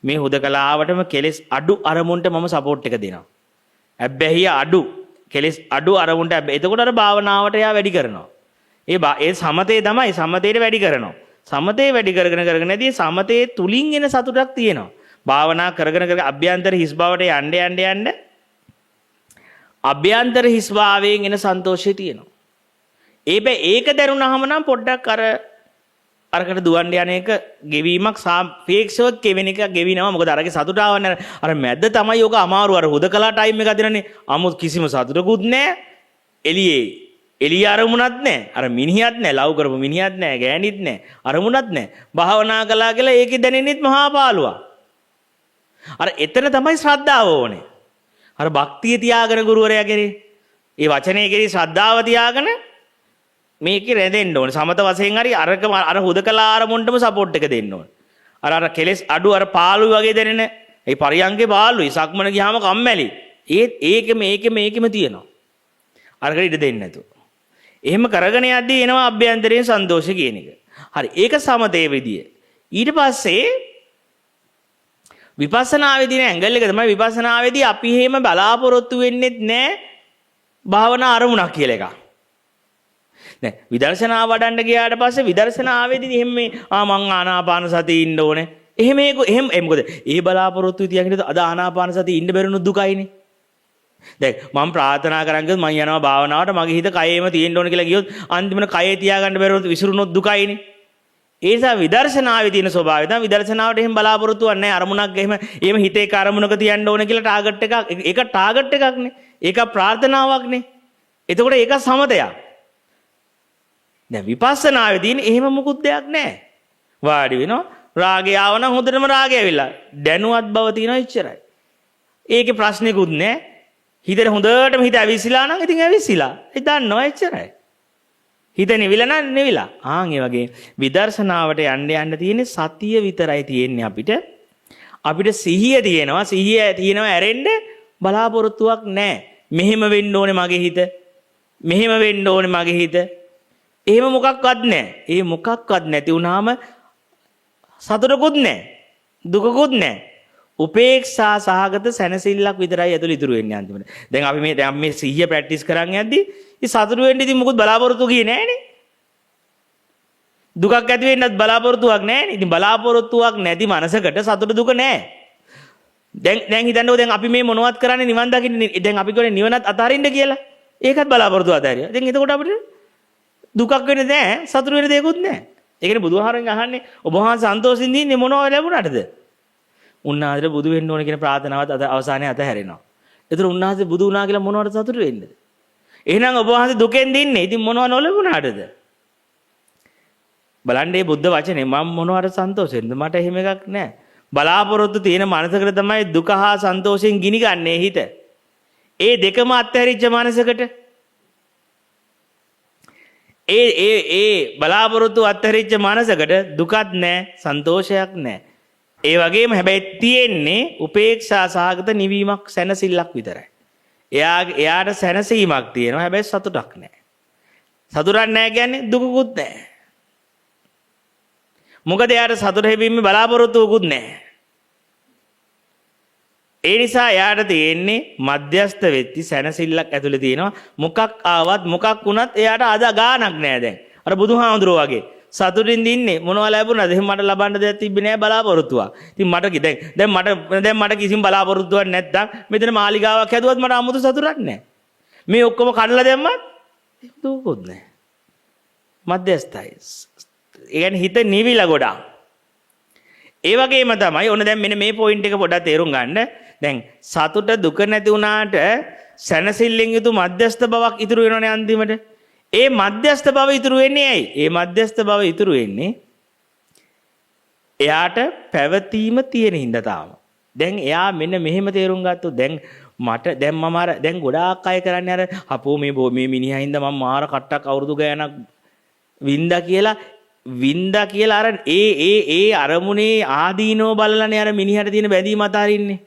මේ හුදකලාවටම කෙලෙස් අඩු අරමුණට මම සපෝට් එක දෙනවා. හැබැයි අඩු කෙලෙස් අඩු අරමුණට එතකොට අර භාවනාවට යා වැඩි කරනවා. ඒ සමතේ තමයි සමතේට වැඩි කරනවා. සමතේ වැඩි කරගෙනදී සමතේ තුලින් එන සතුටක් තියෙනවා. භාවනා කරගෙන අභ්‍යන්තර හිස් බවට යන්න අභ්‍යන්තර හිස් භාවයෙන් එන සන්තෝෂය තියෙනවා. ඒක දරුණාම නම් පොඩ්ඩක් අරකට දුවන්න යන එක ගෙවීමක් සාපේක්ෂව කෙවෙන එක ගෙවිනවා. මොකද අරගේ සතුට ආවන්නේ අර මැද්ද තමයි යෝග අමාරු. අර හුදකලා ටයිම් එක දිනන්නේ 아무 කිසිම සතුටකුත් නැහැ. එළිය අරමුණක් නැහැ. අර මිනිහත් නැහැ. ලව් කරපු මිනිහත් නැහැ. ගෑණිත් නැහැ. අරමුණක් නැහැ. භාවනා කළා කියලා ඒකේ දැනෙන්නෙත් මහා පාළුවා. අර එතන තමයි ශ්‍රද්ධාව ඕනේ. අර භක්තිය තියාගෙන ගුරුවරයා කෙරේ ඒ වචනේ කෙරේ ශ්‍රද්ධාව තියාගෙන මේකේ රැඳෙන්න ඕනේ. සමත වශයෙන් හරි අර හුදකලා ආරමුණටම සපෝට් එක දෙන්න ඕනේ. අර කෙලස් අඩු අර පාළුයි වගේ දැනෙන ඒ පරියංගේ පාළුයි සක්මන ගියාම කම්මැලි. ඒකෙම තියෙනවා. අරකට ඉඩ දෙන්නේ නැතුව. එහෙම කරගෙන යද්දී එනවා අභ්‍යන්තරයෙන් සන්තෝෂ කියන එක. හරි ඒක සමතේ විදිය. ඊට පස්සේ විපස්සනාවේදී නේ ඇංගල් එක තමයි විපස්සනාවේදී අපි එහෙම බලාපොරොත්තු වෙන්නෙත් නෑ භාවනා අරමුණක් කියලා එකක්. දැන් විදර්ශනා වඩන්න ගියාට පස්සේ විදර්ශනාවේදී එහෙම මං ආනාපාන සතිය ඉන්න ඕනේ. එහෙම මොකද ඒ බලාපොරොත්තු තියාගෙන අද ආනාපාන සතිය ඉන්න බැරිුණු දුකයිනේ. දැන් මම ප්‍රාර්ථනා කරන් ගියොත් මං යනවා භාවනාවට මගේ හිත කයෙම තියෙන්න ඕන කියලා ගියොත් අන්තිමට කයේ තියාගන්න බැරුව විසිරුණොත් දුකයිනේ. ඒ නිසා විදර්ශනාවේ තියෙන ස්වභාවය තමයි විදර්ශනාවට එහෙම බලාපොරොත්තුවක් නැහැ. අරමුණක් එහෙම හිතේ අරමුණක තියන්න ඕන කියලා ටාගට් එකක්. ඒක ටාගට් එකක්නේ. ඒක ප්‍රාර්ථනාවක්නේ. එතකොට ඒක සමතයක්. දැන් විපස්සනාවේ තියෙන එහෙම මුකුත් දෙයක් නැහැ. වාඩි වෙනවා රාගය ආවනම් හොඳටම රාගය ඇවිල්ලා දැනුවත් බව තියෙනවා එච්චරයි. ඒකේ ප්‍රශ්නෙකුත් නැහැ. හිතේ හොඳටම හිත ඇවිසිලා නම් ඉතින් ඇවිසිලා. ඒ දන්නවා එච්චරයි. හිත නිවිලා නම් නිවිලා. ඒ වගේ විදර්ශනාවට යන්න තියෙන්නේ සතිය විතරයි තියෙන්නේ අපිට. අපිට සිහිය තියෙනවා. සිහිය තියෙනවා ඇරෙන්න බලාපොරොත්තුවක් නැහැ. මෙහෙම වෙන්න ඕනේ මගේ හිත. මෙහෙම වෙන්න ඕනේ මගේ හිත. එහෙම මොකක්වත් නැහැ. ඒ මොකක්වත් නැති වුණාම සතුටකුත් නැහැ. දුකකුත් නැහැ. උපේක්ෂා සහගත සැනසෙල්ලක් විතරයි ඇතුළේ ඉතුරු වෙන්නේ අන්තිමට. දැන් අපි මේ සිහිය ප්‍රැක්ටිස් කරන් යද්දී ඉතින් සතුටු වෙන්න ඉතින් මොකුත් බලාපොරොත්තු ගියේ නෑනේ. දුකක් ඇති වෙන්නත් බලාපොරොත්තුවක් නෑනේ. ඉතින් බලාපොරොත්තුවක් නැති මනසකට සතුට දුක නෑ. දැන් හිතන්නකෝ දැන් අපි මේ මොනවත් කරන්නේ නිවන් දකින්න. දැන් අපි කියන්නේ නිවනත් අතහරින්න කියලා. ඒකත් බලාපොරොත්තු අතහැරියා. දැන් එතකොට අපිට දුකක් වෙන්නේ නෑ, සතුට වෙන්න දෙයක්වත් නෑ. ඒ කියන්නේ බුදුහාරෙන් අහන්නේ ඔබ වහන්සේ සන්තෝෂින් ඉන්නේ මොනව ලැබුණාටද? උන්වහන්සේ බුදු වෙන්න ඕන කියන ප්‍රාර්ථනාවත් අවසානයේ අතහැරෙනවා. ඒතර උන්වහන්සේ බුදු වුණා කියලා මොනවට සතුටු වෙන්නද? එහෙනම් ඔබ වහන්සේ දුකෙන් දින්නේ. ඉතින් මොනව නොලැබුණාටද? බලන්න මේ බුද්ධ වචනේ මම මොනවට සන්තෝෂෙන්ද? මට එහෙම එකක් නැහැ. බලාපොරොත්තු තියෙන මනසකට තමයි දුක හා සන්තෝෂයෙන් ගිනිගන්නේ හිත. ඒ දෙකම අත්හැරිච්ච මනසකට ඒ බලාපොරොත්තු අත්හැරිච්ච මනසකට දුකක් නැහැ, සන්තෝෂයක් නැහැ. ඒ වගේම හැබැයි තියෙන්නේ උපේක්ෂා සහගත නිවීමක් සැනසෙල්ලක් විතරයි. එයාට සැනසීමක් තියෙනවා හැබැයි සතුටක් නැහැ. සතුටක් නැහැ කියන්නේ දුකකුත් නැහැ. මොකද එයාට සතුට හැබීමේ බලාපොරොත්තුවකුත් නැහැ. ඒ නිසා එයාට තියෙන්නේ මධ්‍යස්ථ වෙච්ච සැනසෙල්ලක් ඇතුලේ තියෙනවා. මොකක් ආවත් මොකක් වුණත් එයාට අද ගාණක් නැහැ දැන්. අර බුදුහාමුදුරුවෝ වගේ සතුටින් දින්නේ මොනවා ලැබුණාද? එහෙනම් මට ලබන්න දෙයක් තිබ්බේ නෑ බලාපොරොත්තුවක්. ඉතින් දැන් මට කිසිම බලාපොරොත්තුවක් නැත්තම් මෙතන මාලිගාවක් හැදුවත් මට 아무තු සතුටක් නෑ. මේ ඔක්කොම කඩලා දැම්මත් දුකකුත් නෑ. මධ්‍යස්ථයි. ඒ කියන්නේ හිත නිවිලා ගොඩක්. ඒ වගේම තමයි ඔන්න දැන් මෙන්න මේ පොයින්ට් එක පොඩ්ඩක් තේරුම් ගන්න. දැන් සතුට දුක නැති වුණාට සැනසෙල්ලෙන් යුතු මධ්‍යස්ථ බවක් ඉතුරු වෙනවනේ අන්තිමට. ඒ මධ්‍යස්ථ බව ඉතුරු වෙන්නේ ඇයි? ඒ මධ්‍යස්ථ බව ඉතුරු වෙන්නේ එයාට පැවතීම තියෙන හින්දා තාම. දැන් එයා මෙන්න මෙහෙම තේරුම් ගත්තොත් දැන් මට දැන් මම අර දැන් ගොඩාක් අය කරන්නේ අර අපෝ මේ මිනිහා හින්දා මම මාර කට්ටක් අවුරුදු ගානක් වින්දා කියලා අර ඒ අරමුණේ ආදීනෝ බලලානේ අර මිනිහට තියෙන බැඳීම අතාරින්නේ.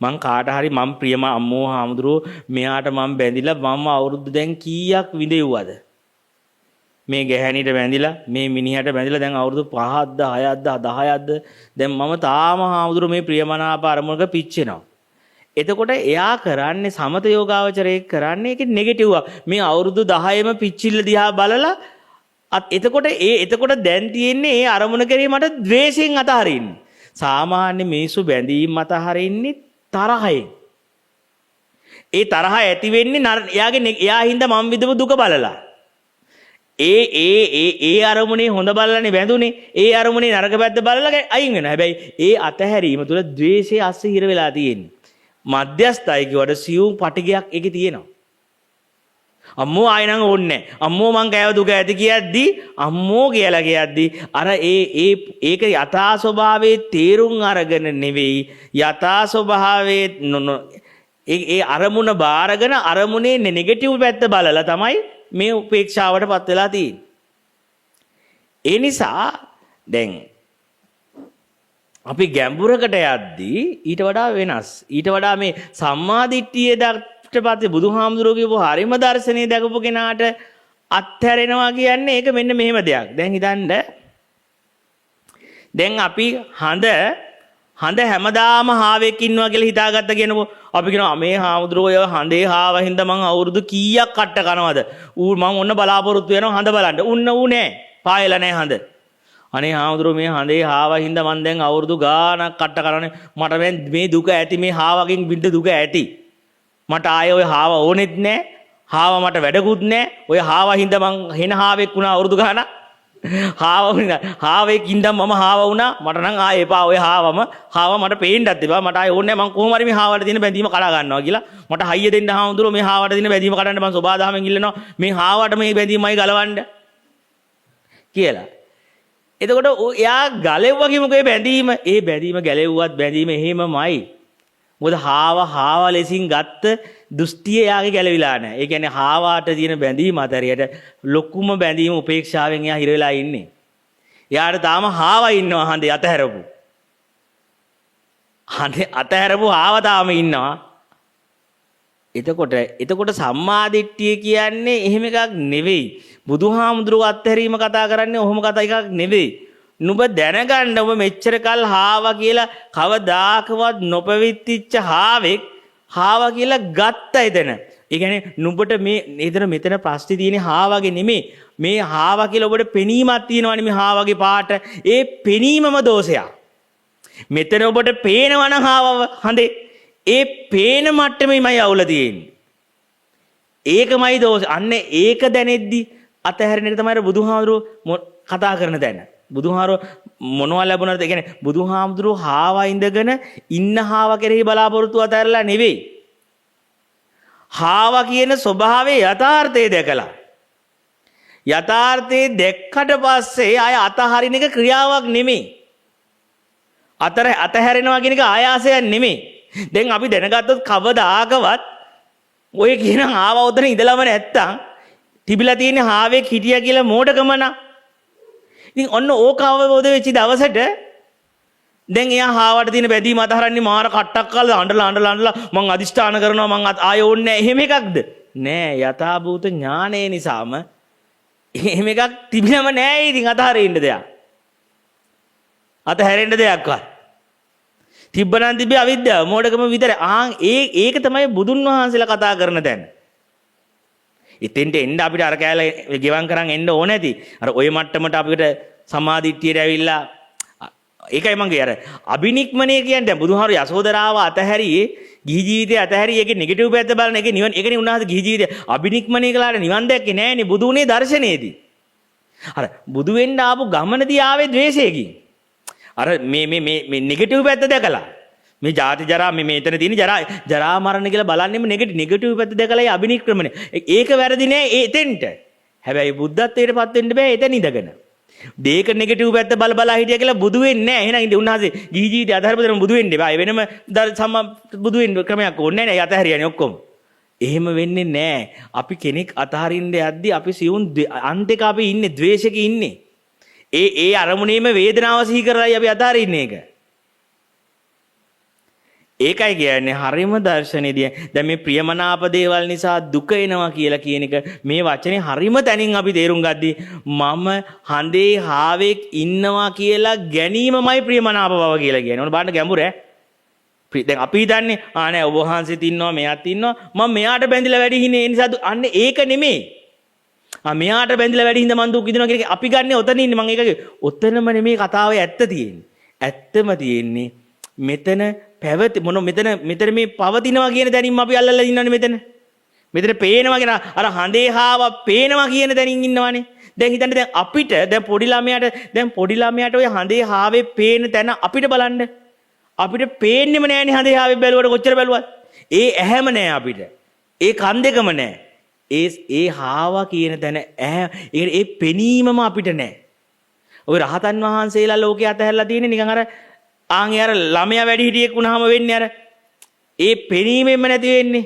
මං කාට හරි මම ප්‍රියම අම්මෝ හාමුදුරුවෝ මෙයාට මම බැඳිලා මම අවුරුදු දැන් කීයක් විඳෙව්වද? මේ ගැහැණිට බැඳිලා මේ මිනිහට බැඳිලා දැන් අවුරුදු 5ක්ද 6ක්ද 10ක්ද දැන් මම තාම හාමුදුරුවෝ මේ ප්‍රියමනාප අරමුණක පිච්චෙනවා. එතකොට එයා කරන්නේ සමත යෝගාවචරයේ කරන්නේ ඒක නෙගටිව්. මේ අවුරුදු 10ෙම පිච්චිල්ල දිහා බලලා එතකොට දැන් තියෙන්නේ ඒ අරමුණ කරේ මට ද්වේෂයෙන් අතහරින්නේ. සාමාන්‍ය මිනිස්සු බැඳීම් අතහරින්නේ තරහයෙන්. ඒ තරහ ඇති වෙන්නේ එයා හින්දා මම විඳපු දුක බලලා. ඒ අරමුණේ හොඳ බලලානේ බැඳුනේ. ඒ අරමුණේ නරක පැත්ත බලලා අයින් වෙනවා. හැබැයි ඒ අතහැරීම තුළ ද්වේෂයේ අස්සේ හිර වෙලා තියෙන්නේ. මධ්‍යස්ථයි කියවට සියුම් පටිගයක් ඒකේ තියෙනවා. අම්මෝ ආයෙ නම් ඕනේ නැහැ. අම්මෝ මං කෑව දුක ඇති කියද්දි අම්මෝ කියලා කියද්දි අර ඒක යථා ස්වභාවයේ තේරුම් අරගෙන නෙවෙයි යථා ස්වභාවයේ ඒ අරමුණ බාරගෙන අරමුණේ නෙගටිව් පැත්ත බලලා තමයි මේ උපේක්ෂාවටපත් වෙලා තියෙන්නේ. ඒ නිසා දැන් අපි ගැඹුරකට යද්දී ඊට වඩා වෙනස්. ඊට වඩා මේ සම්මාදිට්ඨිය පස්සේ බුදුහාමුදුරුවෝ කියපු හරිම දර්ශනේ දැකපු කෙනාට අත්හැරෙනවා කියන්නේ ඒක මෙන්න මෙහෙම දෙයක්. දැන් හිතන්න දැන් අපි හඳ හැමදාම හාවෙක් ඉන්නවා කියලා හිතාගත්ත කියනකො අපි කියනවා මේ හාමුදුරුවෝ හඳේ හාව හින්දා මං අවුරුදු කීයක් කට්ට කනවද? මං ඔන්න බලාපොරොත්තු වෙනවා හඳ බලන්න. ඌ නෑ. පායලා නෑ හඳ. අනේ හාමුදුරුවෝ මේ හඳේ හාව හින්දා මං දැන් අවුරුදු ගාණක් කට්ට කරන්නේ. මට මේ දුක ඇති මේ හාවකින් බින්ද දුක ඇති. මට ආයේ ඔය හාව ඕනෙත් නෑ. හාව මට වැඩකුත් නෑ. ඔය හාව හින්දා මං හෙන හාවෙක් වුණා අවුරුදු ගාණක්. හාවෙක් ඉඳන් මම හාව වුණා. මට නම් ආයේ එපා ඔය හාව මට පේන්නත් එපා. මට ආයේ ඕනේ නෑ. මං කොහොම හරි මේ හාවට තියෙන බැඳීම කඩා ගන්නවා කියලා. මට හයිය දෙන්න හාමුදුරුවෝ මේ හාවට තියෙන බැඳීම කඩන්න මං සෝබාදහමෙන් ඉල්ලනවා. මේ හාවට මේ බැඳීමයි ගලවන්න කියලා. එතකොට එයා ගලෙව්වා කිමුකෝ ඒ බැඳීම. ඒ බැඳීම ගැලෙව්වත් බැඳීම එහෙමමයි. මොකද හාව ලෙසින් ගත්ත දෘෂ්ටිය එයාගේ ගැලවිලා නැහැ. ඒ කියන්නේ හාවාට තියෙන බැඳීම අතරියට ලොකුම බැඳීම උපේක්ෂාවෙන් එයා හිර වෙලා ඉන්නේ. එයාට තාම හාව ඉන්නවා හඳේ අතහැරපු. හඳේ අතහැරපු හාව තාම ඉන්නවා. එතකොට සම්මාදිට්ඨිය කියන්නේ එහෙම එකක් නෙවෙයි. බුදුහාමුදුරුවෝ අත්හැරීම කතා කරන්නේ ඔහොම කතා එකක් නෙවෙයි. නුඹ දැනගන්න ඔබ මෙච්චර කල් හාව කියලා කවදාකවත් නොපවිත්තිච්ච හාව කියලා ගත්ත එතන. ඒ කියන්නේ නුඹට මේ මෙතන ප්‍රශ්නේ තියෙන්නේ හාවගේ නෙමෙයි. මේ හාව කියලා ඔබට පෙනීමක් තියෙනවනේ මේ හාවගේ පාට. ඒ පෙනීමම දෝෂයක්. මෙතන ඔබට පේනවනම් හාවව හඳේ. ඒ පේන මට්ටමේමයි අවුල තියෙන්නේ. ඒකමයි දෝෂ. අන්න ඒක දැනෙද්දි අතහැරෙන එක තමයි බුදුහාමුදුරුවෝ කතා කරන තැන. බුදුහාමුදුරුවෝ මොනවා ලැබුණාද? ඒ කියන්නේ බුදුහාමුදුරුවෝ හාව ඉඳගෙන ඉන්න හාව කෙරෙහි බලාපොරොත්තු අතහැරලා නෙවෙයි. හාව කියන ස්වභාවයේ යථාර්ථය දැකලා. යථාර්ථය දැක්කට පස්සේ ආය අතහරින එක ක්‍රියාවක් නෙමෙයි. අතහැරෙනවා කියන එක ආයාසයක් නෙමෙයි. දැන් අපි දැනගත්තොත් කවදාකවත් ඔය කියන හාව උතන ඉඳලම නැත්තම් තිබිලා තියෙන හාවෙක් හිටියා කියලා මෝඩකම නා. ඉතින් ඔන්න ඕක අවබෝධ වෙච්ච දවසට දැන් එයා හාවට තියෙන බැඳීම අතහරන්නේ මාර කට්ටක් කාලා අඬලා මං අදිෂ්ඨාන කරනවා මං ආයෙ ඕනේ නැහැ. එහෙම එකක්ද? නෑ. යථාභූත ඥානය නිසාම එහෙම එකක් තිබිනම නෑ. ඉතින් අතහරින්න දෙයක්. අතහැරෙන්න දෙයක්වත්. තිබ්බනම් තිබ්බේ අවිද්‍යාව මෝඩකම විතරයි. ඒක තමයි බුදුන් වහන්සේලා කතා කරන තැන. ඉතින්ට එන්න අපිට අර කෑල්ල ගෙවම් කරන් එන්න ඕන නැති. අර ඔය මට්ටමට අපිට සමාධිත්‍යයට ඇවිල්ලා ඒකයි මං කියේ අර අබිනික්මනය කියන්නේ බුදුහාරු යසෝදරාව අතහැරියේ ගිහි ජීවිතය අතහැරියේ ඒකේ නෙගටිව් පැත්ත බලන එකේ නිවන ඒකනේ උන්වහන්සේ ගිහි ජීවිතය අබිනික්මනය කළාට නිවන් දැක්කේ නෑනේ බුදු උනේ දර්ශනයේදී. අර බුදු වෙන්න ආපු ගමනදී ආවේ ද්වේෂයකින්. අර මේ නෙගටිව් පැත්ත දැකලා මේ ජාති ජරා මේ එතන තියෙන ජරා මරණ කියලා බලන්නෙම නෙගටිව් පැත්ත දැකලා ඒ අබිනික්‍රමණය. ඒක වැරදි නෑ එතෙන්ට. හැබැයි බුද්ධත්වයට පත් වෙන්න බෑ එතන ඉඳගෙන. දෙයක නෙගටිව් පැත්ත බල බල හිටියා කියලා බුදු වෙන්නේ නැහැ. එහෙනම් ඉතින් උන්වහන්සේ ගිහි ජීවිතය අධර්මදරම බුදු වෙන්නේ බෑ. වෙනම බුදු වෙන්න ක්‍රමයක් ඕනේ නැහැ නේ. අතහැරියානේ ඔක්කොම. එහෙම වෙන්නේ නැහැ. අපි කෙනෙක් අතහරින්න යද්දී අපි සියුම් අන්තික අපි ඉන්නේ ද්වේෂක ඉන්නේ. ඒ අරමුණේම වේදනාව සිහි කරලායි අපි අතහරින්නේ ඒක. ඒකයි කියන්නේ හරිම දර්ශනයේදී දැන් මේ ප්‍රියමනාප දේවල් නිසා දුක එනවා කියලා කියන එක මේ වචනේ හරිම තැනින් අපි තේරුම් ගද්දී මම හඳේ හාවෙක් ඉන්නවා කියලා ගැනීමමයි ප්‍රියමනාප බව කියලා කියන්නේ. ඔන්න බලන්න ගැඹුර ඈ. දැන් අපි හිතන්නේ නෑ ඔබ වහන්සේත් ඉන්නවා මෙයාත් ඉන්නවා මම මෙයාට බැඳිලා වැඩි හිනේ ඒ නිසා අන්න ඒක නෙමෙයි. මෙයාට බැඳිලා වැඩි හින්දා මං දුක් විඳිනවා කියන එක අපි ගන්නෙ ඔතන ඉන්නේ මං ඒක ඔතනම නෙමෙයි කතාවේ ඇත්ත තියෙන්නේ. ඇත්තම තියෙන්නේ මෙතන පැවති මොන මෙතන මේ පවතිනවා කියන දැනින්ම අපි අල්ලලා ඉන්නවනේ මෙතන. මෙතන පේනවා කියන අර හඳේ හාව පේනවා කියන දැනින් ඉන්නවනේ. දැන් හිතන්න දැන් අපිට දැන් පොඩි ළමයාට ඔය හඳේ හාවේ පේන තැන අපිට බලන්න. අපිට පේන්නෙම නෑනේ හඳේ හාවේ බැලුවට කොච්චර බැලුවත්. ඒ ඇහැම නෑ අපිට. ඒ කන් දෙකම නෑ. ඒ හාව කියන තැන ඒ පෙනීමම අපිට නෑ. ඔය රහතන් වහන්සේලා ලෝකේ අතහැරලා තියෙන්නේ නිකන් අර අර ළමයා වැඩි හිටියෙක් වුණාම වෙන්නේ අර ඒ පෙනීමෙන්ම නැති වෙන්නේ.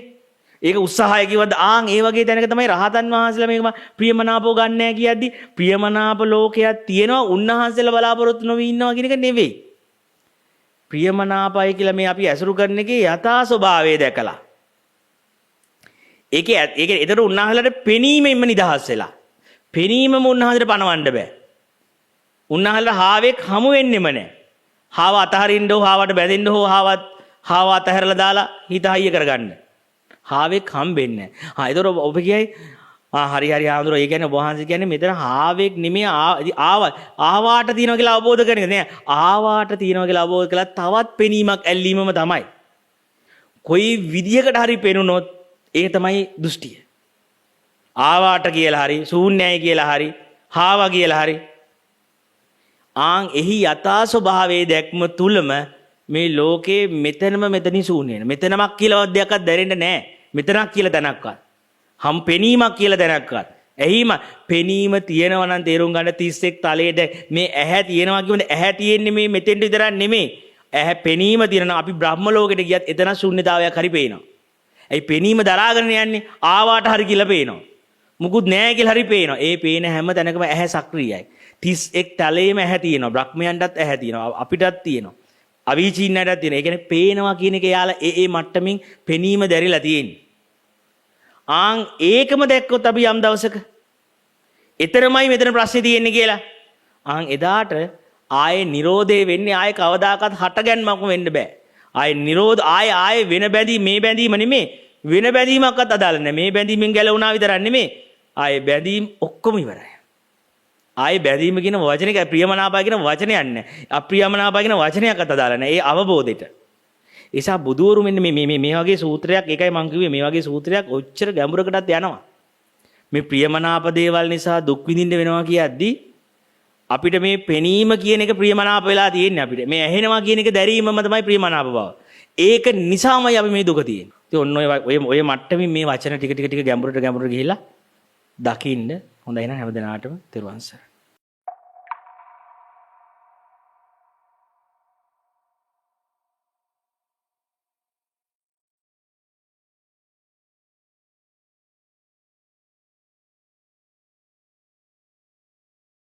ඒක උත්සාහය කිව්වද ඒ වගේ තැනක තමයි රහතන් වහන්සේලා මේක ප්‍රියමනාපව ගන්න නැහැ කියද්දි ප්‍රියමනාප ලෝකයක් තියෙනවා උන්වහන්සේලා බලාපොරොත්තු නොවි ඉන්නවා කියන එක නෙවෙයි. ප්‍රියමනාපයි කියලා මේ අපි ඇසුරු කරන එකේ යථා ස්වභාවය දැකලා. ඒකේ ඒතර උන්වහන්සේලාට පෙනීමෙන්ම නිදහස් වෙලා. පෙනීමම උන්වහන්සේට පණවන්න බෑ. උන්වහන්සේලා හාවෙක් හමු වෙන්නෙම නැහැ. හාව අතහරින්න හෝ හාවට බැඳෙන්න හෝ හාව අතහැරලා දාලා හිත හයිය කරගන්න. හාවෙක් හම්බෙන්නේ නැහැ. ඒතර ඔබ කියයි හරි ආඳුර ඒ කියන්නේ ඔබ වහන්සේ කියන්නේ මෙතන හාවෙක් නෙමෙයි ආවාට තියනවා කියලා අවබෝධ කරගන්න නෑ. ආවාට තියනවා කියලා අවබෝධ කළා තවත් පෙනීමක් ඇල්ලීමම තමයි. කොයි විදියකට හරි පෙනුනොත් ඒක තමයි දෘෂ්ටිය. ආවාට කියලා හරි ශූන්‍යයි කියලා හරි හාවා කියලා හරි එහි යථා ස්වභාවයේ දැක්ම තුලම මේ ලෝකේ මෙතනින් ශූන්‍ය වෙන. මෙතනමක් කියලාවත් දෙයක්වත් දැනෙන්නේ නැහැ. මෙතනක් කියලා තැනක්වත්. පෙනීමක් කියලා තැනක්වත්. එහිම පෙනීම තියෙනවා නම් තේරුම් ගන්න 31 තලයේද මේ ඇහැ තියෙනවා කියවනේ ඇහැ තියෙන්නේ මේ මෙතෙන්ට විතරක් නෙමෙයි. ඇහැ පෙනීම තියෙනවා අපි බ්‍රහ්ම ලෝකෙට ගියත් එතන ශූන්‍යතාවයක් හරි පේනවා. ඒ පෙනීම දරාගෙන යන්නේ ආවාට හරි කියලා පේනවා. මුකුත් නැහැ කියලා හරි පේනවා. ඒ පේන හැම තැනකම ඇහැ සක්‍රියයි. 31 තලයේම ඇහැ තියෙනවා. බ්‍රහ්මයන්ටත් ඇහැ තියෙනවා. අපිටත් තියෙනවා. අවීචීන්නටත් තියෙනවා. ඒ කියන්නේ පේනවා කියන එක යාලා ඒ මට්ටමින් පෙනීම දැරිලා තියෙන්නේ. ඒකම දැක්කොත් අපි යම් දවසක එතරම්මයි මෙතන ප්‍රශ්නේ තියෙන්නේ කියලා. එදාට ආයේ නිරෝධය වෙන්නේ ආයේ කවදාකවත් හටගැන්මක් වෙන්න බෑ. ආයේ නිරෝධ ආයේ වෙන බැඳීම මේ බැඳීම නෙමෙයි වෙන බැඳීමක්වත් අදාළ නැහැ. මේ බැඳීමෙන් ගැලවුණා විතරක් නෙමෙයි ආයේ බැඳීම් ඔක්කොම ඉවරයි. ආයේ බැඳීම කියන වචනේ ප්‍රියමනාපය කියන වචනයක් නැහැ. අප්‍රියමනාපය කියන වචනයක්වත් අදාළ නැහැ. ඒ අවබෝධයට. ඒසා බුදුවරු මෙන්න මේ වගේ සූත්‍රයක් ඒකයි මම කිව්වේ මේ වගේ සූත්‍රයක් ඔච්චර ගැඹුරකටත් යනවා. මේ ප්‍රියමනාප දේවල් නිසා දුක් විඳින්න වෙනවා කියද්දි අපිට මේ පෙනීම කියන එක ප්‍රියමනාප වෙලා තියෙන්නේ අපිට. මේ ඇහෙනවා කියන එක දැරීමම තමයි ප්‍රියමනාප බව. ඒක නිසාමයි අපි මේ දුක තියෙන්නේ. ඉතින් ඔන්න ඔය මට්ටමින් මේ වචන ටික ගැඹුරට ගිහිල්ලා දකින්න හොඳයි නේද හැමදෙනාටම තෙරුවන් සරණයි.